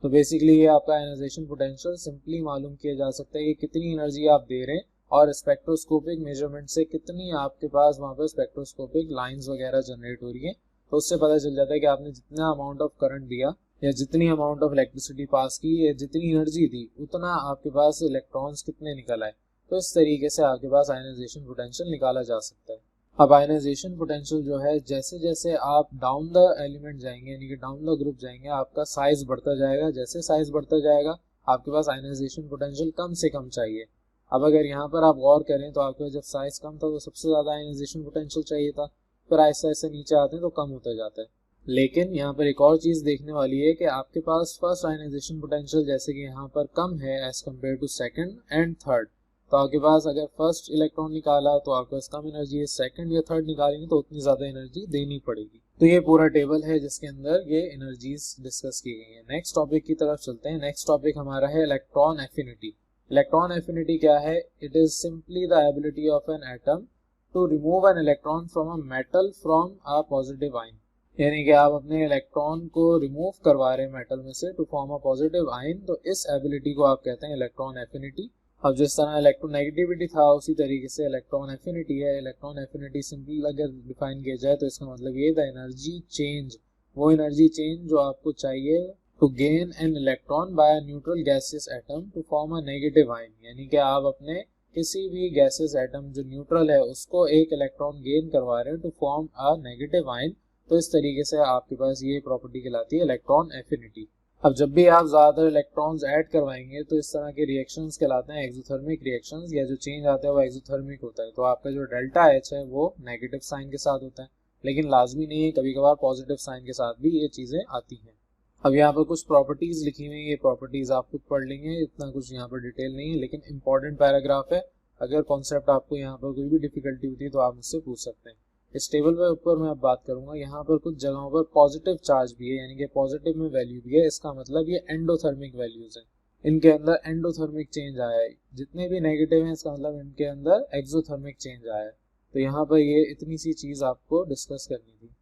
तो बेसिकली ये आपका आयनाइजेशन पोटेंशियल सिंपली मालूम किया जा सकता है कि कितनी एनर्जी आप दे रहे हैं और स्पेक्ट्रोस्कोपिक मेजरमेंट से कितनी आपके पास वहाँ पर स्पेक्ट्रोस्कोपिक लाइंस वगैरह जनरेट हो रही है, तो उससे पता चल जाता है कि आपने जितना अमाउंट ऑफ करंट दिया या जितनी अमाउंट ऑफ इलेक्ट्रिसिटी पास की या जितनी एनर्जी दी उतना आपके पास इलेक्ट्रॉन्स कितने निकल आए। तो इस तरीके से आपके पास आयनाइजेशन पोटेंशियल निकाला जा सकता है। अब आयनाइजेशन पोटेंशियल जो है जैसे जैसे आप डाउन द एलिमेंट जाएंगे यानी कि डाउन द ग्रुप जाएंगे आपका साइज बढ़ता जाएगा, जैसे साइज बढ़ता जाएगा आपके पास आयनाइजेशन पोटेंशियल कम से कम चाहिए। अब अगर यहाँ पर आप गौर करें तो आपके जब साइज कम था तो सबसे ज्यादा आयनाइजेशन पोटेंशियल चाहिए था, फिर आहिस्ता आहिस्ता नीचे आते हैं तो कम होता जाता है। लेकिन यहाँ पर एक और चीज देखने वाली है कि आपके पास फर्स्ट आयनाइजेशन पोटेंशियल जैसे कि यहाँ पर कम है as compare to second and third, तो आपके पास अगर फर्स्ट इलेक्ट्रॉन निकाला तो आपके पास कम एनर्जी है, सेकंड या थर्ड निकालेंगे तो उतनी ज्यादा एनर्जी देनी पड़ेगी। तो ये पूरा टेबल है जिसके अंदर ये एनर्जीज डिस्कस की गई है। नेक्स्ट टॉपिक की तरफ चलते हैं। नेक्स्ट टॉपिक हमारा है इलेक्ट्रॉन एफिनिटी। इलेक्ट्रॉन एफिनिटी क्या है? It is simply the ability of an atom to remove an electron from a metal from a positive ion, यानी कि आप अपने इलेक्ट्रॉन को रिमूव करवा रहे हैं मेटल में से to form a positive ion, तो इस एबिलिटी को आप कहते हैं इलेक्ट्रॉन एफिनिटी। अब जिस तरह इलेक्ट्रोनेगेटिविटी था उसी तरीके से इलेक्ट्रॉन एफिनिटी है। इलेक्ट्रॉन एफिनिटी सिंपली अगर डिफाइन किया जाए तो इसका मतलब ये द एनर्जी चेंज, वो एनर्जी चेंज जो आपको चाहिए to gain an electron by neutral gaseous atom to form a negative ion, यानी कि आप अपने किसी भी गैसियस एटम जो न्यूट्रल है उसको एक इलेक्ट्रॉन गेन करवा रहे हैं to form a negative ion. तो इस तरीके से आपके पास ये प्रॉपर्टी कहलाती है इलेक्ट्रॉन एफिनिटी। अब जब भी आप ज्यादातर इलेक्ट्रॉन्स ऐड करवाएंगे तो इस तरह के रिएक्शंस कहलाते हैं एक्सोथर्मिक रिएक्शंस, या जो चेंज आता है वो एक्सोथर्मिक होता है। तो आपका जो डेल्टा एच है वो नेगेटिव साइन के साथ होता है, लेकिन लाजमी नहीं है, कभी कभार पॉजिटिव साइन के साथ भी ये चीजें आती हैं। अब यहाँ पर कुछ प्रॉपर्टीज लिखी हुई है, ये प्रॉपर्टीज आप खुद पढ़ लेंगे, इतना कुछ यहाँ पर डिटेल नहीं है, लेकिन इंपॉर्टेंट पैराग्राफ है। अगर कॉन्सेप्ट आपको यहाँ पर कोई भी डिफिकल्टी होती है तो आप मुझसे पूछ सकते हैं। इस टेबल पे ऊपर मैं अब बात करूंगा, यहाँ पर कुछ जगहों पर पॉजिटिव चार्ज भी है, यानी कि पॉजिटिव में वैल्यू भी है, इसका मतलब ये एंडोथर्मिक वैल्यूज हैं, इनके अंदर एंडोथर्मिक चेंज आया है। जितने भी नेगेटिव हैं इसका मतलब इनके अंदर एक्सोथर्मिक चेंज आया है। तो यहाँ पर ये इतनी सी चीज आपको डिस्कस करनी थी।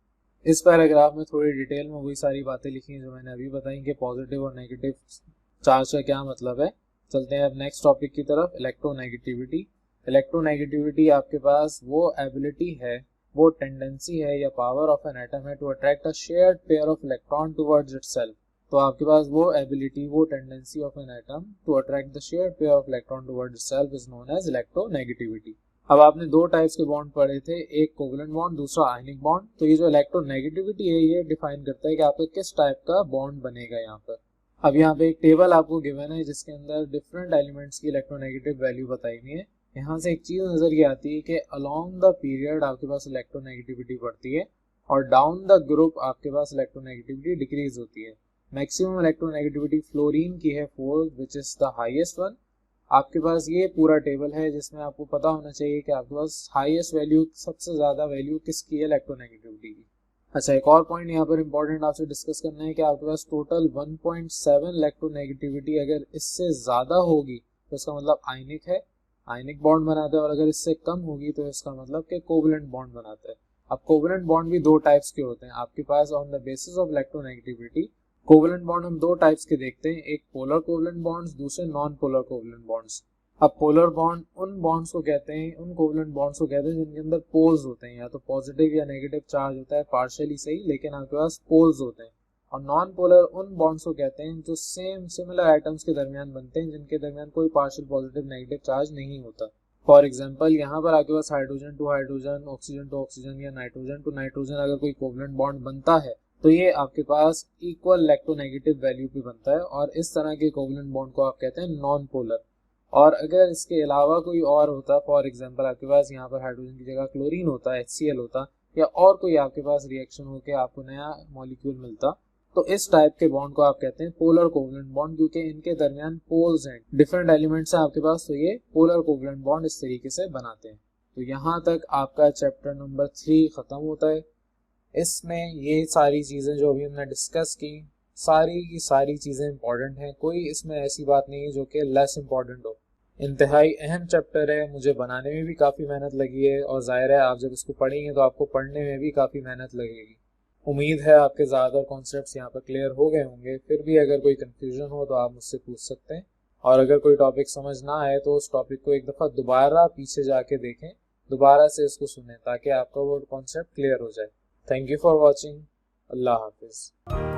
इस पैराग्राफ में थोड़ी डिटेल में वही सारी बातें लिखी हैं जो मैंने अभी बताई कि पॉजिटिव और नेगेटिव चार्ज का क्या मतलब है। चलते हैं अब नेक्स्ट टॉपिक की तरफ, इलेक्ट्रोनेगेटिविटी। इलेक्ट्रोनेगेटिविटी आपके पास वो एबिलिटी है, वो टेंडेंसी है या पावर ऑफ एन एटम है to attract a shared pair of electron towards itself. तो आपके पास वो एबिलिटी, वो tendency of an atom to attract the shared pair of electron towards itself is known as electronegativity. अब आपने दो types के बॉन्ड पढ़े थे, एक कोवलेंट बॉन्ड, दूसरा आयनिक बॉन्ड। तो ये जो इलेक्ट्रोनेगेटिविटी है ये डिफाइन करता है कि आपका किस टाइप का बॉन्ड बनेगा यहाँ पर। अब यहाँ पे एक टेबल आपको गिवन है जिसके अंदर डिफरेंट एलिमेंट्स की इलेक्ट्रोनेगेटिव वैल्यू बताई हुई है। यहाँ से एक चीज नजर ये आती है कि अलोंग द पीरियड आपके पास इलेक्ट्रोनेगेटिविटी बढ़ती है और डाउन द ग्रुप आपके पास इलेक्ट्रोनेगेटिविटी डिक्रीज होती है। मैक्सिमम इलेक्ट्रोनेगेटिविटी फ्लोरीन की है 4 which is the highest one. आपके पास ये पूरा टेबल है जिसमें आपको पता होना चाहिए कि आपके पास हाईएस्ट वैल्यू, सबसे ज्यादा वैल्यू किसकी है इलेक्ट्रोनेगेटिविटी की। अच्छा, एक और पॉइंट यहाँ पर इंपॉर्टेंट आपसे डिस्कस करना है कि आपके पास टोटल 1.7 इलेक्ट्रोनेगेटिविटी अगर इससे ज्यादा होगी तो इसका मतलब आयनिक है, आयनिक बॉन्ड बनाता है, और अगर इससे कम होगी तो इसका मतलब कि कोवलेंट बॉन्ड बनाता है। अब कोवलेंट बॉन्ड भी दो टाइप्स के होते हैं आपके pass on the basis of electronegativity. Covalent bond हम दो टाइप्स के देखते हैं, एक पोलर कोवलेंट बॉन्ड्स, दूसरे नॉन पोलर कोवलेंट बॉन्ड्स। अब पोलर बॉन्ड उन बॉन्ड्स को कहते हैं, उन कोवलेंट बॉन्ड्स को कहते हैं जिनके अंदर पोल्स होते हैं, या तो पॉजिटिव या नेगेटिव चार्ज होता है, पार्शियली सही, लेकिन आपके पास पोल्स होते हैं। और नॉन पोलर उन बॉन्ड्स को कहते हैं जो सेम सिमिलर आइटम्स के दरमियान बनते हैं, जिनके दरमियान कोई पार्शियल पॉजिटिव नेगेटिव चार्ज नहीं होता। फॉर एग्जाम्पल यहाँ पर आपके पास hydrogen to hydrogen, oxygen to oxygen या नाइट्रोजन टू नाइट्रोजन अगर कोई कोवलेंट बॉन्ड बनता है तो ये आपके पास इक्वल इलेक्ट्रोनेगेटिव वैल्यू पे बनता है, और इस तरह के कोवलेंट बॉन्ड को आप कहते हैं नॉन पोलर। और अगर इसके अलावा कोई और होता, फॉर एग्जांपल आपके पास यहाँ पर हाइड्रोजन की जगह क्लोरीन होता, HCl होता, या और कोई आपके पास रिएक्शन होकर आपको नया मॉलिक्यूल मिलता, तो इस टाइप के बॉन्ड को आप कहते हैं पोलर कोवलेंट बॉन्ड, क्योंकि इनके दरमियान पोल्स हैं, डिफरेंट एलिमेंट्स हैं आपके पास, तो ये पोलर कोवलेंट बॉन्ड इस तरीके से बनाते हैं। तो यहाँ तक आपका चैप्टर नंबर 3 खत्म होता है। इसमें ये सारी चीज़ें जो अभी हमने डिस्कस की, सारी की सारी चीज़ें इंपॉर्टेंट हैं, कोई इसमें ऐसी बात नहीं है जो कि लेस इंपॉर्टेंट हो। इंतहाई अहम चैप्टर है, मुझे बनाने में भी काफ़ी मेहनत लगी है, और जाहिर है आप जब इसको पढ़ेंगे तो आपको पढ़ने में भी काफ़ी मेहनत लगेगी। उम्मीद है आपके ज़्यादातर कॉन्सेप्ट्स यहाँ पर क्लियर हो गए होंगे। फिर भी अगर कोई कन्फ्यूजन हो तो आप मुझसे पूछ सकते हैं, और अगर कोई टॉपिक समझ ना आए तो उस टॉपिक को एक दफ़ा दोबारा पीछे जाके देखें, दोबारा से इसको सुनें, ताकि आपका वो कॉन्सेप्ट क्लियर हो जाए। Thank you for watching. अल्लाह हाफिज़।